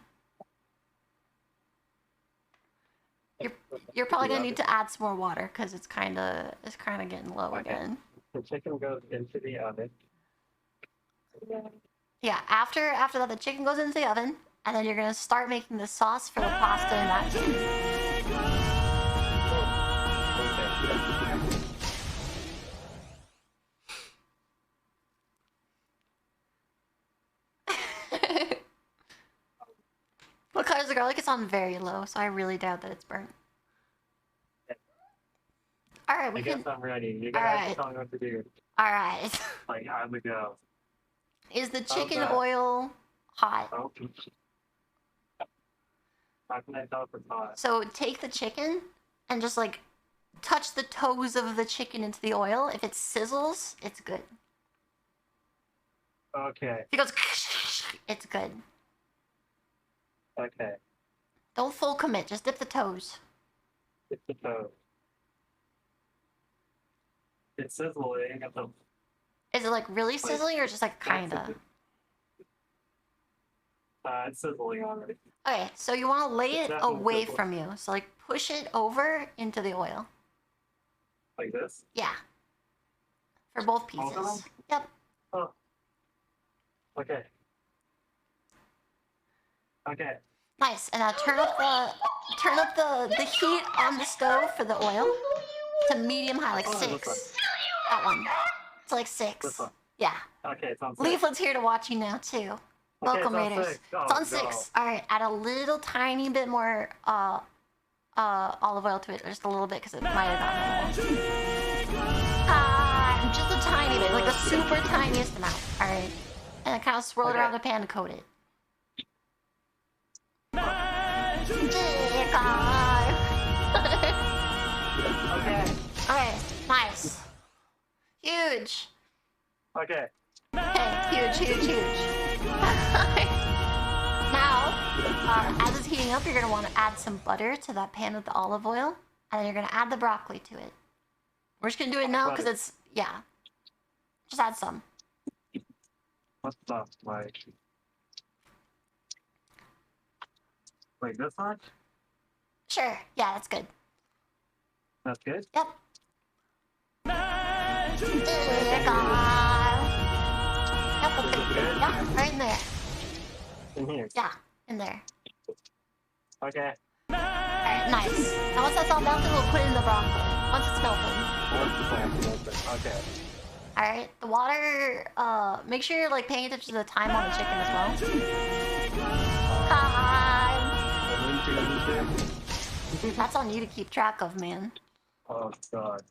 You're probably gonna need to add some more water because it's kind of getting low again. The chicken goes into the oven. Yeah, after that, the chicken goes into the oven, and then you're gonna start making the sauce for the pasta in that pan. What color is the garlic? It's on very low, so I really doubt that it's burnt. All right, I guess I'm ready. You're gonna have to tell me what to do. All right. Like, I'm gonna go. Is the chicken oil hot? Oh. How can I tell if it's hot? So take the chicken and just like touch the toes of the chicken into the oil. If it sizzles, it's good. Okay. If it goes, it's good. Okay. Don't full commit. Just dip the toes. It's the toe. It's sizzling at the. Is it like really sizzling or just like kinda? It's sizzling already. Okay, so you want to lay it definitely away sizzling. from you. So like push it over into the oil. Like this? Yeah. For both Both of pieces. them? Yep. Oh. Okay. Okay. Nice. And now turn up the heat on the stove for the oil to medium high, like Oh, this 6. one. That one. It's like 6. This one. Yeah. Okay, it's on 6. Leaflet's here to watch you now too. Welcome, it's on Raiders. 6. Oh, It's on no. 6. All right, add a little tiny bit more olive oil to it, just a little bit, because it might have gotten a little. Just a tiny bit, like the super tiniest amount. All right, and then kind of swirl it around the pan to coat it. Okay. Okay, nice. Huge. Okay. Okay, huge. Now, as it's heating up, you're going to want to add some butter to that pan with the olive oil, and then you're going to add the broccoli to it. We're just going to do it now because it's, yeah. Just add some. What's up? Like this much? Sure, yeah, that's good. That's good? Yep. Yep, that's good. Yeah, right in there. In here. Yeah, in there. Okay. Alright, nice. Now once that's all melted, we'll put in the broccoli. Once it's melted. Okay. Alright, the water, make sure you're like paying attention to the time on the chicken as well. Time! That's on you to keep track of, man. Oh god.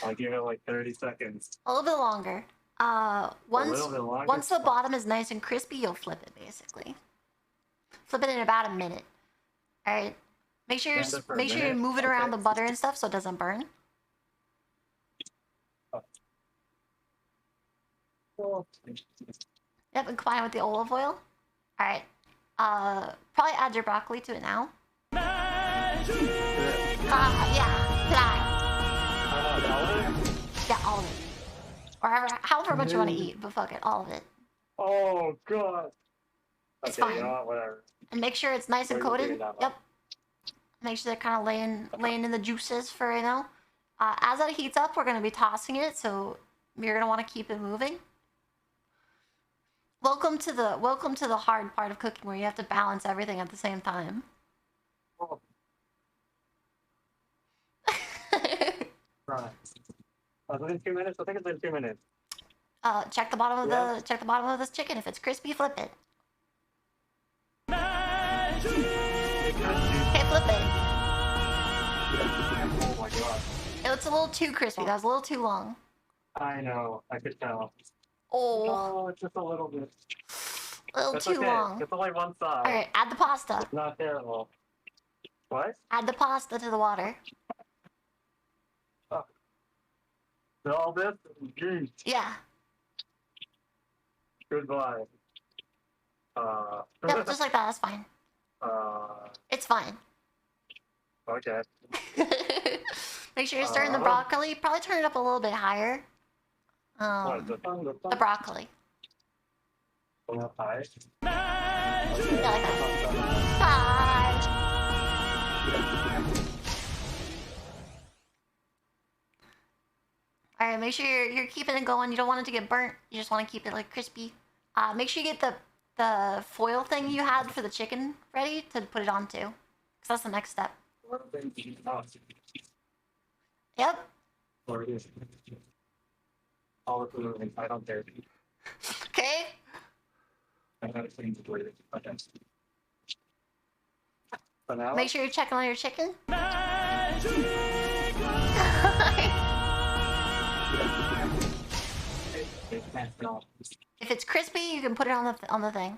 I'll give it like 30 seconds. A little bit longer. Once little bit longer? once the bottom is nice and crispy, you'll flip it basically. Flip it in about a minute. Alright. Make sure Stand it for a make sure you minute? move it around Okay. the butter and stuff so it doesn't burn. Yep, and combine it with the olive oil. Alright. Probably add your broccoli to it now. Yeah, fly. Yeah, all of it. Or however much you want to eat, but fuck it, all of it. Oh god. It's okay, fine. you know what, whatever. And make sure it's nice and We're coated. doing that one. Yep. Make sure they're kind of laying in the juices for right now. As that heats up, we're gonna be tossing it, so you're gonna want to keep it moving. Welcome to the hard part of cooking, where you have to balance everything at the same time. Oh. Right. Within 2 minutes? I think it's in 2 minutes. Check the bottom of Yeah. check the bottom of this chicken. If it's crispy, flip it. Okay, flip it. Oh my god. It's a little too crispy. That was a little too long. I know, I could tell. Oh, No, it's just a little bit. a little That's too okay. long. It's only one side. All right, add the pasta. It's not terrible. What? Add the pasta to the water. All this? Jeez. Yeah. Goodbye. Yep, just like that. That's fine. It's fine. Okay. Make sure you're stirring the broccoli. Probably turn it up a little bit higher. What, The the broccoli. pie? Yeah, like that. Bye. All right, make sure you're keeping it going. You don't want it to get burnt. You just want to keep it like crispy. Make sure you get the foil thing you had for the chicken ready to put it onto, because that's the next step. Yep. Or is all the food, I don't care. Okay. I gotta clean the toilet. Okay. So now, Make sure you're checking on your chicken. If it's crispy, you can put it on the thing.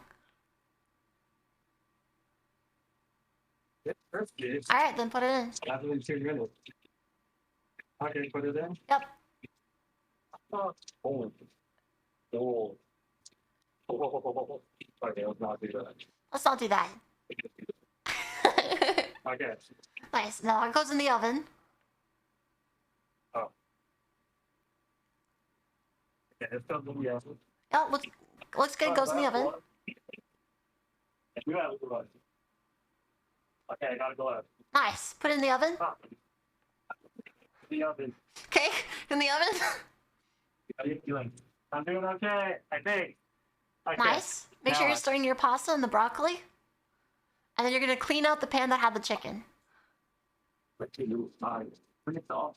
it's crispy. All right, then put it in. After in 2 minutes. Okay, put it in. Yep. Oh. Oh. Oh. Okay, let's not do that. Let's not do that. Okay. Nice. Now it goes in the oven. Oh. Okay, it's still in the oven. Yeah, looks good. Goes in the oven. Okay, I gotta go out. Nice. Put it in the oven. The oven. Okay, in the oven. How are you doing? I'm doing okay, I think. Okay. Nice. Make sure Now you're stirring your pasta and the broccoli. And then you're gonna clean out the pan that had the chicken. Bring it off.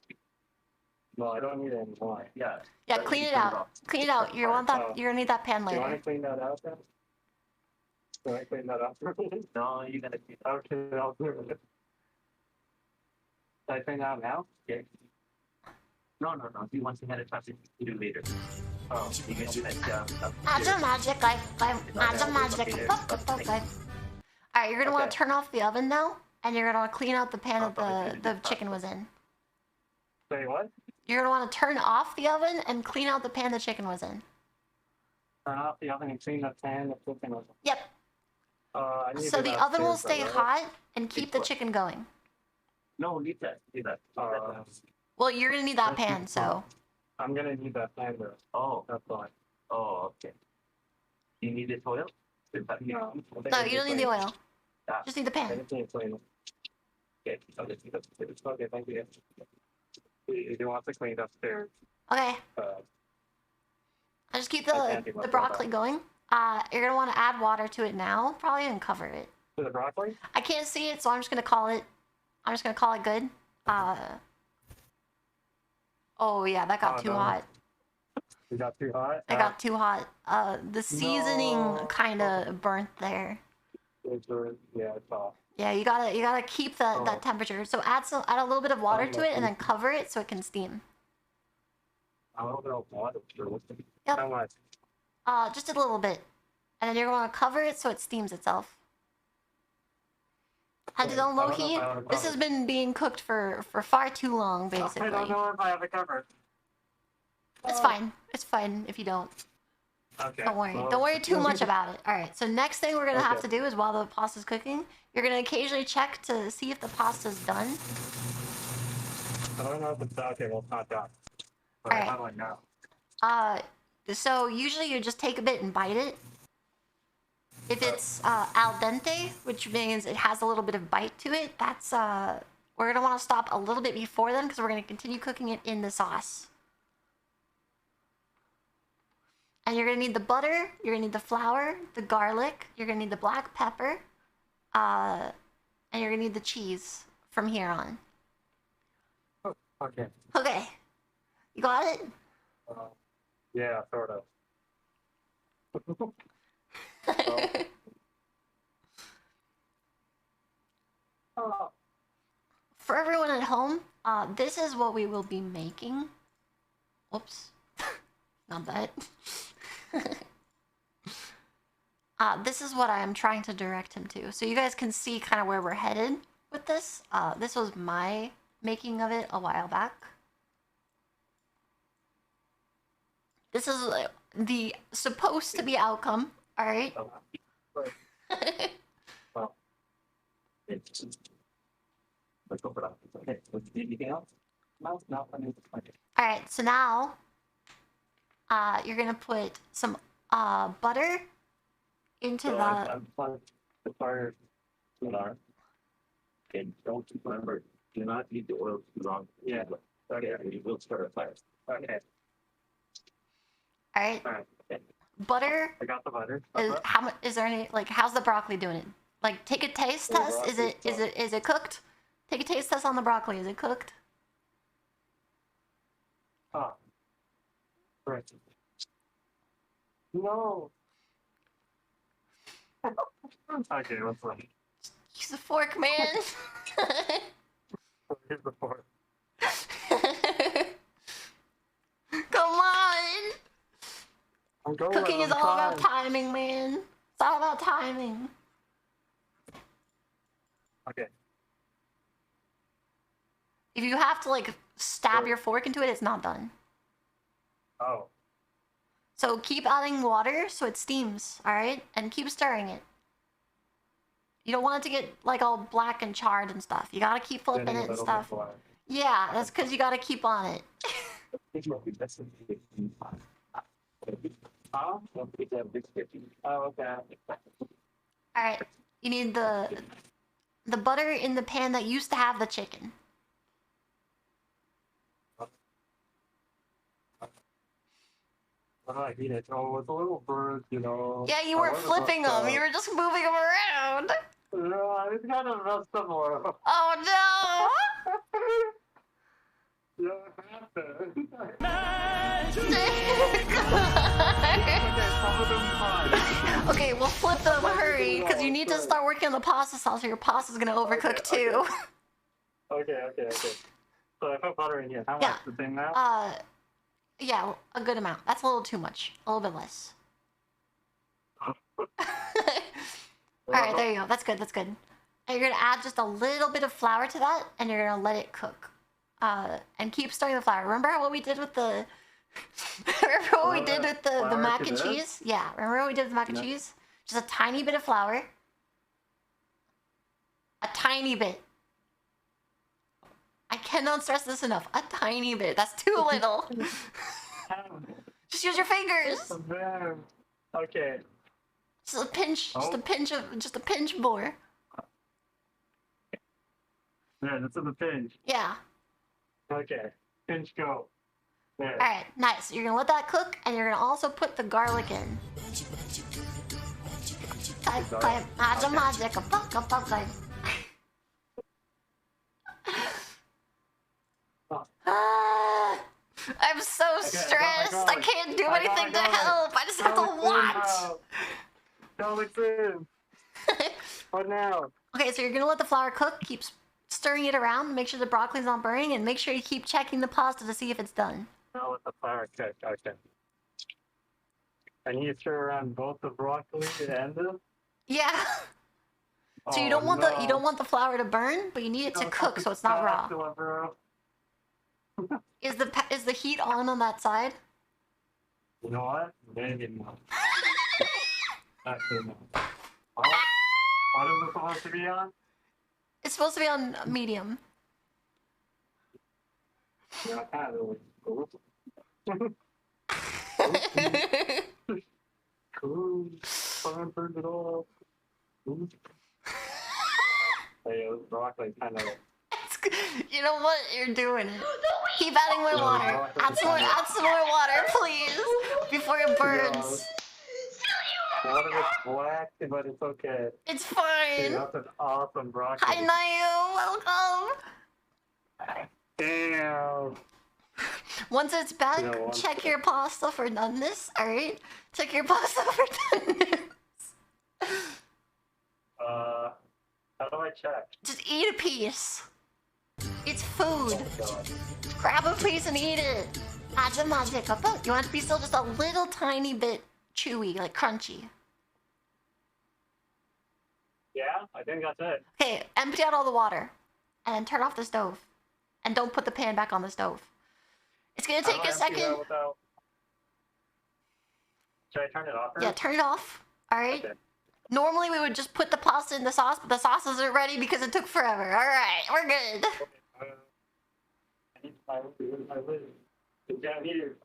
No, I don't need it anymore. Yeah. Yeah, clean it out. Clean it out. You're gonna need that pan Do you want to later. clean that out then? Do I clean that up? No, you gotta clean it out. Okay, I'll do it. Should I clean it out now? Yeah. No. If you want to have it touch it, you do later. Oh, you can do that. Magic, magic. Alright, you're gonna want to turn off the oven now, and you're gonna want to clean out the pan that the chicken was in. Say what? You're gonna want to turn off the oven and clean out the pan the chicken was in. Turn off the oven and clean the pan. The chicken was. Yep. I need to So do the that oven will too, stay right? hot and keep the chicken going. No, leave that. Leave that. Well, you're gonna need that pan, so. I'm gonna need that pan though. Oh, That's fine. oh, okay. You need this oil? No, I think No, I you don't need the oil. Just need the I pan. just need to clean it. Okay, Okay, thank you. You want to clean it upstairs? Okay. Uh, I'll just keep I can't do the much broccoli about going. You're gonna want to add water to it now, probably, and cover it. to the broccoli? I can't see it, so I'm just gonna call it. I'm just gonna call it good. Oh yeah, that got Oh, too no. hot. You got too hot? It got too hot. The seasoning No. kind of burnt there. Yeah, it's off. Yeah, you gotta keep that Oh. temperature. So add a little bit of water to it and then cover it so it can steam. I don't know water. Yep. How much? Just a little bit, and then you're gonna cover it so it steams itself. And Wait, I on don't low know if heat, I have a this cover. has been being cooked for far too long, I basically. don't know if I have a cover. It's fine. It's fine if you don't. Okay. Don't worry. well- Don't worry too much about it. All right. So next thing we're gonna have to Okay. do is while the pasta's cooking, you're gonna occasionally check to see if the pasta's done. I don't know if it's okay. Well, it's not done. But Alright. how do I know? So usually you just take a bit and bite it. If it's al dente, which means it has a little bit of bite to it, that's we're gonna want to stop a little bit before then because we're gonna continue cooking it in the sauce. And you're gonna need the butter, you're gonna need the flour, the garlic, you're gonna need the black pepper, and you're gonna need the cheese from here on. Okay. Okay, you got it? Yeah, sort of. Oh. For everyone at home, this is what we will be making. Whoops. Not that. This is what I am trying to direct him to. So you guys can see kind of where we're headed with this. This was my making of it a while back. This is the supposed to be outcome. All right. Well, it's let's go for that. Okay. Anything else? No, no. I mean, okay. All right. So now, you're gonna put some butter into So the. I'm the fire alarm. And don't remember, do not leave the oil too long. Yeah. Okay, you will start a fire. Okay. All right. Alright. Butter I got the butter. is how much? Is there any like? How's the broccoli doing it? Like, take a taste The test. Is it cooked? Take a taste test on the broccoli. Is it cooked? Ah. Right. No. Okay, let's look. Use a fork, man. Here's the fork. Come on. I'm going. Cooking is I'm all about trying. timing, man. It's all about timing. Okay. If you have to like stab your fork into it, it's not done. Oh. So keep adding water so it steams, all right? And keep stirring it. You don't want it to get like all black and charred and stuff. You gotta keep flipping Getting a it and little stuff. bit black. Yeah, that's because you gotta keep on it. Huh? Oh, okay. All right, you need the butter in the pan that used to have the chicken. How do I eat it? Oh, it's a little bird, you know. Yeah, you I weren't wanted to flipping bust them. You were just moving them around. No, I just got to mess them up. Oh You don't have to. no! Okay, some of them fine. Okay, we'll flip them. Hurry, because you need to start working on the pasta sauce, or your pasta's gonna overcook Okay, too. Okay. So I put butter in here. How Yeah. much? The thing now? Yeah, a good amount. That's a little too much. A little bit less. Alright, there you go. That's good, that's good. And you're gonna add just a little bit of flour to that, and you're gonna let it cook. And keep stirring the flour. Remember what we did with the... Remember what we did with the Flour mac to and this? cheese? Yeah, remember what we did with the mac and cheese? Just a tiny bit of flour. A tiny bit. I cannot stress this enough. A tiny bit. That's too little. Just use your fingers. Okay. Just a pinch. Just a pinch of. Just a pinch more. Yeah, this is the pinch. Yeah. Okay. Pinch go. There. All right. Nice. You're gonna let that cook, and you're gonna also put the garlic in. I'm so stressed. I garlic. can't do I got anything to garlic. help. I just have to watch. Garlic in. What now? Okay, so you're gonna let the flour cook. Keep stirring it around. Make sure the broccoli's not burning, and make sure you keep checking the pasta to see if it's done. Now let the flour cook. Okay. I need to stir around both the broccoli and the. Yeah. So you don't want the flour to burn, but you need it to cook so it's not raw. Bro. Is the heat on that side? You know what? Maybe not. Actually, no. What is it supposed to be on? It's supposed to be on medium. Yeah, I kind of cool. Someone turned it off. Hey, this broccoli kind of. You know what? You're doing it. Keep adding more water. Add some more water, please, before it burns. Water is black, but it's okay. It's fine. Dude, that's an awesome broccoli. Hi, Nemu. Welcome. Damn. Once it's back, check your pasta for doneness. All right, check your pasta for doneness. How do I check? Just eat a piece. It's food. Oh my God. Grab a piece and eat it. You want it to be still just a little tiny bit chewy, like crunchy. Yeah, I think that's it. Okay, empty out all the water. And then turn off the stove. And don't put the pan back on the stove. It's gonna take a second. Should I turn it off? Yeah, turn it off. Alright. Okay. Normally we would just put the pasta in the sauce, but the sauce isn't ready because it took forever. Alright, we're good. I need my lid. It's down here.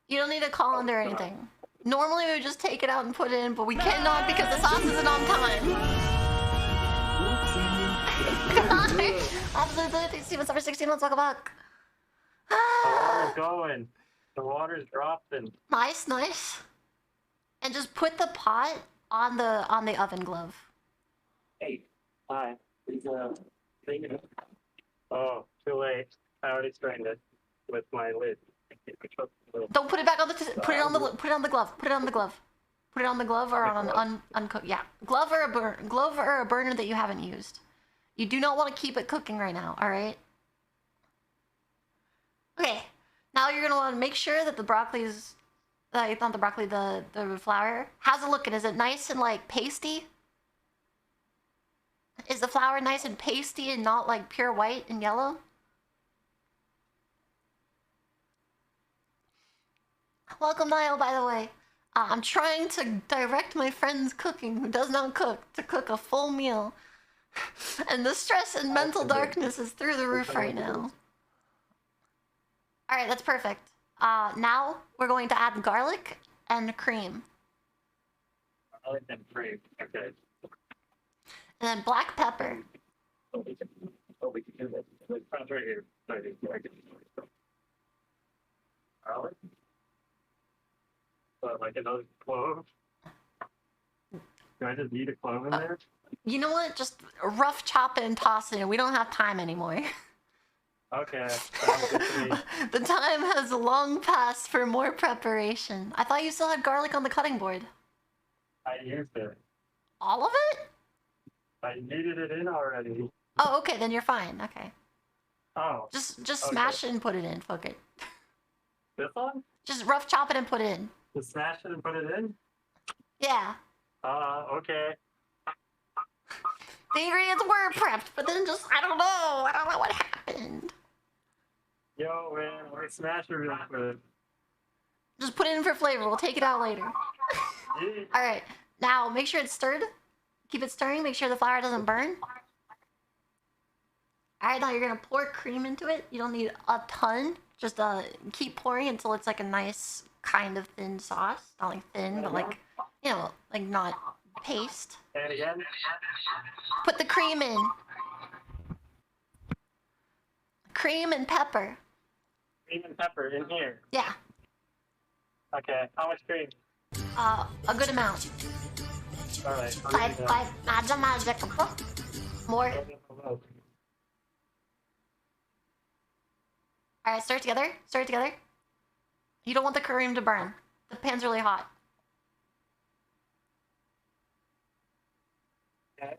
You don't need a colander or anything. Normally we would just take it out and put it in, but we cannot because the sauce isn't on time. Absolutely. Steven Summer 16 months, welcome back. The water's going. The water's dropping. Nice, nice. And just put the pot on the oven glove. Hey, hi. Please, clean it up. Oh, too late. I already strained it with my lid. Don't put it back on the put it on the glove. Put it on the glove. Put it on the glove or on an uncooked. Yeah, glove or a burner that you haven't used. You do not want to keep it cooking right now. All right. Okay. Now you're gonna want to make sure that the broccoli's, not the broccoli, the flour. How's it looking? Is it nice and like pasty? Is the flour nice and pasty and not like pure white and yellow? Welcome, Niall, by the way. I'm trying to direct my friend's cooking, who does not cook, to cook a full meal. And the stress and mental darkness is through the roof right now. Alright, that's perfect. Now we're going to add garlic and cream. Garlic and cream. Okay. And then black pepper. We can do that. It's right here. Garlic? Like another clove? Do I just need a clove in there? You know what? Just rough chop it and toss it in. We don't have time anymore. Okay. Sounds good to me. The time has long passed for more preparation. I thought you still had garlic on the cutting board. I used it. All of it? I needed it in already. Oh, okay, then you're fine. Okay. Oh. Just Okay. smash it and put it in. Fuck it. This one? Just rough chop it and put it in. Just smash it and put it in? Yeah. Okay. The ingredients were prepped, but then just, I don't know what happened. Yo, man, we're smash it real quick. Just put it in for flavor. We'll take it out later. Yeah. Alright, now make sure it's stirred. Keep it stirring, make sure the flour doesn't burn. Alright, now you're gonna pour cream into it. You don't need a ton. Just keep pouring until it's like a nice kind of thin sauce. Not like thin, but like, you know, like not paste. And again. Put the cream in. Cream and pepper. Cream and pepper in here. Yeah. Okay, how much cream? A good amount. Alright. More. All right, stir it together. Stir it together. You don't want the cream to burn. The pan's really hot. Okay.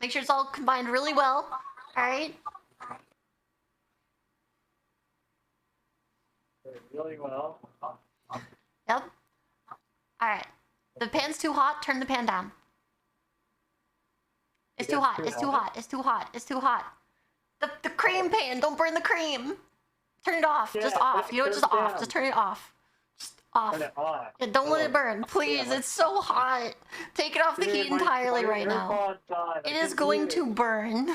Make sure it's all combined really well. All right. Really well. Yep. All right. The pan's too hot. Turn the pan down. It's too hot. It's too hot. It's too hot. It's too hot. The cream pan. Don't burn the cream. Turn it off. Just off. You know what? Just off. Just turn it off. Just off. Turn it on. Yeah, don't let it burn. Please. It's so hot. Take it off the heat entirely right now. It is going to burn.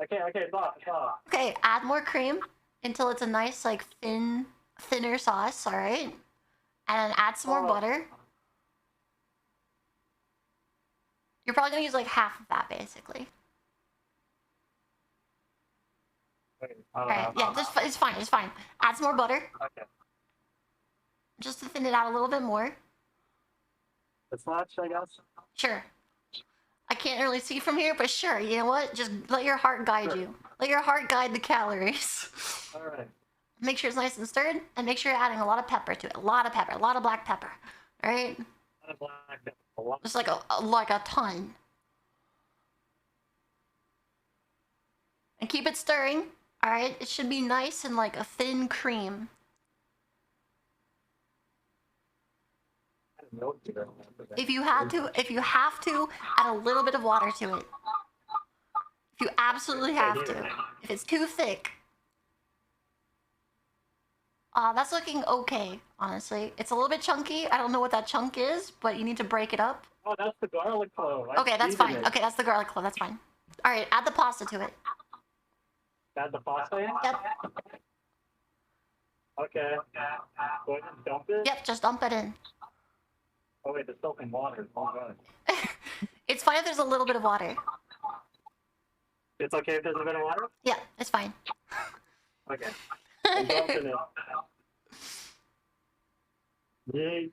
Okay, stop. Okay, add more cream until it's a nice, like, thinner sauce, alright? And then add some more butter. You're probably gonna use, like, half of that, basically. Alright, yeah, it's fine. Add some more butter. Okay. Just to thin it out a little bit more. It's much, I guess. Sure. I can't really see from here, but sure, you know what? Just let your heart guide you. Let your heart guide the calories. Alright. Make sure it's nice and stirred, and make sure you're adding a lot of pepper to it. A lot of pepper, a lot of black pepper. Alright? Just like a ton. And keep it stirring. Alright? It should be nice and like a thin cream. If you have to, add a little bit of water to it. If you absolutely have to. If it's too thick. That's looking okay, honestly. It's a little bit chunky. I don't know what that chunk is, but you need to break it up. Oh, that's the garlic clove. Okay, that's fine. Okay, that's the garlic clove. That's fine. All right, add the pasta to it. Add the pasta in? Yep. Okay. Go ahead and dump it? Yep, just dump it in. Oh wait, there's still some water. Oh god. It's fine if there's a little bit of water. It's okay if there's a bit of water? Yeah, it's fine. Okay. I'm dumping it. Yay.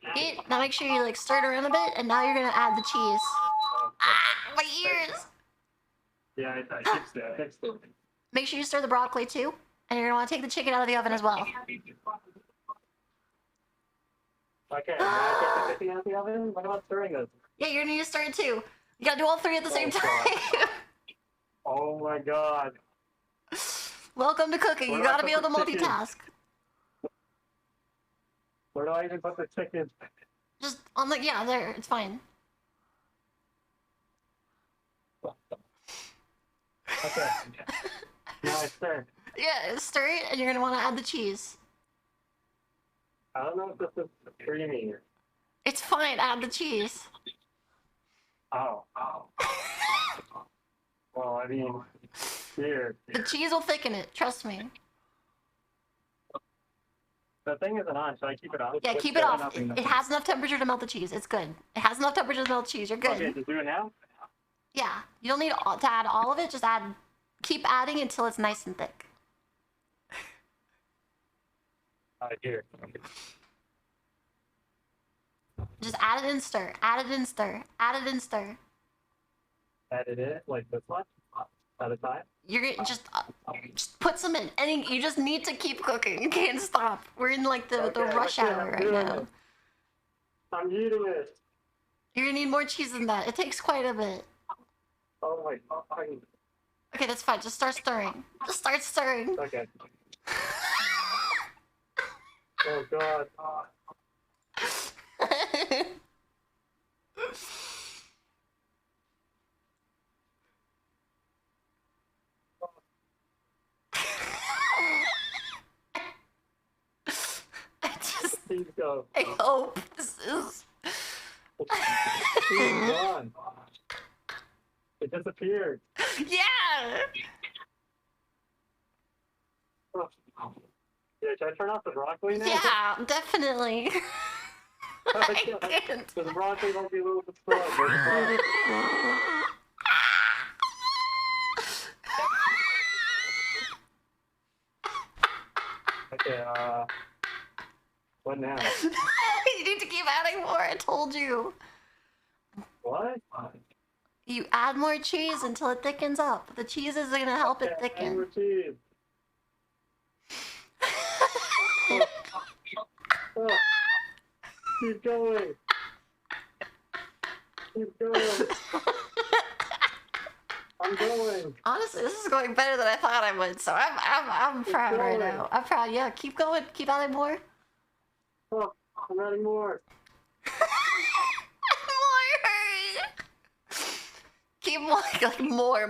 Now make sure you like stir it around a bit, and now you're gonna add the cheese. My ears! Yeah, I fixed it. Make sure you stir the broccoli too, and you're gonna want to take the chicken out of the oven as well. Okay, now I take the chicken out of the oven? What about stirring this? Yeah, you're gonna need to stir it too. You gotta do all three at the same time. Oh my god. Welcome to cooking. You gotta be able to multitask. Where do I even put the chicken? Just on the there. It's fine. Okay. Now I stir. Yeah, stir it, and you're gonna want to add the cheese. I don't know if this is creamy. It's fine. Add the cheese. Oh. Well, I mean, here. The cheese will thicken it. Trust me. The thing isn't on. Should I keep it on? Yeah, keep it off. It has enough temperature to melt the cheese. It's good. It has enough temperature to melt the cheese. You're good. Okay, just do it now? Yeah, you don't need to add all of it. Just keep adding until it's nice and thick. Here. Just add it and stir. Add it and stir. Add it and stir. Edit it like this much at a time. You're gonna just put some in, and you just need to keep cooking. You can't stop. We're in like the rush hour right now. I'm eating it. You're gonna need more cheese than that. It takes quite a bit. Oh my god. Okay, that's fine. Just start stirring. Just start stirring. Okay. Oh god. Please go. I hope this is. It's gone. It disappeared. Yeah. Yeah, should I turn off the broccoli now? Yeah, definitely. I can't. The broccoli won't be a little bit slow. Okay, what now? You need to keep adding more. I told you. What? You add more cheese until it thickens up. The cheese is gonna help it Okay, thicken. more cheese. Keep going. Keep going. I'm going. Honestly, this is going better than I thought I would, so I'm proud right going. now. I'm proud. Yeah, keep going. Keep adding more. Oh, I'm adding more. More. Keep more, like more.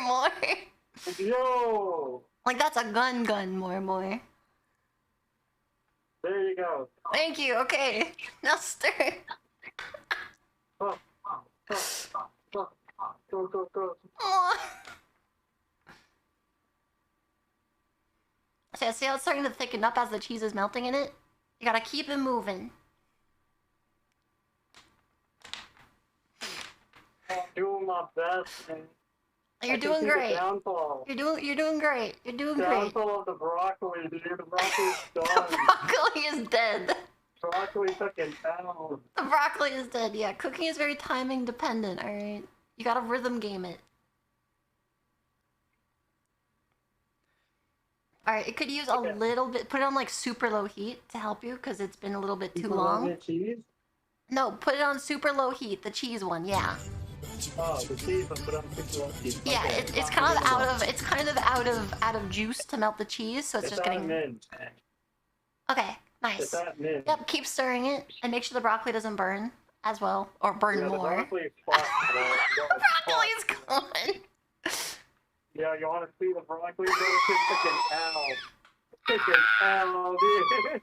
More. Yo! Like that's a gun. More. There you go. Thank you. Okay, now stir. Oh, go. More. So see how it's starting to thicken up as the cheese is melting in it? You gotta keep it moving. I'm doing my best, man. You're I can doing see the great. downfall. You're doing great. You're doing great. Downfall of the broccoli, dude. The broccoli's The done. broccoli is dead. Broccoli fucking down. The broccoli is dead. Yeah, cooking is very timing dependent. All right, you gotta rhythm game it. All right, it could use a little bit. Put it on like super low heat to help you because it's been a little bit too long. Cheese? No, put it on super low heat. The cheese one, yeah. Oh, the cheese, but put on super low heat. Yeah, Okay. it's kind of out of juice to melt the cheese, so it's just getting. Mint. Okay, nice. It's at mint. Yep, keep stirring it and make sure the broccoli doesn't burn as well, or burn Yeah, the more. broccoli's fucked, The broccoli's gone. Yeah, you want to see the broccoli? Go to fucking L. Fucking L, dude.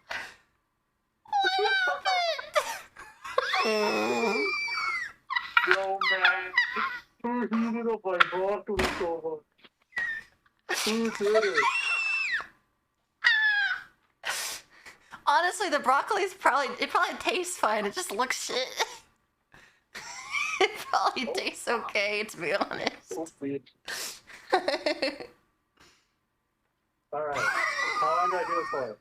Yo, man. Who heated up my broccoli so much? Who did it? Honestly, the broccoli's probably tastes fine. It just looks shit. It probably tastes okay, to be honest. Oopsie. Alright. How long do I do this for?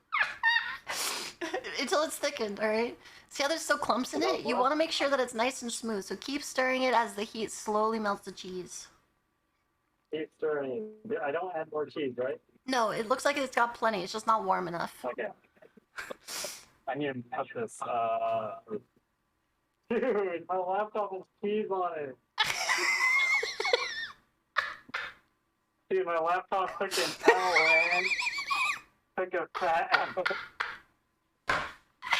Until it's thickened, alright? See how there's still clumps in it? You want to make sure that it's nice and smooth, so keep stirring it as the heat slowly melts the cheese. Keep stirring. I don't add more cheese, right? No, it looks like it's got plenty. It's just not warm enough. Okay. I need to cut this, Dude, my laptop has cheese on it. Dude, my laptop took an L, man. Took a fat L.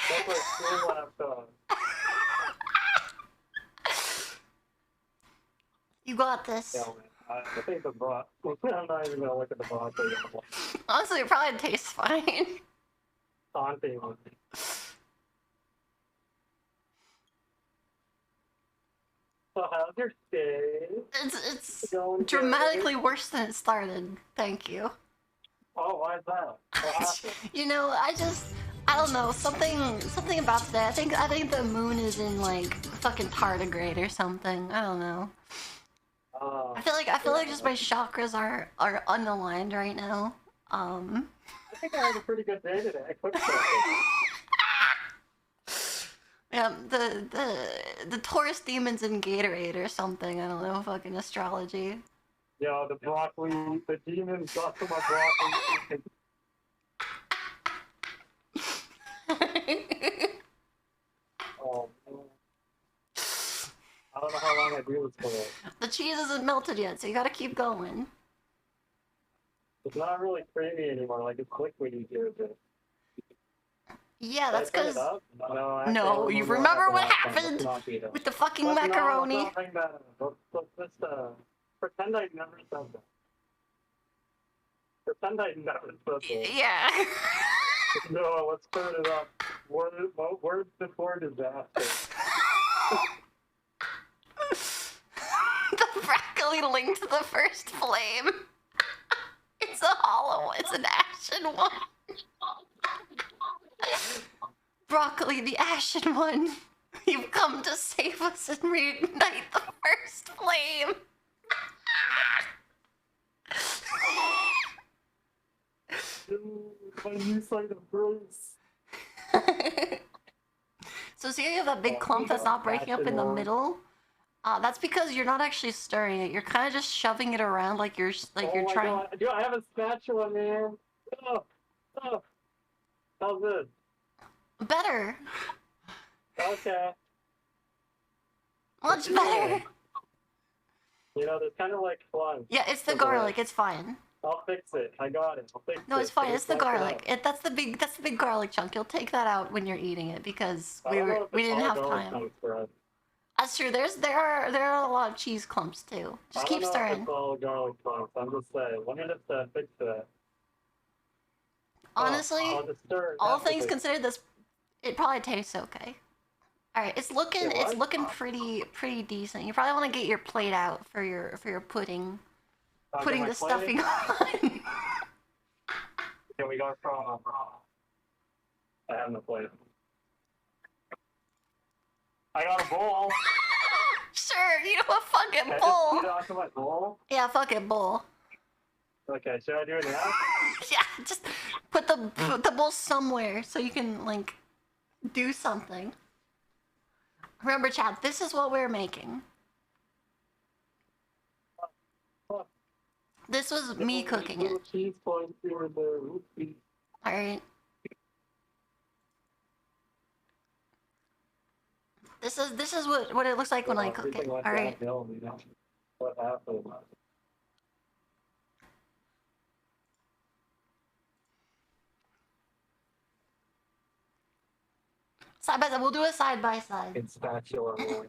That's my school laptop. You got this. Yeah, man. I think the I'm not even gonna look at the broccoli. Honestly, it probably tastes fine. Taunting on me. So how's your day? It's Going good? dramatically worse than it started. Thank you. Oh, why is that? What happened? You know, I don't know, something about today. I think the moon is in like fucking tardigrade or something. I don't know. I feel like just my chakras are unaligned right now. I think I had a pretty good day today. I cooked something. Yeah, the Taurus demon's in Gatorade or something. I don't know, fucking astrology. Yo, the broccoli, the demons got to my broccoli. Oh, man. I don't know how long I do this for. The cheese isn't melted yet, so you gotta keep going. It's not really creamy anymore, like it's liquidy here. But... Yeah, that's Did I turn because... it up? No, actually, No, I you what remember what last time. happened Let's not beat it. with the fucking Let's macaroni? not bring that up. Let's just, pretend I never said that. Pretend I never said that. Yeah. No, let's turn it up. Words before disaster. The broccoli linked to the first flame. It's a hollow one. It's an ashen one. Broccoli, the ashen one. You've come to save us and reignite the first flame. My new site of grace. So see how you have that big clump that's not breaking up in the middle? That's because you're not actually stirring it. You're kind of just shoving it around like you're Oh my trying. God. Dude, I have a spatula, man. Oh. How's this? Better. Okay. Much better. You know, there's kind of like fun. Yeah, it's the garlic. It's fine. I'll fix it. I got it. I'll fix it. No, it's fine. Just It's the wipe it garlic. out. That's the big garlic chunk. You'll take that out when you're eating it because I don't know if we it's didn't all have garlic time. chunks for us. That's true. There are a lot of cheese clumps too. Just keep I don't know if stirring. it's all garlic chunks. I'm just saying. Let me just fix it. Honestly, I'll just stir it all after things this. considered, this it probably tastes okay. All right, it's looking pretty decent. You probably want to get your plate out for your pudding, putting my the plate? stuffing on. Can we go from? I have no plate. I got a bowl. Sure, you know a fucking Can I bowl. just eat off of my bowl? Yeah, fucking bowl. Okay, should I do it now? Yeah, just put the bowl somewhere so you can like do something. Remember, chat, this is what we're making. This was me cooking it. Little cheese points here and there. Oopsie. All right. This is what it looks like when I cook it. Everything All went right. downhill, you know? What happened? Side by side. We'll do it side by side. It's spatula roll.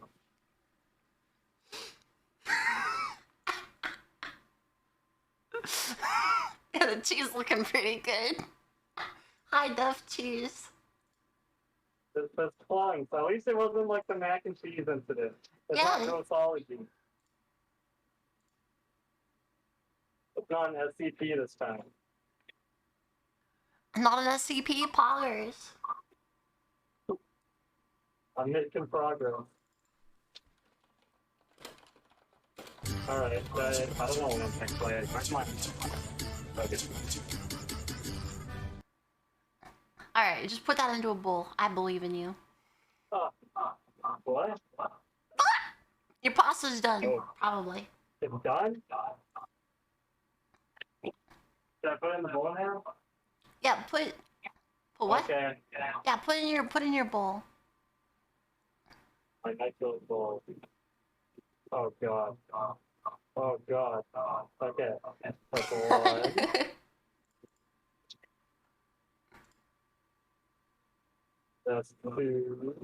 Yeah, the cheese looking pretty good. High def cheese. This clung, so at least it wasn't like the mac and cheese incident. It's Yeah. not nosology. It's not an SCP this time. Not an SCP poggers. I'm making progress. Alright, I don't know when I'm next play. Where's my... Okay. All right, just put that into a bowl. I believe in you. What? Your pasta's done, Oh. probably. It's done? Should I put it in the bowl now? Yeah, put what? Okay. Yeah, put in your bowl. My nice little bowl. Oh god. Oh god. Okay. That's one. That's two.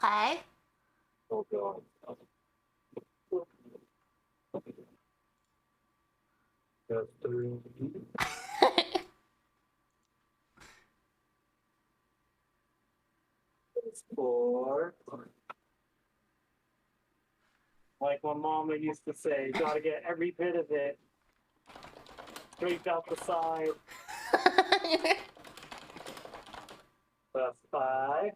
Okay. Oh god. That's three. That's four. Like my mama used to say, gotta get every bit of it. Straight out the side. That's five.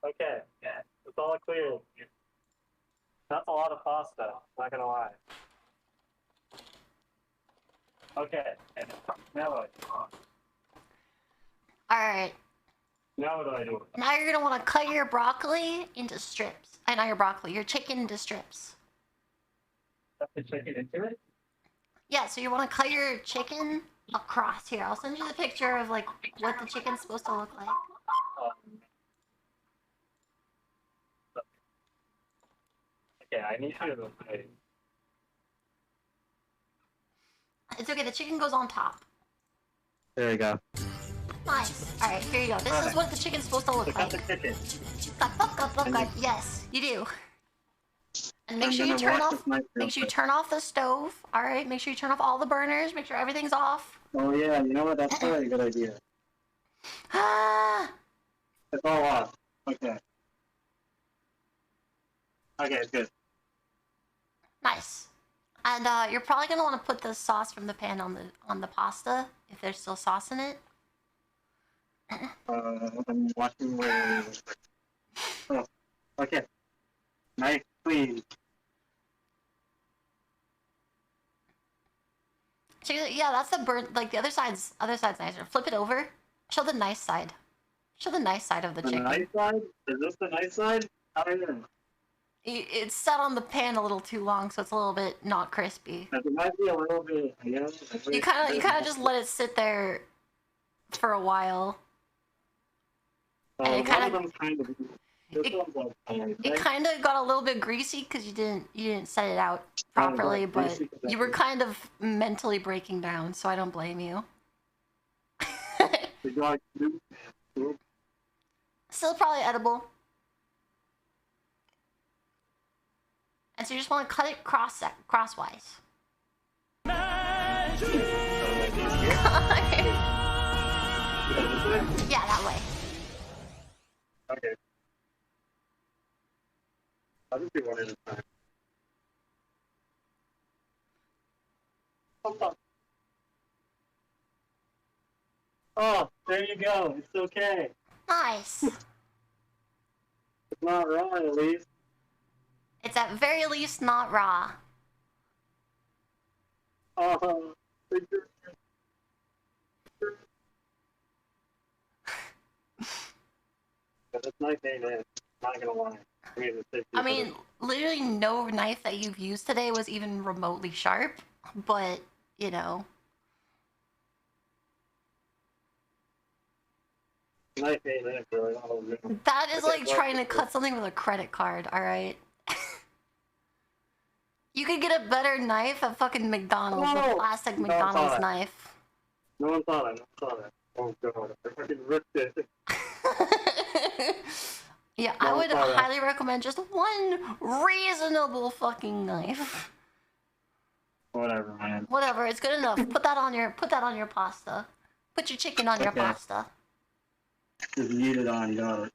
Okay, it's all clear. That's a lot of pasta, not gonna lie. Okay, now what? All right. Now what do I do? Now you're gonna want to cut your broccoli into strips. Not your broccoli, your chicken into strips. Have to check it into it? Yeah, so you want to cut your chicken across here. I'll send you the picture of like what the chicken's supposed to look like. Okay, I need to. It's okay. The chicken goes on top. There you go. Nice. All right, here you go. This is what the chicken's supposed to look Look at like. the kitchen. Yes, you do. And make sure you turn off. Make sure you turn off the stove. All right. Make sure you turn off all the burners. Make sure everything's off. Oh yeah, you know what? That's probably a good idea. Ah. It's all off. Okay. Okay, it's good. Nice. And you're probably gonna want to put the sauce from the pan on the pasta if there's still sauce in it. I'm watching where. Oh, okay. Nice, please. So, yeah, that's the burnt. Like the other side's nicer. Flip it over. Show the nice side. Show the nice side of the The chicken. nice side? Is this the nice side? How do you know? It's set on the pan a little too long, so it's a little bit not crispy. It might be a little bit, you know. You kind of just let it sit there for a while. And it kind of it kind of got a little bit greasy because you didn't set it out properly, but you were kind of mentally breaking down, so I don't blame you. Still probably edible. And so you just want to cut it crosswise. Yeah, that way. Okay. I'll just do one at a time. Oh, there you go. It's okay. Nice. It's not raw, at least. It's at very least not raw. That's nice, ain't it? Not gonna lie. I mean, literally no knife that you've used today was even remotely sharp, but, you know. Nice, ain't it, really? That is like trying to cut something with a credit card, alright? You could get a better knife at fucking McDonald's, a plastic McDonald's knife. No one saw that. Oh god, I fucking ripped it. Yeah, I would highly recommend just one reasonable fucking knife. Whatever, man. Whatever, it's good enough. Put that on your pasta. Put your chicken on your pasta. Just eat it on, got it.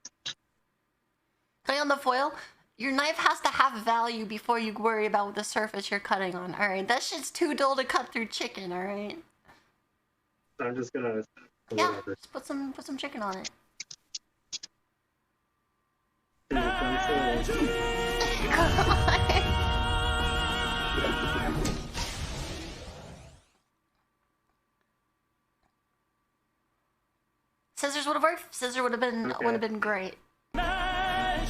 Cutting on the foil, your knife has to have value before you worry about the surface you're cutting on. Alright, that shit's too dull to cut through chicken, alright? I'm just gonna... Yeah, just put some chicken on it. Scissors would have worked. Scissors would have been great. Nice.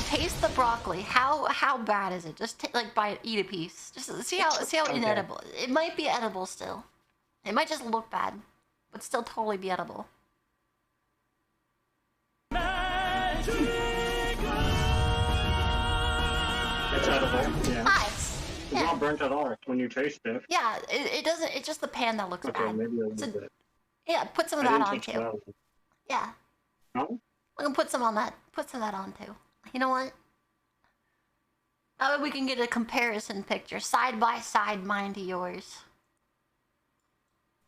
Taste the broccoli. How bad is it? Just eat a piece. Just see how inedible. It might be edible still. It might just look bad, but still totally be edible. It's edible, yeah. Nice. It's not burnt at all when you taste it. Yeah, it doesn't. It's just the pan that looks bad. Maybe a little bit. Yeah, put some of that on too. Yeah. No? We can put some on that. Put some of that on too. You know what? That way we can get a comparison picture, side by side, mine to yours.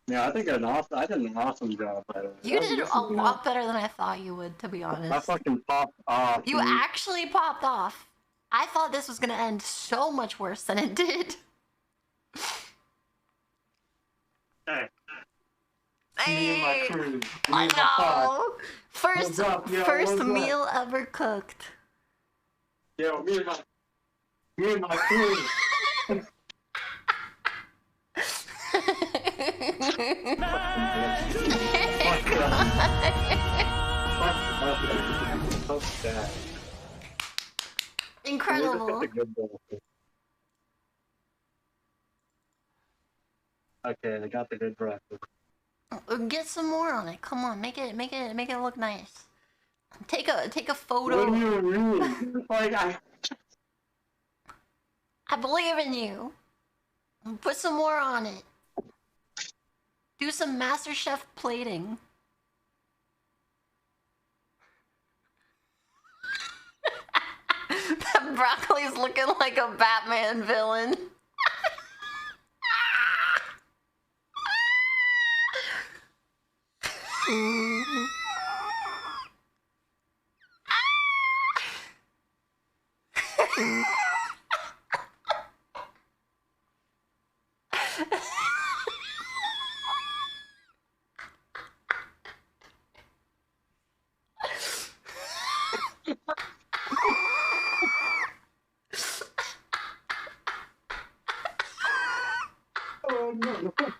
Yeah, I did an awesome job, by the way. You did a lot better than I thought you would, to be honest. I fucking popped off. You actually popped off. I thought this was gonna end so much worse than it did. Hey. Hey, I know. First meal ever cooked. Yo, me and my crew. Incredible. Okay, I got the good breakfast. Get some more on it. Come on, make it look nice. Take a photo. What do you mean? I believe in you. Put some more on it. Do some MasterChef plating. That broccoli's looking like a Batman villain. Oh, no. Okay.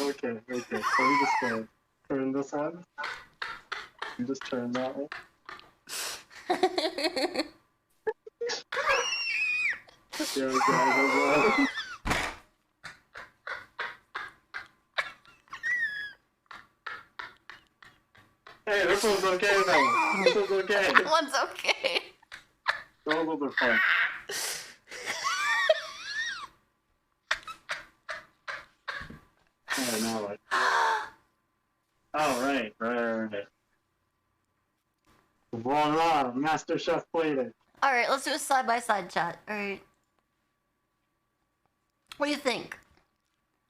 So we just Okay. Turn this one. You just turn that one. There we go. Hey, this one's okay though. This one's okay. That one's okay. Those are fun. Oh, now what? Oh, right. Voila! Master Chef plated. Alright, let's do a side by side chat. Alright. What do you think?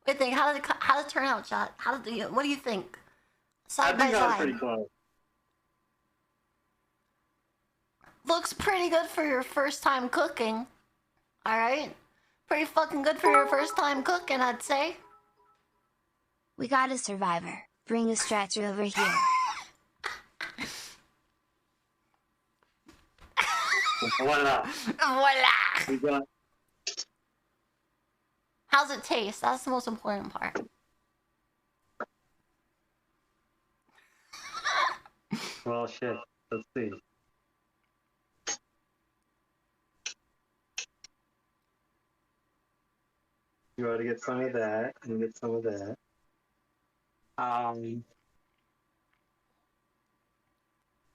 What do you think? How did it turn out, chat? What do you think? Side I by think that was side. pretty close. Looks pretty good for your first time cooking. Alright? Pretty fucking good for your first time cooking, I'd say. We got a survivor. Bring a stretcher over here. Voila! Voila! We got. How's it taste? That's the most important part. Well, shit. Let's see. You ought to get some of that and get some of that.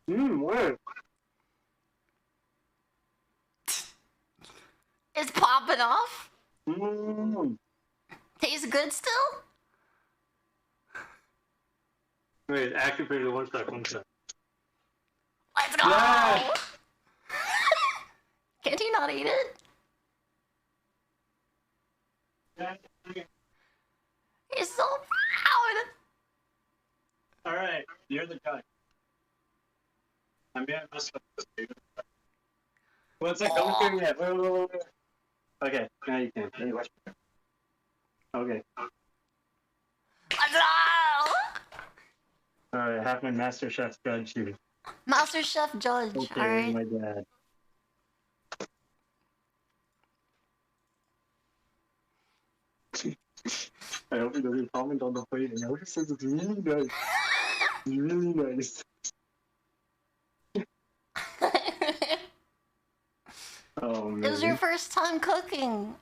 Word. It's popping off? Mmm. Tastes good still? Wait, activate it 1 sec. Let's go! Yeah. Can't he not eat it? He's so proud! Alright, you're the guy. I'm being messed up. 1 sec, don't look at me yet. Wait. Okay, now you can. Now you watch me. Okay. Let's go! Alright, have my Master Chef judge you. Master Chef Judge, Okay, alright? my dad. I hope he doesn't comment on the plating. I hope he says it's really nice. It's really nice. Oh man. It was your first time cooking.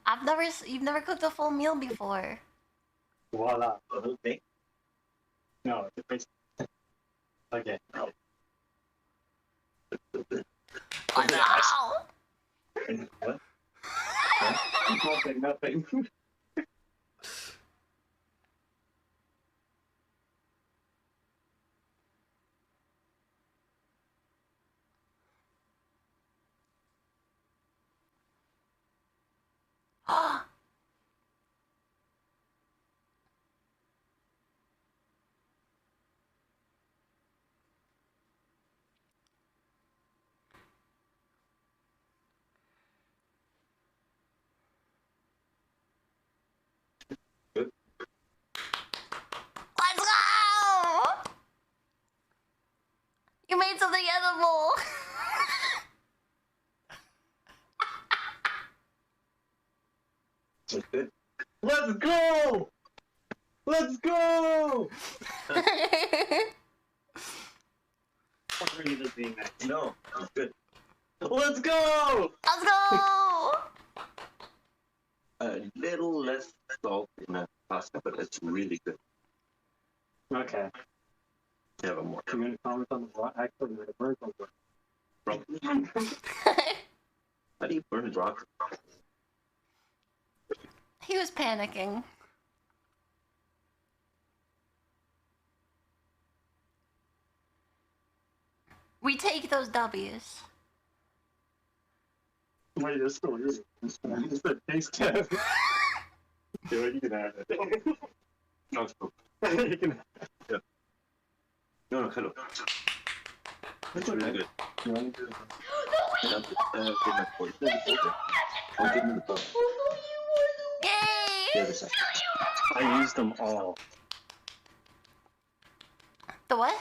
You've never cooked a full meal before. Voila. The whole thing? No, it's a face. Okay. Wow! What? Nothing. Let's go! You made something edible! It's good. Let's go! Let's go! What are you just being nice? No, it's good. Let's go! Let's go! A little less salt in the pasta, but it's really good. Okay. Have a more. I'm gonna comment on the rock. Actually, the bird will work. How do you burn a rock? He was panicking. We take those W's. Wait, it's still yours. It's the taste test. Yeah, you can have it. No, it's cool. You can. No, hello. It's really good. You want to do I'll give me the ball. The Yay! other side. I used them all. The what?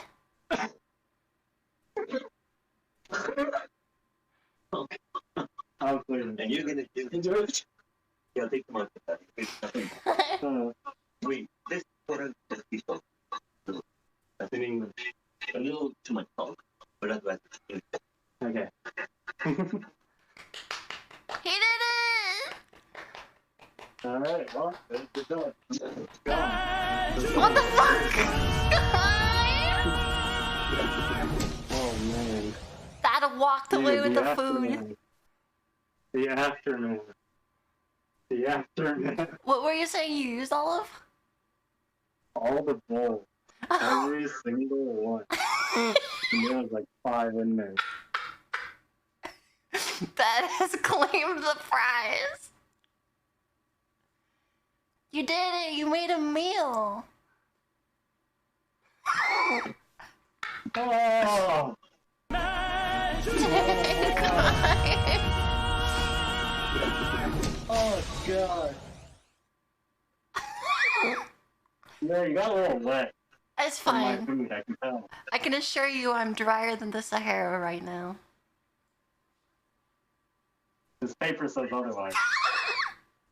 I'll play them. And you're gonna do it. Yeah, take them out. Uh, Wait, this one is people. The That's in English. A little too much salt, but that's what. Okay. He did it! Alright, well, good job. What the fuck? Oh man. Dad walked away with the food. aftermath. The aftermath. The aftermath. What were you saying you used, Olive? All the bowls. Every single one. And there was like 5 in there. Dad has claimed the prize. You did it. You made a meal. Oh! Oh god. Yeah, you got a little wet. It's from my fine. food, I can tell. I can assure you I'm drier than the Sahara right now. This paper says otherwise.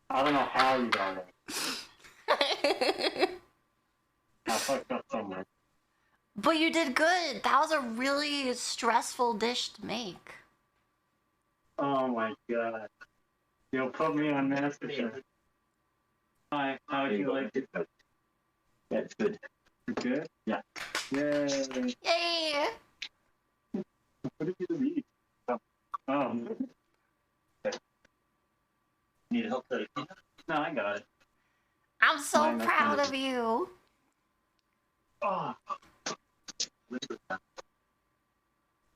I don't know how you got it. I fucked up somewhere. But you did good. That was a really stressful dish to make. Oh my god. You'll put me on MasterChef. Hi, how do you like it? That's good. Good? Yeah. Yay! Yay! What did you eat? Oh. Need help with it? No, I got it. I'm so Fine, that's proud good. of you. Oh.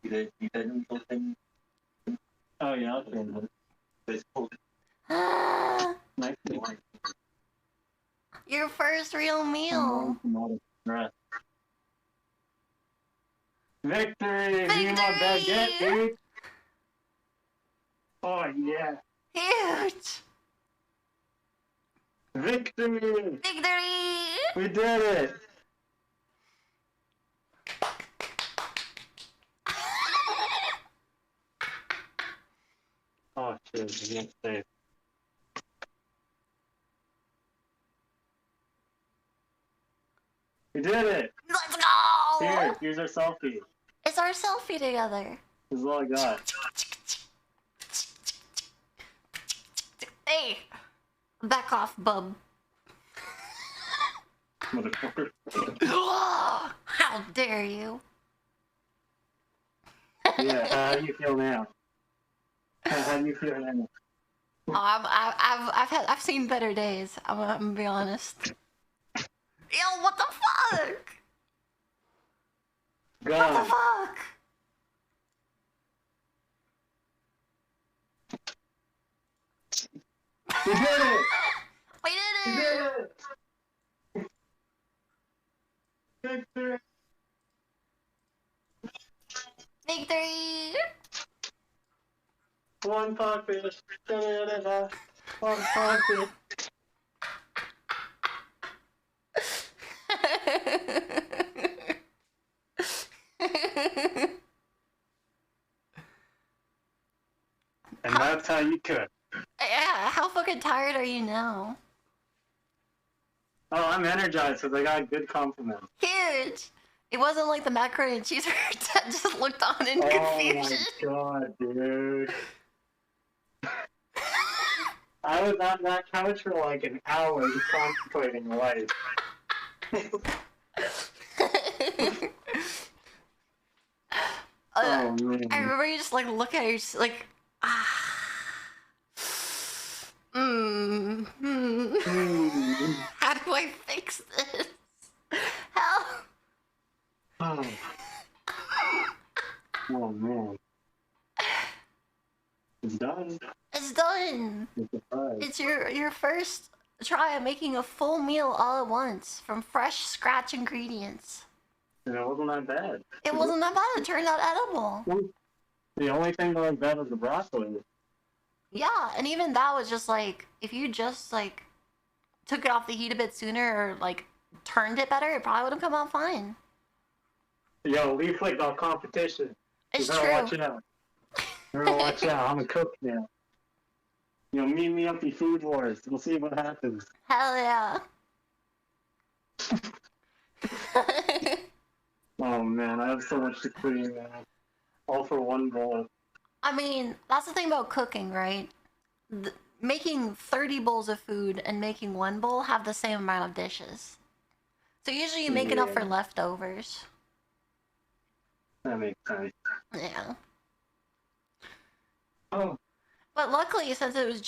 You did something. Oh yeah, I'll do it. It's cold. Nice to meet you. Your first real meal. Right. Victory! You want baguette, dude? Oh yeah! Huge! Victory! Victory! We did it! Oh shit, I can't say. We did it! Let's go! Here's our selfie. It's our selfie together. This is all I got. Hey! Back off, bub. Motherfucker. How dare you? Yeah, how do you feel now? How do you feel now? Oh, I've seen better days. I'm gonna be honest. Yo, what the fuck? What the God. fuck? We did it! We We did did it! it! Victory! Victory! One puppet. Da-da-da-da. One puppet. And that's how you cook. Yeah, how fucking tired are you now? Oh, I'm energized because I got good compliments. Huge! It wasn't like the macaroni and cheese where your dad just looked on in confusion. Oh my god, dude. I was on that couch for like an hour just contemplating life. Oh man. I remember you just like look at you, just like, how do I fix this? Help! Oh. Oh man. It's done. It's done. It's a prize. It's your first try at making a full meal all at once from fresh scratch ingredients. And it wasn't that bad. It wasn't that bad. It turned out edible. The only thing that was bad was the broccoli. Yeah, and even that was just like, if you just like took it off the heat a bit sooner or like turned it better, it probably would have come out fine. Yo, we clicked on competition. It's You better true. watch it out. You better watch out. I'm a cook now. You know, meet me up in Food Wars. We'll see what happens. Hell yeah. Oh man, I have so much to clean, man. All for one bowl. I mean, that's the thing about cooking, right? Making 30 bowls of food and making one bowl have the same amount of dishes. So usually you make enough for Yeah. leftovers. That makes sense. Yeah. Oh, But luckily, since it was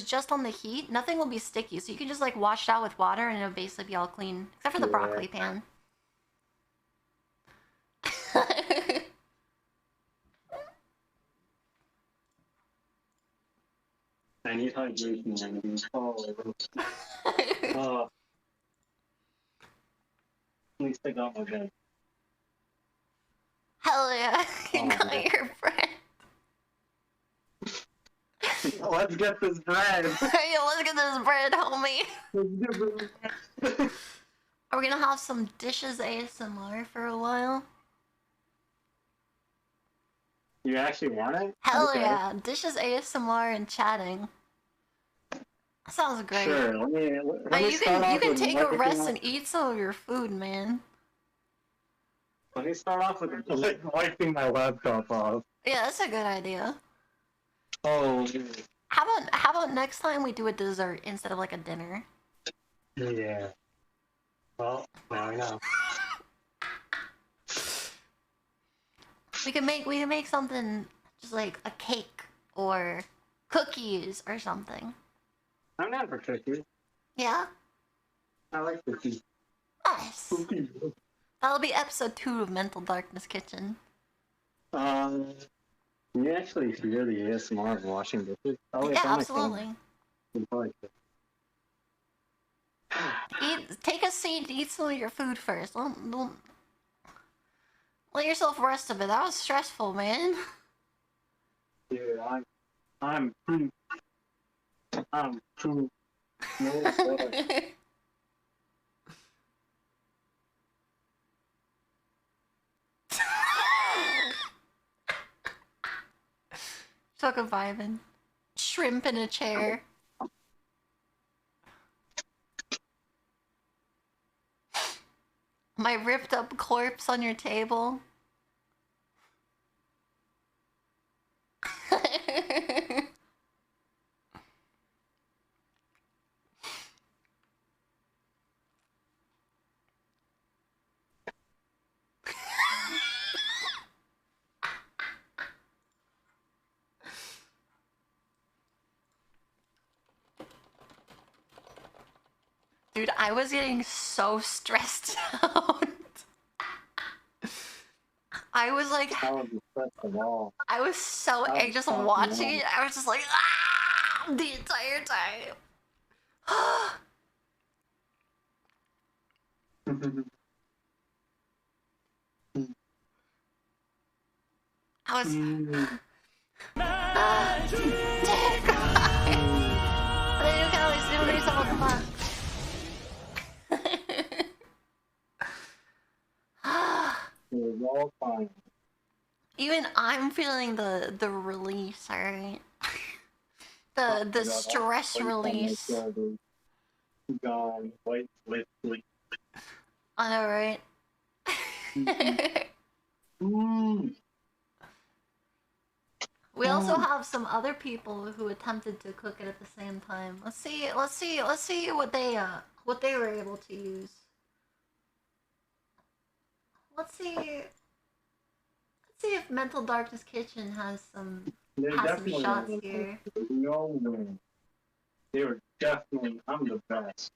just on the heat, nothing will be sticky. So you can just like wash it out with water and it'll basically be all clean, except for the Yeah. broccoli pan. I need hydration, man. Oh, at least I got my bed. Hell yeah, you Oh, got man. your bread. Let's get this bread. Yo, let's get this bread, homie. Let's get this bread. Are we gonna have some dishes ASMR for a while? You actually want it? Hell Okay. yeah, dishes ASMR and chatting. Sounds great. Sure. Let me But you start can off with take a wiping rest off- and eat some of your food, man. Let me start off with like wiping my laptop off. Yeah, that's a good idea. Oh, How about next time we do a dessert instead of like a dinner? yeah. Well, now I know. We can make something just like a cake or cookies or something. I'm not for cookies. Yeah? I like cookies. Nice. Cookies. That'll be episode 2 of Mental Darkness Kitchen. You actually hear the ASMR of washing dishes? Oh, it's Yeah, on my phone. absolutely. It's like- Take a seat, eat some of your food first. Don't let yourself rest a bit. That was stressful, man. Dude, I'm too. No, sorry. Fucking vibing. Shrimp in a chair. My ripped up corpse on your table. Dude, I was getting so stressed out. I was like, I was stressed at all. I was so was anxious fucking watching wrong. it. I was just like, ah, the entire time. I was. It was all fine. Even I'm feeling the release, alright? The stress release. Gone. Wait. I know, right? We also have some other people who attempted to cook it at the same time. Let's see what they were able to use. Let's see if Mental Darkness Kitchen has some shots here. No way. They were definitely. I'm the best.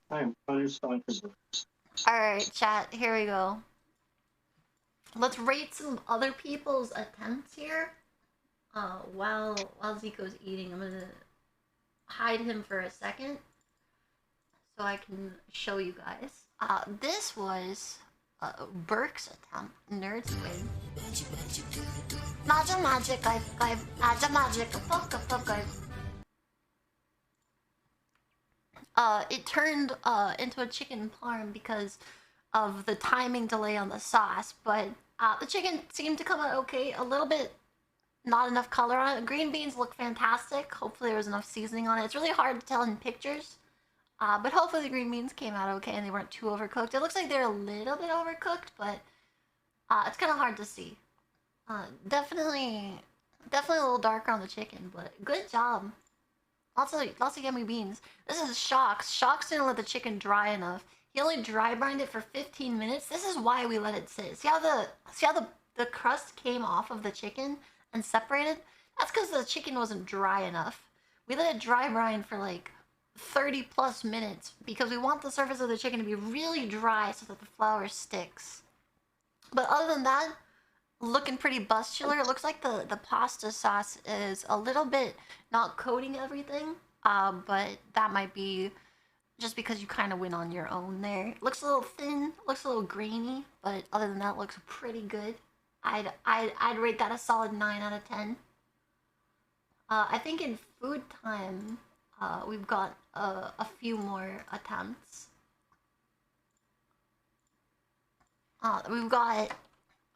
I am unstoppable. Alright, chat, here we go. Let's rate some other people's attempts here. While Zico's eating, I'm gonna hide him for a second so I can show you guys. This was Burke's attempt. Nerd Squid. Magic, it turned into a chicken parm because of the timing delay on the sauce, but the chicken seemed to come out okay. A little bit not enough color on it. Green beans look fantastic. Hopefully there was enough seasoning on it. It's really hard to tell in pictures, But hopefully the green beans came out okay and they weren't too overcooked. It looks like they're a little bit overcooked, but it's kind of hard to see. Definitely a little darker on the chicken, but good job. Lots of yummy beans. This is Shox. Shox didn't let the chicken dry enough. He only dry brined it for 15 minutes. This is why we let it sit. See how the crust came off of the chicken and separated? That's because the chicken wasn't dry enough. We let it dry brine for like 30 plus minutes because we want the surface of the chicken to be really dry so that the flour sticks. But other than that, looking pretty bustular. It looks like the pasta sauce is a little bit not coating everything, but that might be just because you kind of went on your own there. It looks a little thin, looks a little grainy, but other than that, it looks pretty good. I'd rate that a solid 9 out of 10. I think in food time, we've got a few more attempts. We've got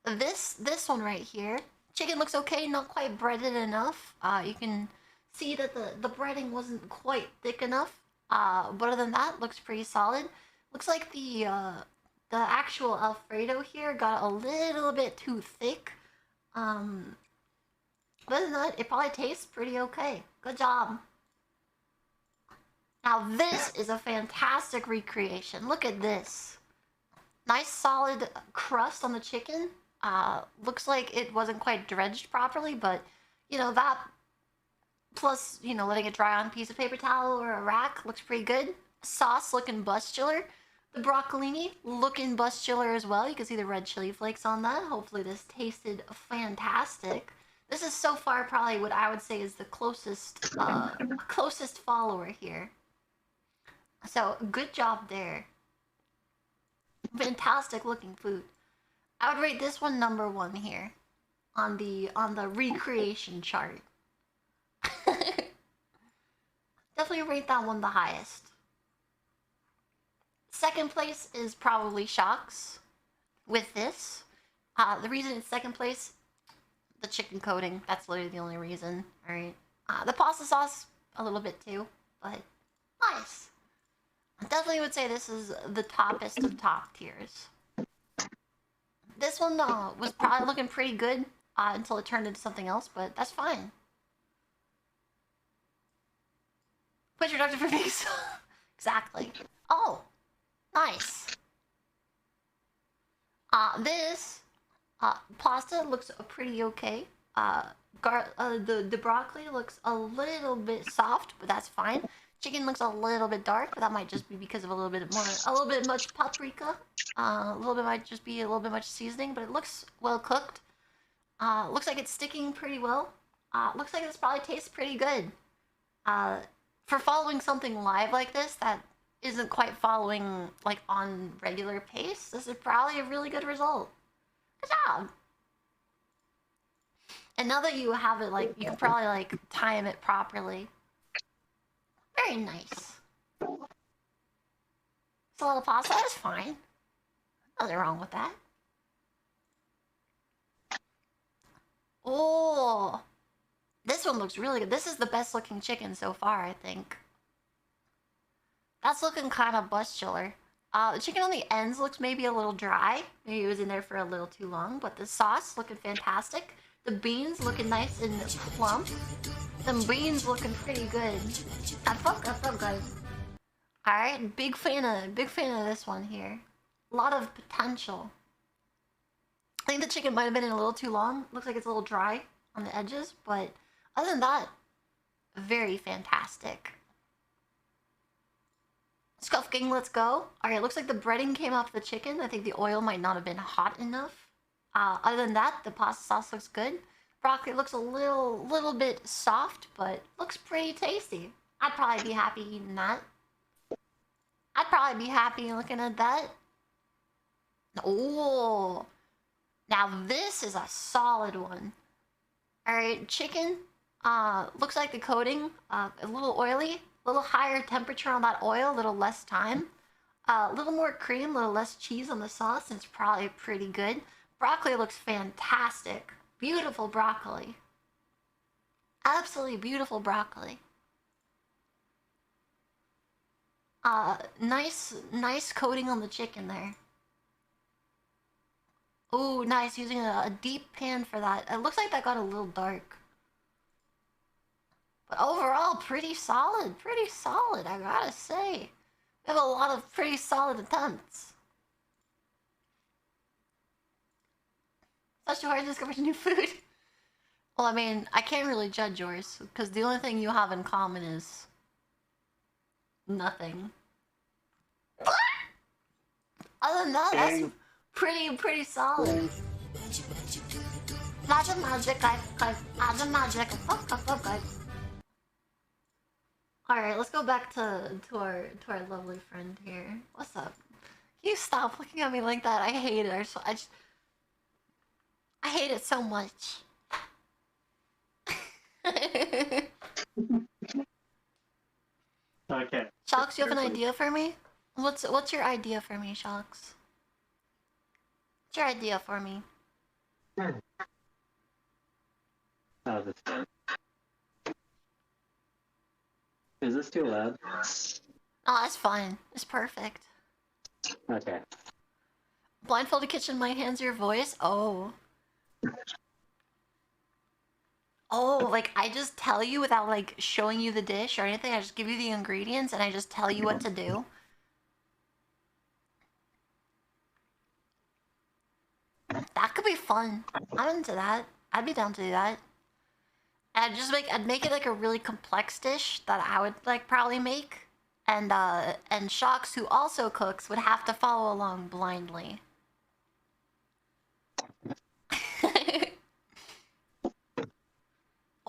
this one right here. Chicken looks okay, not quite breaded enough. You can see that the breading wasn't quite thick enough. But other than that, looks pretty solid. Looks like the actual Alfredo here got a little bit too thick. Other than that, it probably tastes pretty okay. Good job. Now this is a fantastic recreation. Look at this. Nice solid crust on the chicken. Looks like it wasn't quite dredged properly, but you know, that plus, you know, letting it dry on a piece of paper towel or a rack looks pretty good. Sauce looking bustular. The broccolini looking bustular as well. You can see the red chili flakes on that. Hopefully this tasted fantastic. This is so far probably what I would say is the closest follower here. So good job there. Fantastic looking food. I would rate this one number 1 here on the recreation chart. Definitely rate that one the highest. Second place is probably Shox with this. The reason it's second place, the chicken coating. That's literally the only reason. All right. The pasta sauce a little bit too, but nice. I definitely would say this is the toppest of top tiers. This one was probably looking pretty good until it turned into something else, but that's fine. Put your doctor for pigs. Exactly. Oh, nice. This pasta looks pretty okay. The broccoli looks a little bit soft, but that's fine. Chicken looks a little bit dark, but that might just be because of a little bit much paprika. A little bit might just be a little bit much seasoning, but it looks well cooked. Looks like it's sticking pretty well. Looks like this probably tastes pretty good. For following something live like this that isn't quite following like on regular pace, this is probably a really good result. Good job. And now that you have it, like, you can probably like time it properly. Very nice. It's a little pasta, that's fine. Nothing wrong with that. Oh, this one looks really good. This is the best looking chicken so far, I think. That's looking kind of bustular. The chicken on the ends looks maybe a little dry. Maybe it was in there for a little too long, but the sauce looking fantastic. The beans looking nice and plump. Them beans looking pretty good. That's up, guys. Alright, big fan of this one here. A lot of potential. I think the chicken might have been in a little too long. Looks like it's a little dry on the edges, but other than that, very fantastic. Scuffing, let's go. Alright, looks like the breading came off the chicken. I think the oil might not have been hot enough. Other than that, the pasta sauce looks good. Broccoli looks a little bit soft, but looks pretty tasty. I'd probably be happy eating that. I'd probably be happy looking at that. Oh, now this is a solid one. Alright, chicken. Looks like the coating, a little oily, a little higher temperature on that oil, a little less time. A little more cream, a little less cheese on the sauce, and it's probably pretty good. Broccoli looks fantastic. Beautiful broccoli. Absolutely beautiful broccoli. Nice coating on the chicken there. Oh, nice, using a deep pan for that. It looks like that got a little dark. But overall, pretty solid, I gotta say. We have a lot of pretty solid attempts. Such a hard to discover new food. Well, I mean, I can't really judge yours, because the only thing you have in common is... nothing. Other than that, that's pretty solid. Magic, guys. Magic. Fuck, guys. Alright, let's go back to our lovely friend here. What's up? Can you stop looking at me like that? I hate it. I hate it so much. Okay. Shalks, you have an idea for me? What's your idea for me, Shalks? What's your idea for me? Oh, this is. Is this too loud? Oh, that's fine. It's perfect. Okay. Blindfolded kitchen might hands your voice? Oh. Oh, like I just tell you without like showing you the dish or anything. I just give you the ingredients and I just tell you what to do. That could be fun. I'm into that. I'd be down to do that. I'd make it like a really complex dish that I would like probably make. And Shox, who also cooks, would have to follow along blindly.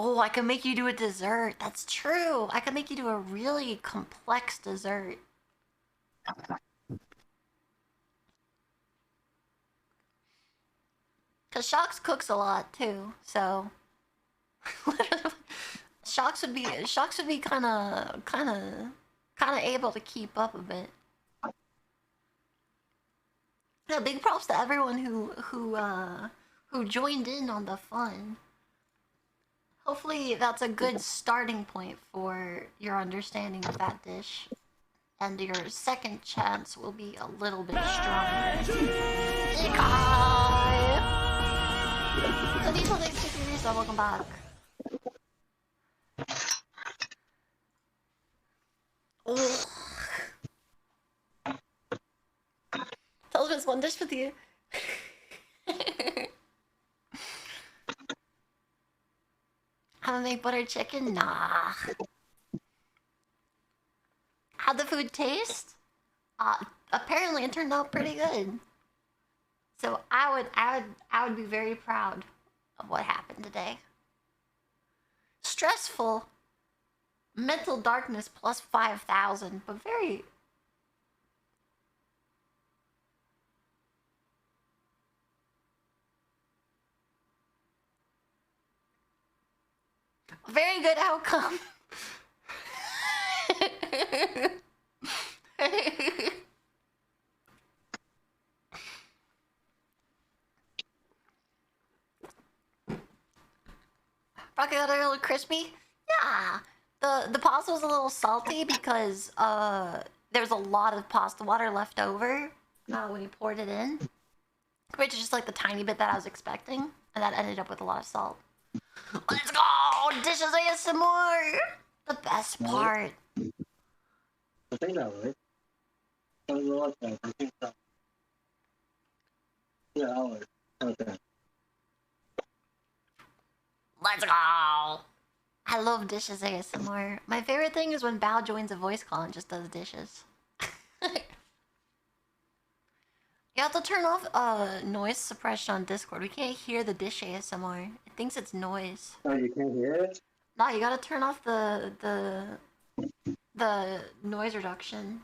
Oh, I can make you do a dessert. That's true. I can make you do a really complex dessert. Cause Shox cooks a lot too, so Shox would be kind of able to keep up a bit. Yeah, big props to everyone who joined in on the fun. Hopefully that's a good starting point for your understanding of that dish. And your second chance will be a little bit stronger. So these are things to so welcome back. Ugh. Tell us one dish with you. How to make butter chicken? Nah. How'd the food taste? Apparently it turned out pretty good. So I would be very proud of what happened today. Stressful. Mental darkness plus 5,000, but very... very good outcome. Broccoli got a little crispy. Yeah, the pasta was a little salty because there was a lot of pasta water left over when you poured it in, which is just like the tiny bit that I was expecting, and that ended up with a lot of salt. Let's go! Dishes ASMR! The best part. I think that was. That was a lot of I think so. Yeah, I'll work. Okay. Let's go! I love dishes ASMR. My favorite thing is when Bao joins a voice call and just does dishes. You have to turn off noise suppression on Discord. We can't hear the dish ASMR. It thinks it's noise. Oh, you can't hear it? No, you gotta turn off the noise reduction.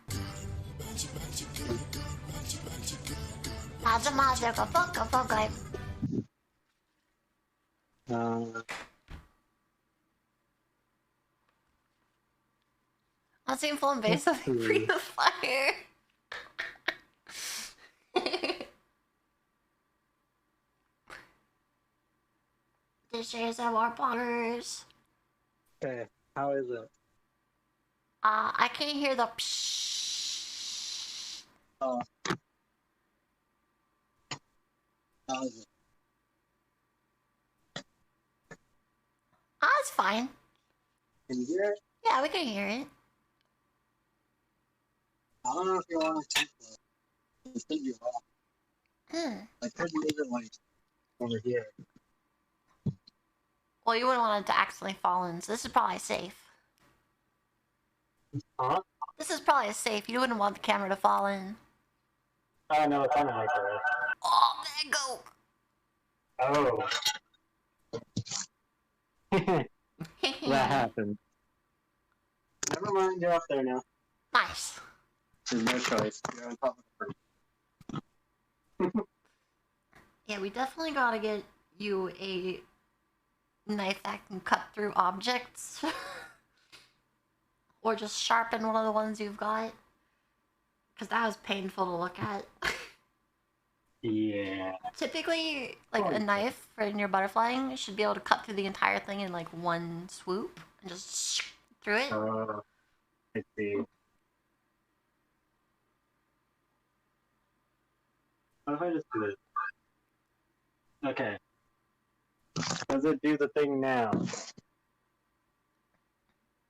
Magic, fuck, guy. I've seen full and base of Breathe the Fire. Dishes of our potters. Okay, how is it? I can't hear the psh. Oh. How is it? Ah, it's fine. Can you hear it? Yeah, we can hear it. I don't know if you want to take the. It said you're off. Hmm. I couldn't leave it like over here. Well, you wouldn't want it to accidentally fall in, so this is probably safe. Huh? This is probably safe. You wouldn't want the camera to fall in. Oh no, it's on the microwave. Oh, there you go. Oh. That happened. Never mind, you're up there now. Nice. There's no choice. You're on top of the fruit. Yeah, we definitely gotta get you a knife that can cut through objects. Or just sharpen one of the ones you've got. Because that was painful to look at. Yeah. Typically, like a knife for in your butterflying should be able to cut through the entire thing in like one swoop and just through it. I see. What if I just do this? Okay. Does it do the thing now?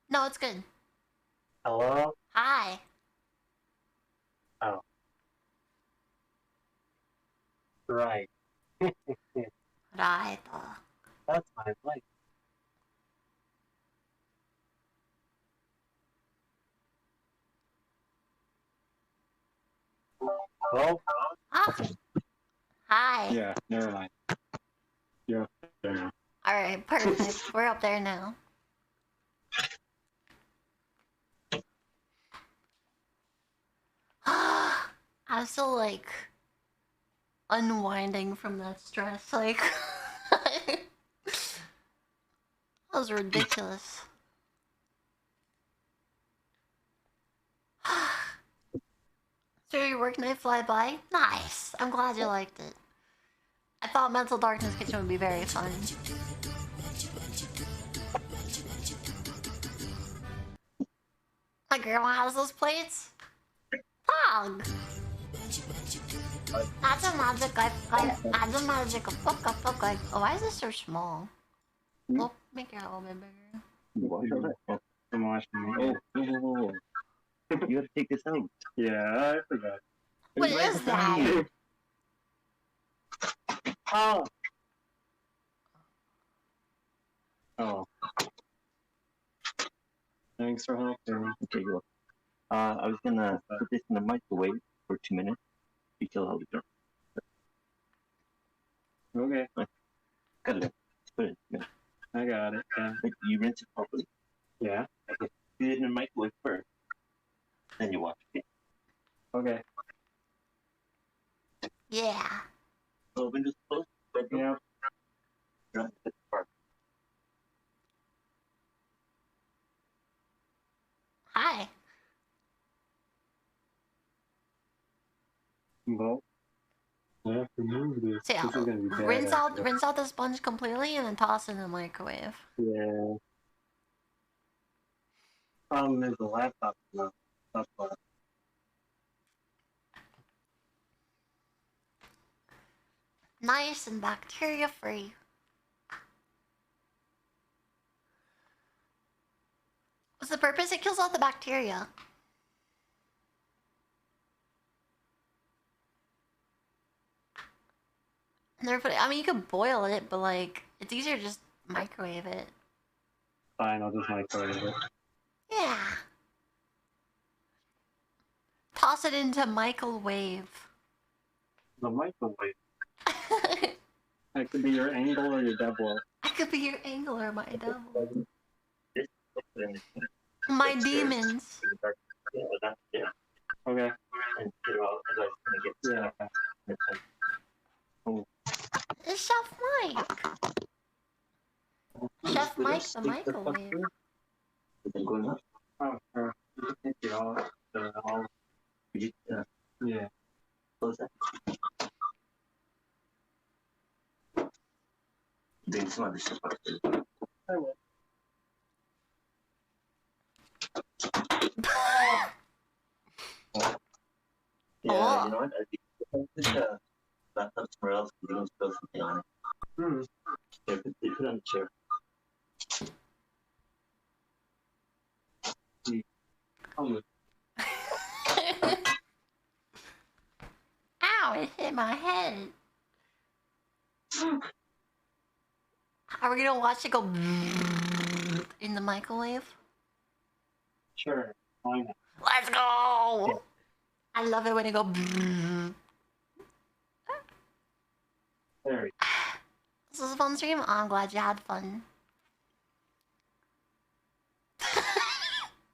No, it's good. Hello? Hi. Oh. Right. Right. That's my life. Well, Ah. Hi. yeah, never mind. You're up there now. Alright, perfect. We're up there now. I'm still like unwinding from that stress. Like, that was ridiculous. So your work night fly by? Nice. I'm glad you liked it. I thought Mental Darkness Kitchen would be very fun. My grandma has those plates. Pog. That's a magic that's a magic fuck. Oh, why is this so small? Well, make it a little bit bigger. I'm watching Oh. You gotta take this out. Yeah, I forgot. What is that? Oh. Oh. Thanks for helping. Okay, go. I was gonna put this in the microwave for 2 minutes. You kill all the germs. Okay, Got it. Put it. Yeah. I got it. Yeah. You rinse it properly. Yeah. Okay. Put it in the microwave first. Then you wash it. Okay. Yeah. Open just close. Yeah. Drop it apart. Hi. Well, I have to move this. So yeah, This is gonna be bad. rinse out the sponge completely and then toss it in the microwave. Yeah. Problem is the laptop. No. That's why. Nice and bacteria free. What's the purpose? It kills all the bacteria. And they're I mean, you could boil it, but like, it's easier to just microwave it. Fine, I'll just microwave it. Yeah. Toss it into microwave. The microwave. That could be your angle or your devil. I could be your angle or my devil. This, then it's My demons. yeah, but that's yeah. Okay. And you know, as I was gonna get Yeah. oh, It's Chef Mike. Chef Mike the microwave. is it going up? Oh, sure. Thank you. Could you Yeah. close that? Doing some other stuff out there. I will. Yeah. Cool. You know what? I think left up somewhere else. You can spill something on it. Hmm. Here, put it on the chair. I'll move. Ow, it hit my head. Are we gonna watch it go in the microwave? Sure. Why not? Let's go! I love it when it go. There we This was a fun stream. I'm glad you had fun.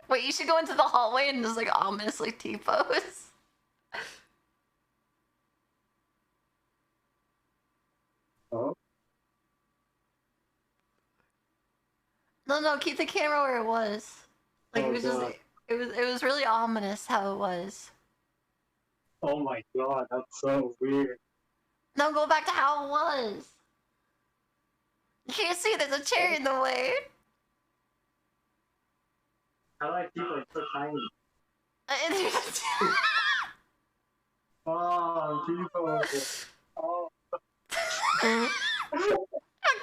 Wait, you should go into the hallway and just like ominously T-pose. go. No, keep the camera where it was. Like Oh, it was just, God. it was really ominous how it was. Oh my god, that's so weird. No, go back to how it was. You can't see. There's a chair in the way. How do I keep like so tiny? And Oh, people. Oh.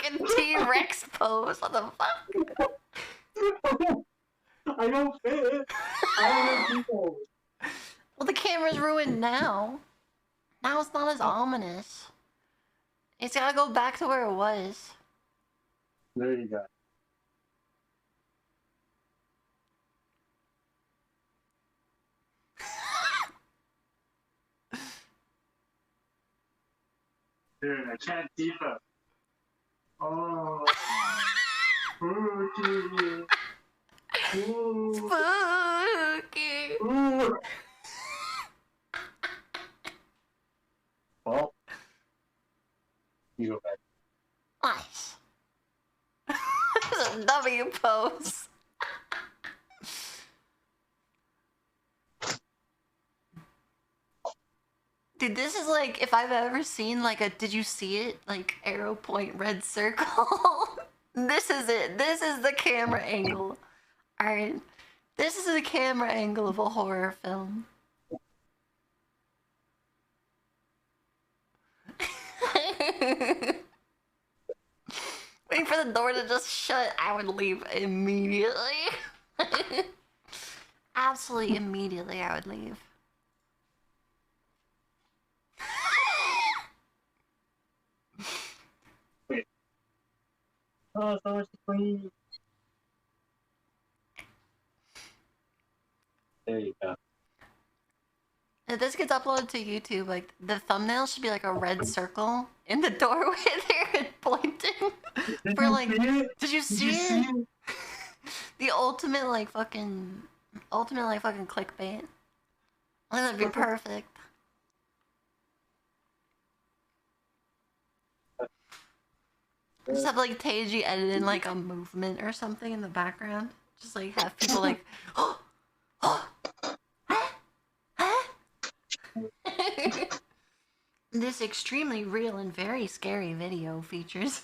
fucking T-Rex pose. What the fuck? I don't fit. I don't have people. Well, the camera's ruined now. Now it's not as ominous. It's gotta go back to where it was. There you go. Dude, I can't keep it. Oh. Spooky. Ooh. Spooky. Ooh. Well, you go back. Nice. It's a W pose. Dude, this is like if I've ever seen like a did you see it? Like arrow point red circle. This is it. This is the camera angle. Alright. This is the camera angle of a horror film. Waiting for the door to just shut, I would leave immediately. Absolutely immediately, I would leave. Oh, so much to clean. There you go. If this gets uploaded to YouTube, like the thumbnail should be like a red circle in the doorway there and pointing. For like, did you see it? The ultimate like fucking clickbait. I think that'd be perfect. Just have like Teiji edit in like a movement or something in the background. Just like have people like, oh, oh, huh? This extremely real and very scary video features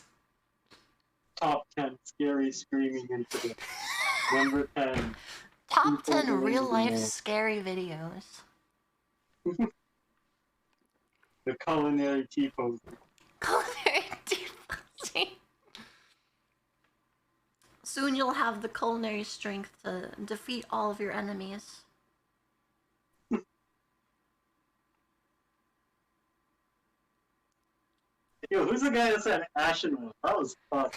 Top 10 scary screaming incident. Number 10. top People 10 real life doing scary videos. the culinary T-pose. Culinary deep. Soon you'll have the culinary strength to defeat all of your enemies. Yo, who's the guy that said Ashen One? That was fun.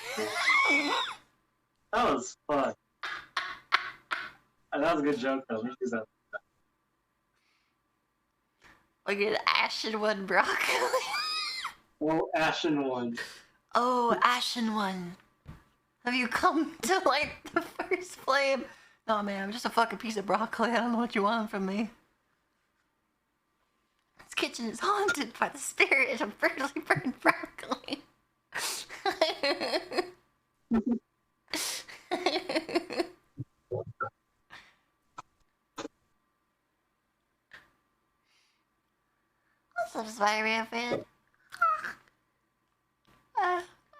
That was fun. That was a good joke though. Let me use that. Like an ashen one broccoli. Well, Ashen One. Oh, ashen one. Have you come to light the first flame? No, man, I'm just a fucking piece of broccoli. I don't know what you want from me. This kitchen is haunted by the spirit of brutally burned broccoli. What's up, Spider-Man fan?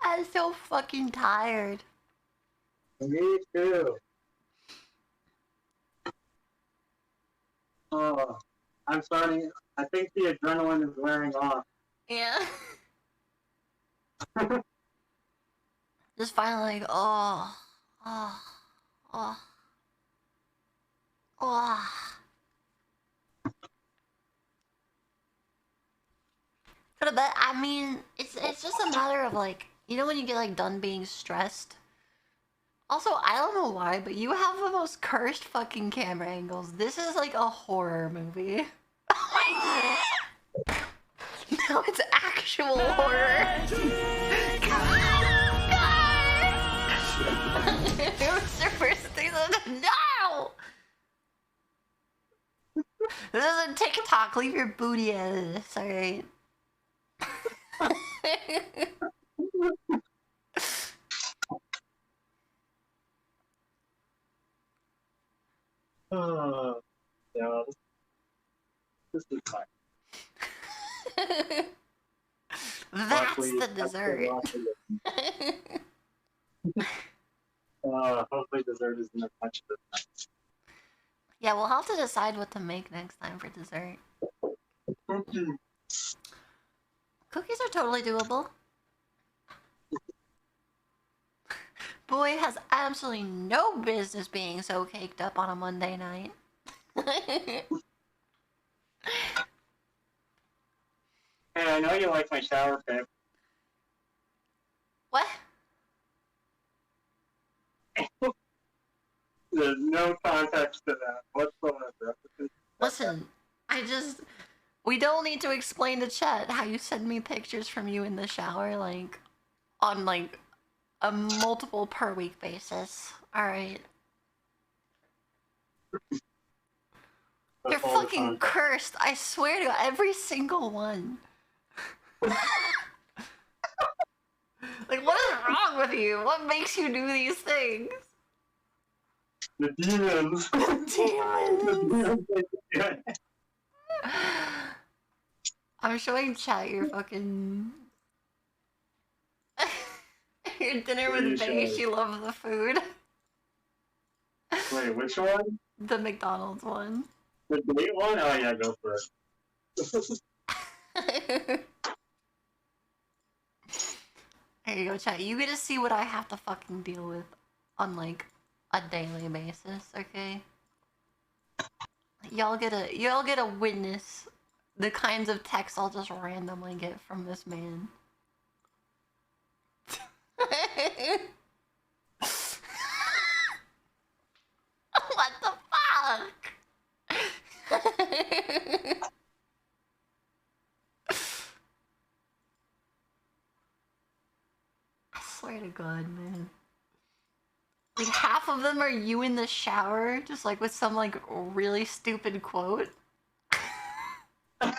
I'm so fucking tired. Me too. Oh, I'm starting. I think the adrenaline is wearing off. Yeah. Just finally like, oh. But I mean, it's just a matter of like, you know when you get like done being stressed? Also, I don't know why, but you have the most cursed fucking camera angles. This is like a horror movie. No, it's actual horror. Mr. First thing no! This isn't TikTok. Leave your booty out of this, alright? Yeah, this is fine. That's the dessert. Hopefully dessert isn't as much of it. Yeah, we'll have to decide what to make next time for dessert. Cookies are totally doable. Boy has absolutely no business being so caked up on a Monday night. Hey, I know you like my shower pic. What? There's no context to that whatsoever. Listen, we don't need to explain to chat how you send me pictures from you in the shower, like, on, like, a multiple per week basis. Alright. You're fucking cursed. I swear to God, every single one. Like, what is wrong with you? What makes you do these things? The demons. The demons. I'm showing chat your fucking... your dinner with Bae, she loves the food. Wait, which one? The McDonald's one. The date one? Oh yeah, go for it. There you go, chat. You get to see what I have to fucking deal with on, like, a daily basis, okay? Y'all get a witness the kinds of texts I'll just randomly get from this man. What the fuck? I swear to God, man. Like, half of them are you in the shower, just like with some like really stupid quote. Like,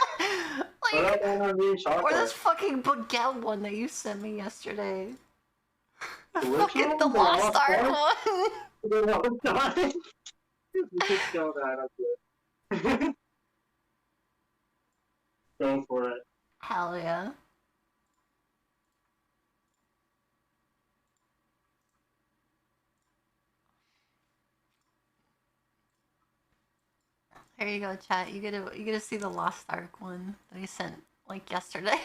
or this fucking baguette one that you sent me yesterday. Fucking the Lost Ark one. The Lost Ark. You should show that up there. Go for it. Hell yeah. Here you go, chat. You get to see the Lost Ark one that he sent like yesterday.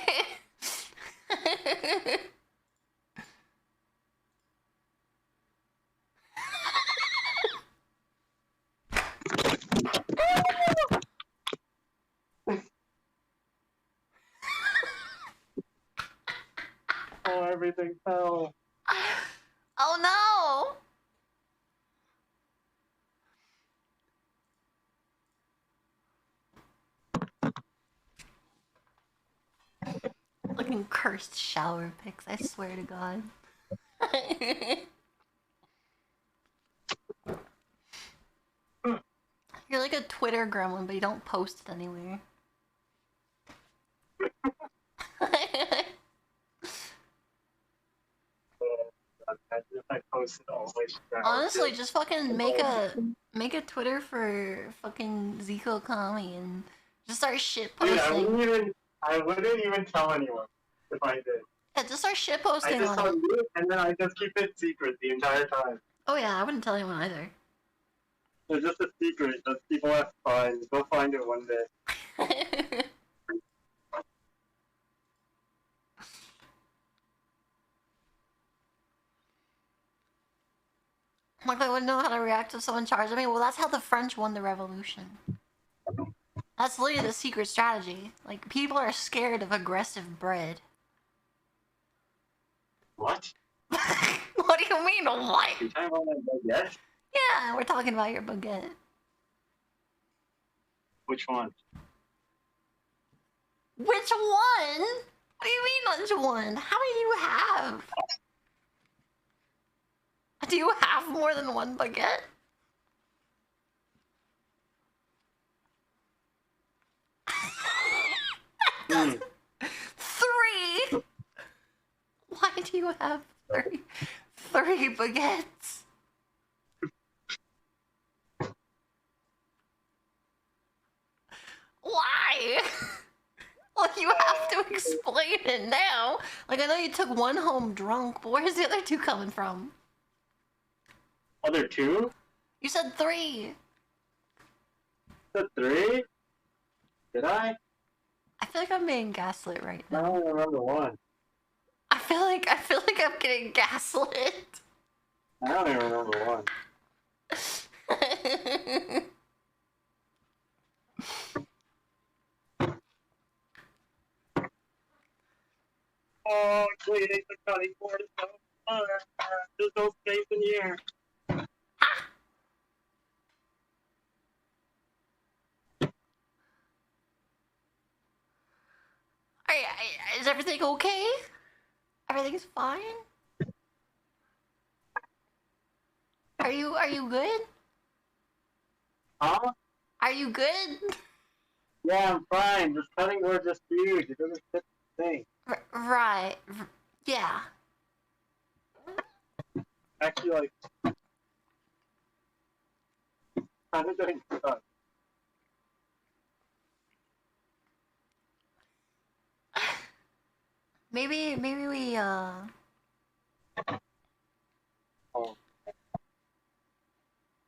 Oh, everything fell. Oh no! Fucking cursed shower pics, I swear to God. You're like a Twitter gremlin, but you don't post it anywhere. I posted always. Honestly, just fucking make a Twitter for fucking Zico Kami and just start shit posting. Dude, I wouldn't even tell anyone if I did. Yeah, just start shit posting I just on tell it. you, and then I just keep it secret the entire time. Oh yeah, I wouldn't tell anyone either. It's just a secret that people have to find. Go find it one day. Like I wouldn't know how to react if someone charged me. Well, that's how the French won the revolution. That's literally the secret strategy. Like, people are scared of aggressive bread. What? What do you mean, what? You talking about my baguette? Yeah, we're talking about your baguette. Which one? Which one? What do you mean, which one? How many do you have? Do you have more than one baguette? Hmm. 3? Why do you have 3 baguettes? Why? Well, you have to explain it now. Like, I know you took one home drunk, but where's the other 2 coming from? Other 2? You said 3. The 3? Did I? I feel like I'm being gaslit right I now. don't remember one. I feel like I'm getting gaslit. I don't even remember one. Oh, please, the cutting board is so fun. There's no space in here. Is everything okay? Everything's fine? Are you good? Huh? Are you good? Yeah, I'm fine. This cutting board just huge. It doesn't fit the thing. Right. Yeah. Actually, like, kind of getting stuck. Maybe we Oh.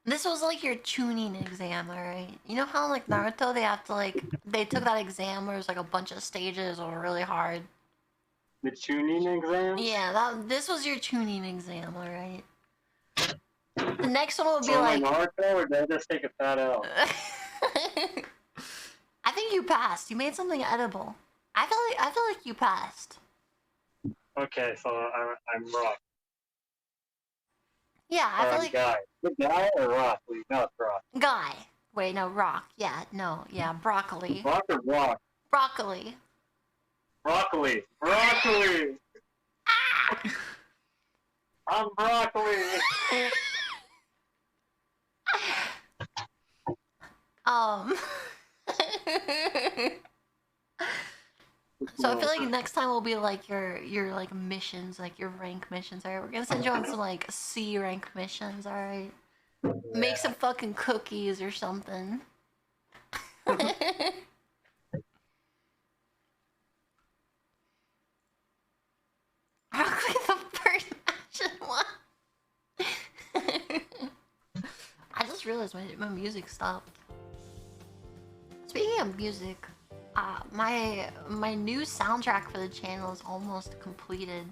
This was like your tuning exam, alright? You know how like Naruto they have to like they took that exam where there's like a bunch of stages that were really hard. The tuning exam? Yeah, this was your tuning exam, alright? The next one will be So like Naruto, or did I just take a fat L? I think you passed. You made something edible. I feel like you passed. Okay, so I'm rock. Yeah, I Or feel I'm like guy. The guy or rock? Please, no, it's rock. guy. Wait, no, rock. Yeah, no, yeah, broccoli. Rock or rock? Broccoli. Broccoli. Broccoli. I'm broccoli. Um So I feel like next time will be like your like missions, like your rank missions. Alright, we're gonna send you on some like C rank missions. Alright, make some fucking cookies or something. Broccoli the first action one. I just realized my music stopped. Speaking of music, my new soundtrack for the channel is almost completed.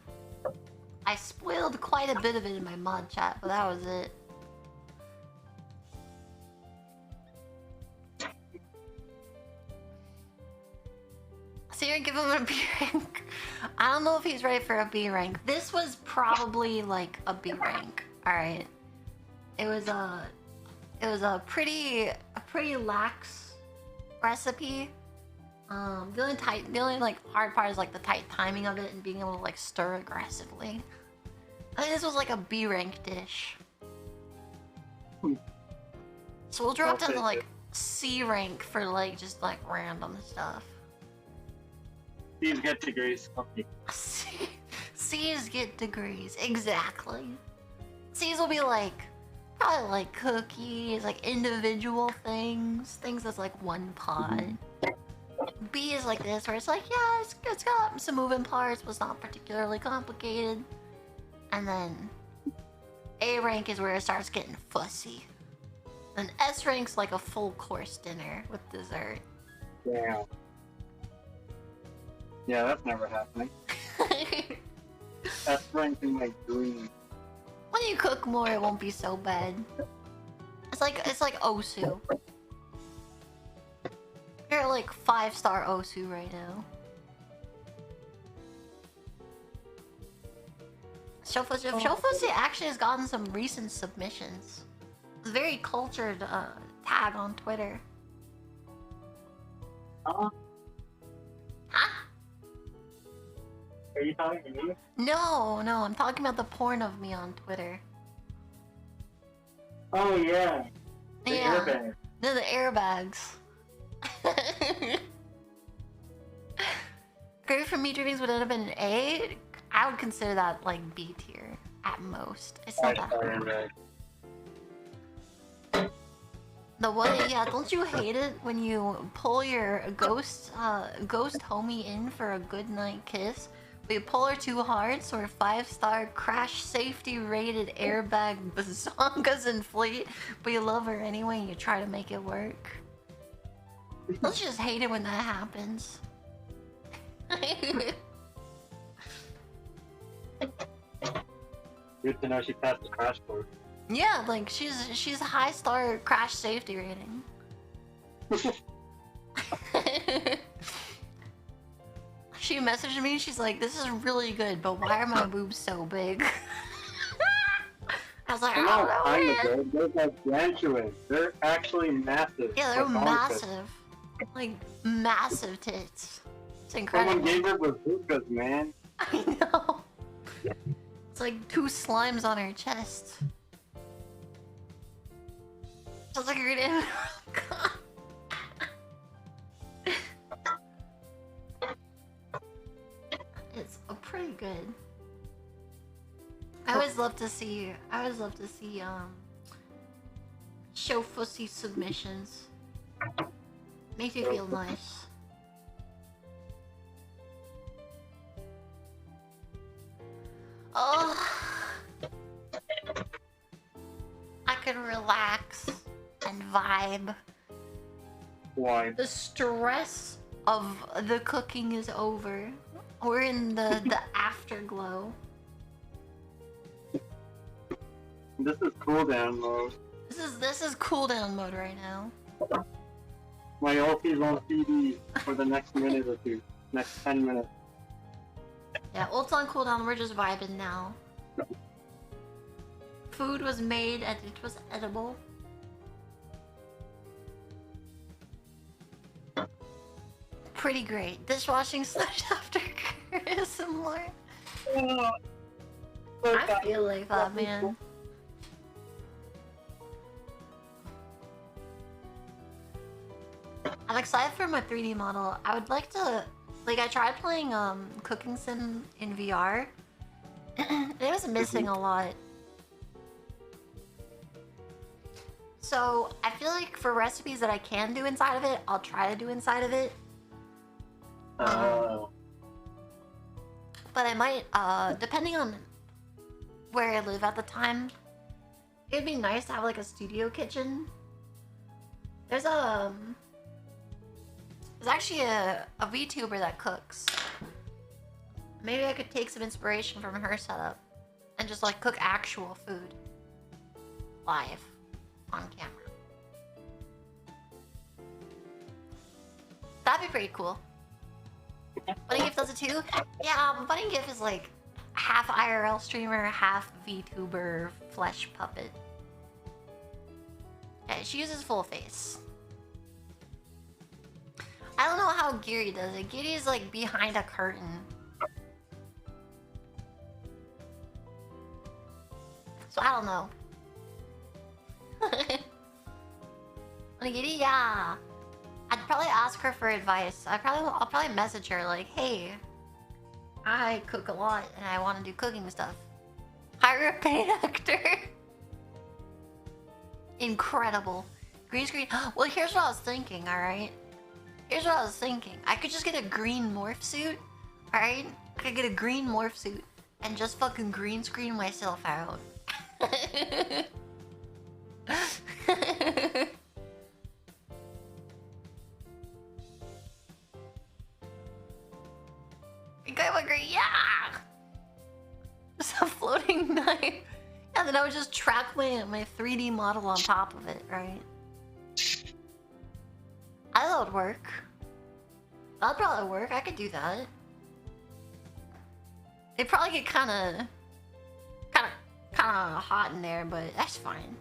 I spoiled quite a bit of it in my mod chat, but that was it. So you're giving him a B rank. I don't know if he's ready for a B rank. This was probably like a B rank. All right. It was a pretty lax recipe. The only like hard part is like the tight timing of it and being able to like stir aggressively. I think this was like a B rank dish. So we'll drop down to like C rank for like just like random stuff. These get degrees. Okay. C's get degrees, exactly. C's will be like probably like cookies, like individual things that's like one pot. B is like this, where it's like, yeah, it's got some moving parts, but it's not particularly complicated. And then A rank is where it starts getting fussy. And S rank's like a full course dinner with dessert. Yeah. Yeah, that's never happening. That's ranking like green. When you cook more, it won't be so bad. It's like Osu. You're like 5-star Osu right now. Shofusi actually has gotten some recent submissions. Very cultured tag on Twitter. Huh? Are you talking to me? No, I'm talking about the porn of me on Twitter. Oh yeah. The Yeah. airbag. No, the airbags. Great for meat readings would it have been an A? I would consider that like B tier at most. It's not that hard. The what? Yeah, don't you hate it when you pull your ghost homie in for a good night kiss, but you pull her too hard, so her 5-star crash safety rated airbag bazongas inflate, but you love her anyway and you try to make it work? Don't you just hate it when that happens? Good to know she passed the crash course. Yeah, like she's a high star crash safety rating. She messaged me, she's like, this is really good, but why are my boobs so big? I was like, I don't know, man. They're gargantuan. They're actually massive. Yeah, they're Like massive. Like, massive tits. It's incredible. Someone gave her bazookas, man. I know. It's like 2 slimes on her chest. Sounds like you're gonna... It's pretty good. I always love to see show fussy submissions. Makes you feel nice. Oh, I can relax and vibe. Why? The stress of the cooking is over. We're in the afterglow. This is cooldown mode. This is cooldown mode right now. My ulti's on CD for the next minute or two. Next 10 minutes. Yeah, ult's on cooldown, we're just vibing now. Food was made and it was edible. Pretty great. Dishwashing slash after is similar. I feel like that, man. I'm excited for my 3D model. I would like to, like, I tried playing Cooking Sim in VR. It was missing a lot. So I feel like for recipes that I can do inside of it, I'll try to do inside of it. But I might, depending on where I live at the time, it'd be nice to have like a studio kitchen. There's actually a VTuber that cooks. Maybe I could take some inspiration from her setup and just like cook actual food live on camera. That'd be pretty cool. Bunny Gift does it too? Yeah, Bunny Gift is like half IRL streamer, half VTuber flesh puppet. Yeah, she uses full face. I don't know how Giri does it. Giri is like behind a curtain. So I don't know. Giri, yeah. I'd probably ask her for advice. I'll probably message her like, hey, I cook a lot and I want to do cooking stuff. Hire a paid actor. Incredible. Green screen. Well, here's what I was thinking, alright? Here's what I was thinking. I could just get a green morph suit, alright? I could get a green morph suit and just fucking green screen myself out. You guys agree? Yeah! It's a floating knife. And then I would just track my 3D model on top of it, right? That would work. That'd probably work. I could do that. It'd probably get kind of hot in there, but that's fine.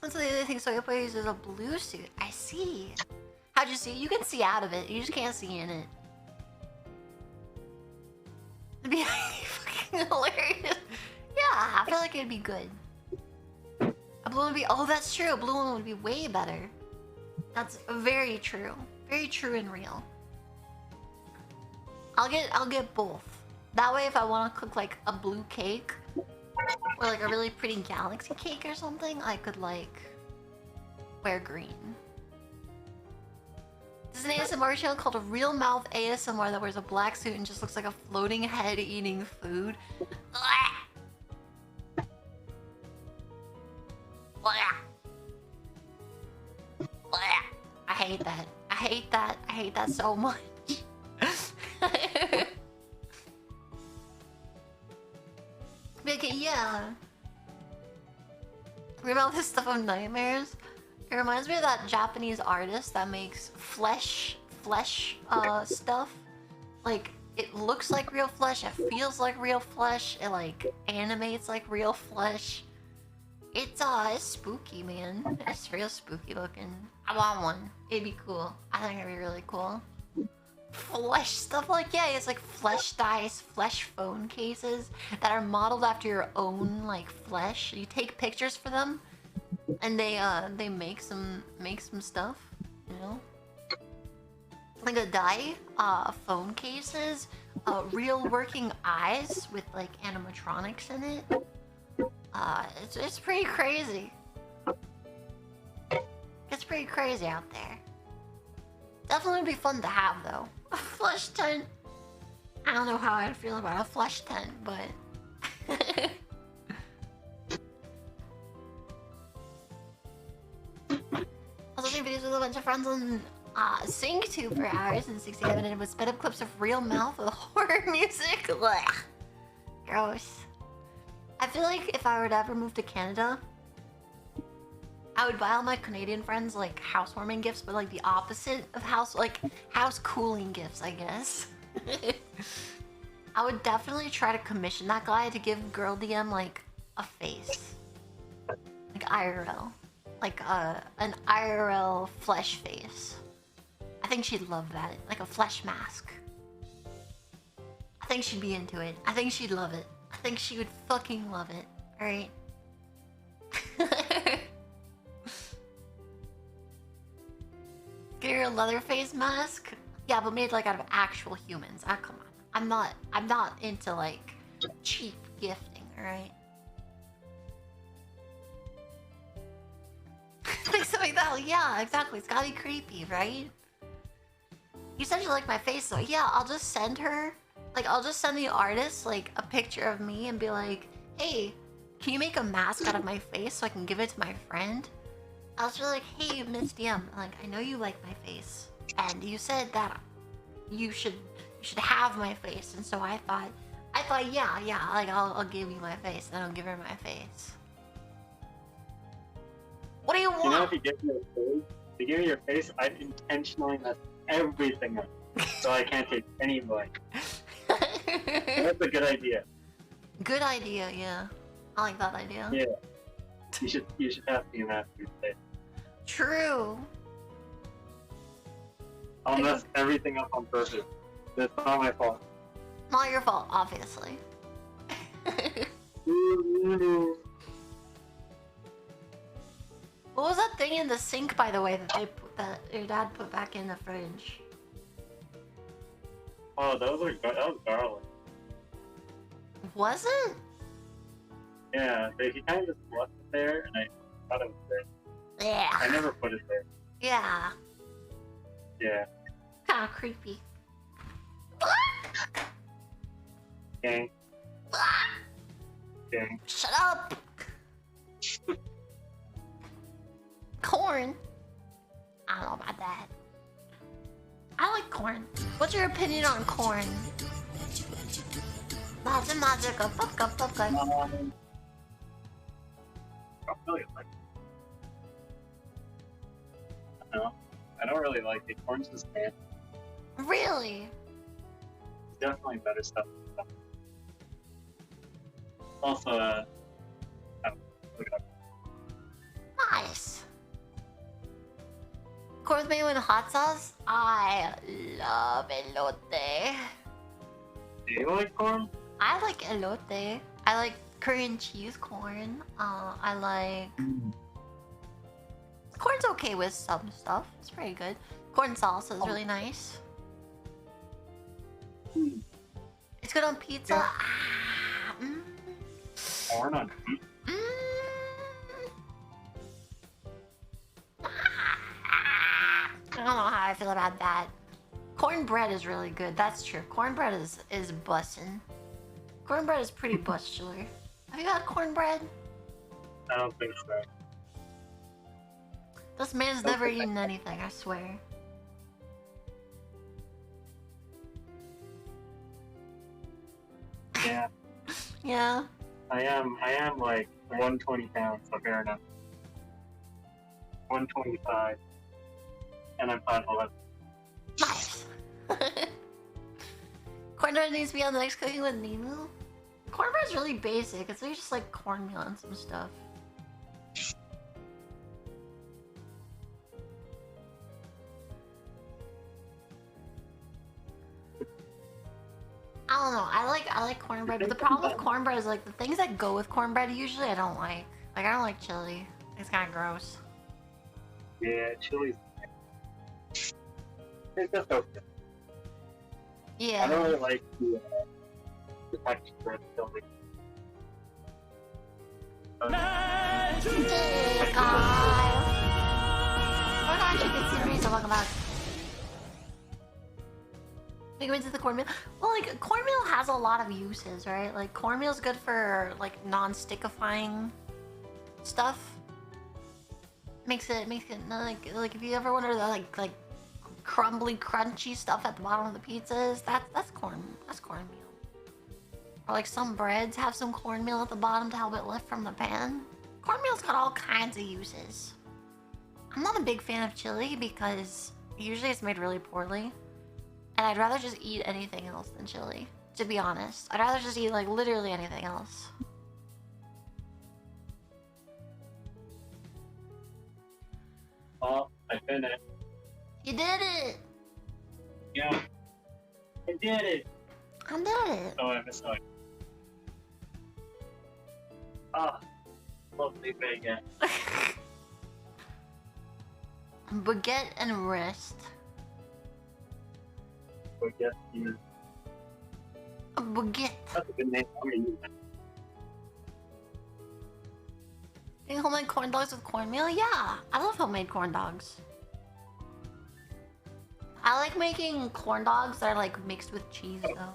That's the other thing. So Soyopo uses a blue suit. I see. How'd you see? You can see out of it. You just can't see in it. It'd be fucking hilarious. Yeah, I feel like it'd be good. A blue one would be. Oh, that's true. A blue one would be way better. That's very true. Very true and real. I'll get both. That way, if I want to cook like a blue cake or like a really pretty galaxy cake or something, I could like wear green. There's an ASMR channel called a Real Mouth ASMR that wears a black suit and just looks like a floating head eating food. I hate that. I hate that. I hate that so much. Okay, yeah. Remember this stuff of nightmares? It reminds me of that Japanese artist that makes flesh stuff. Like, it looks like real flesh, it feels like real flesh, it like animates like real flesh. It's spooky, man. It's real spooky looking. I want one. It'd be cool. I think it'd be really cool. Flesh stuff like, yeah, it's like flesh dice, flesh phone cases that are modeled after your own like flesh. You take pictures for them and they make some stuff, you know? Like a die, phone cases, real working eyes with like animatronics in it. It's pretty crazy. It's pretty crazy out there. Definitely would be fun to have though. A flesh tent. I don't know how I'd feel about a flesh tent, but I was watching videos with a bunch of friends on SyncTube for hours and 67 and it would sped up clips of real mouth with horror music. Blech. Gross. I feel like if I were to ever move to Canada, I would buy all my Canadian friends like housewarming gifts, but like the opposite of house cooling gifts, I guess. I would definitely try to commission that guy to give Girl DM like a face, like IRL, like an IRL flesh face. I think she'd love that, like a flesh mask. I think she'd be into it. I think she'd love it. I think she would fucking love it. All right. Get her a Leatherface mask? Yeah, but made like out of actual humans. Ah, come on. I'm not into like cheap gifting, alright? Like something like that. Yeah, exactly. It's gotta be creepy, right? You said you like my face though. Yeah, I'll just send her, like I'll just send the artist like a picture of me and be like, hey, can you make a mask out of my face so I can give it to my friend? I was really like, hey, Miss DM, like, I know you like my face, and you said that you should have my face, and so I thought, yeah, like, I'll give you my face, then I'll give her my face. What do you want? You know, if you give me your face, I'd intentionally mess everything up, so I can't take any blame. That's a good idea. Good idea, yeah. I like that idea. Yeah. You should have me that today. True. I'll mess everything up on purpose. That's not my fault. Not your fault, obviously. What was that thing in the sink, by the way, that your dad put back in the fridge? Oh, that was garlic. Was it? Yeah, he kind of just left it there, and I thought it was there. Yeah. I never put it there. Yeah. Yeah. Kinda creepy. Gang. Gang. Shut up! Corn? I don't know about that. I like corn. What's your opinion on corn? 맞아 맞아 깜빡깜빡. I don't really like it. No, I don't really like it. Corn's just man. Really? There's definitely better stuff. Also, look it up. Nice. Corn with mayo and hot sauce? I love elote. Do you like corn? I like elote. I like Korean cheese corn. I like... Corn's okay with some stuff. It's pretty good. Corn salsa is really nice. It's good on pizza. Yeah. Ah, Corn on pizza? I don't know how I feel about that. Cornbread is really good. That's true. Cornbread is bussin'. Cornbread is pretty bussular. Have you had cornbread? I don't think so. This man's never eaten anything, I swear. Yeah, Yeah. I am like 120 pounds, so fair enough. 125. And I'm 5'11". Nice. Cornbread needs to be on the next Cooking with Nemu. Cornbread's really basic. It's really just like cornmeal and some stuff. I don't know. I like cornbread, but the problem with cornbread is like the things that go with cornbread usually I don't like. Like I don't like chili. It's kind of gross. Yeah, chili's. It's just okay. Yeah. I don't really like the texture of chili. Hey, guys. We're not chicken series, so welcome back. We go into the cornmeal. Well, like cornmeal has a lot of uses, right? Like cornmeal's good for like non-stickifying stuff. Makes it like if you ever wonder that like crumbly, crunchy stuff at the bottom of the pizzas, that's cornmeal. Or like some breads have some cornmeal at the bottom to help it lift from the pan. Cornmeal's got all kinds of uses. I'm not a big fan of chili because usually it's made really poorly. And I'd rather just eat anything else than chili, to be honest. I'd rather just eat like literally anything else. Oh, I finished. You did it! Yeah. I did it! I did it! Oh, I missed out. Ah, lovely baguette. Baguette and wrist. Baguette here. A baguette. That's a good name. I'm gonna use that. Making homemade corn dogs with cornmeal? Yeah, I love homemade corn dogs. I like making corn dogs that are like mixed with cheese though.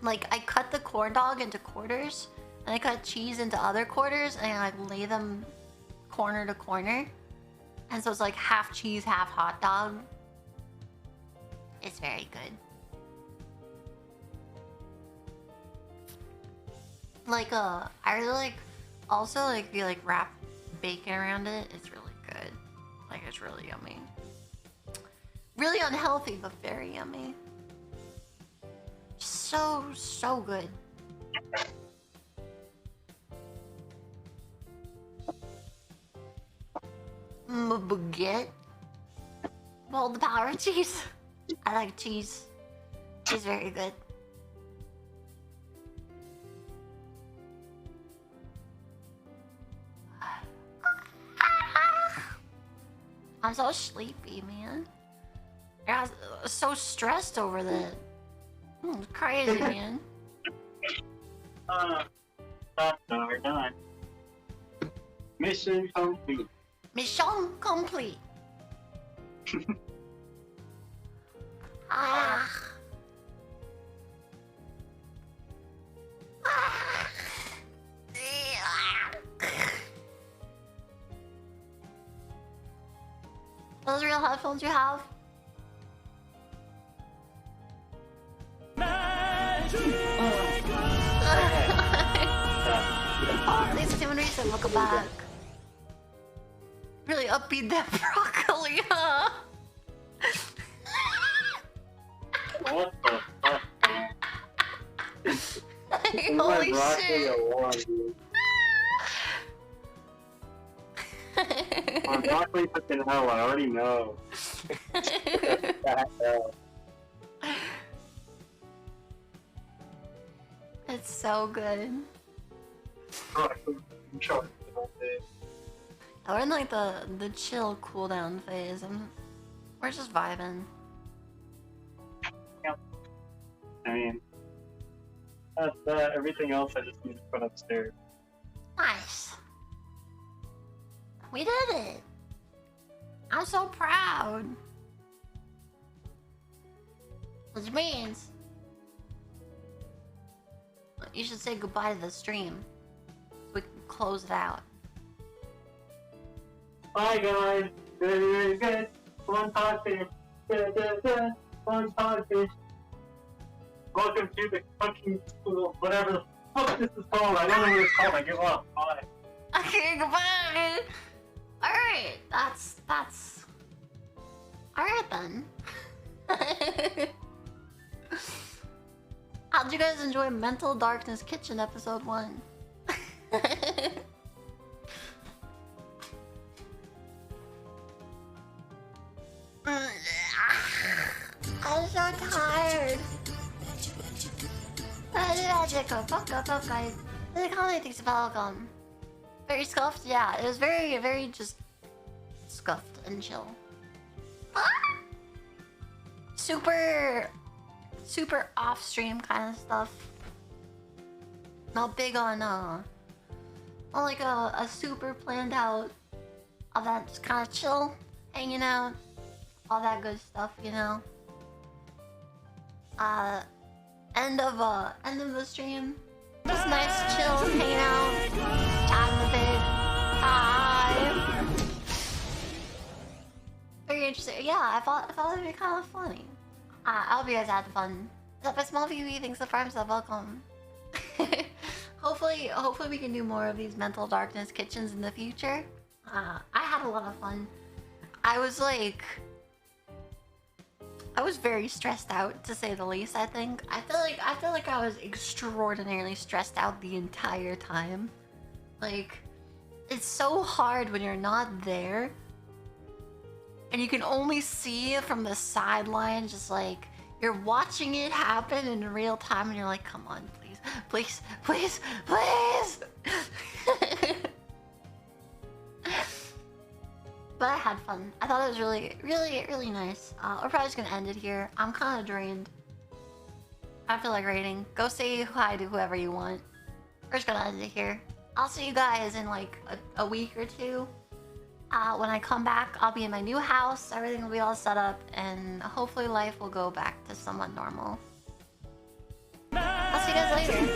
Like I cut the corn dog into quarters and I cut cheese into other quarters and I like lay them corner to corner. And so it's like half cheese, half hot dog. It's very good. Like I really like also like if you like wrap bacon around it, it's really good. Like it's really yummy. Really unhealthy, but very yummy. So good. Baguette. Well, the power of cheese. I like cheese. It's very good. I'm so sleepy, man. I was so stressed over that. It's crazy, man. We're done. Mission complete. Mission complete. Ah. Ah. Those real headphones you have? Simon Reese, welcome back. Really upbeat that broccoli, huh? What the fuck? Holy broccoli shit. or one, dude. On broccoli fucking hell, I already know. It's so good. We're in like the chill cooldown phase. We're just vibing. I mean, that's everything else I just need to put upstairs. Nice. We did it. I'm so proud. Which means you should say goodbye to the stream so we can close it out. Bye guys. Good, good. One talking. Good, good, good. One talking. Welcome to the fucking school, whatever the fuck this is called. I don't know what it's called. I give up. Bye. Okay, goodbye. Alright, that's alright then. How'd you guys enjoy Mental Darkness Kitchen episode 1? I'm so tired. Fuck guys. The comedy thinks welcome. Very scuffed? Yeah, it was very, very just scuffed and chill. Super off-stream kind of stuff. Not big on not like a super planned out event, just kind of chill, hanging out, all that good stuff, you know. End of the stream. Just nice, chill, hanging out, chatting a bit. Very interesting. Yeah, I thought it'd be kind of funny. I hope you guys had fun. What's up, a small VV? Thanks for Prime stuff. Welcome. Hopefully we can do more of these Mental Darkness kitchens in the future. I had a lot of fun. I was very stressed out, to say the least. I think I feel like I was extraordinarily stressed out the entire time. Like, it's so hard when you're not there and you can only see from the sideline, just like you're watching it happen in real time, and you're like, come on, please. But I had fun. I thought it was really nice. We're probably just gonna end it here. I'm kind of drained. I feel like raiding. Go say hi to whoever you want. We're just gonna end it here. I'll see you guys in like a week or two. When I come back, I'll be in my new house. Everything will be all set up, and hopefully life will go back to somewhat normal. I'll see you guys later.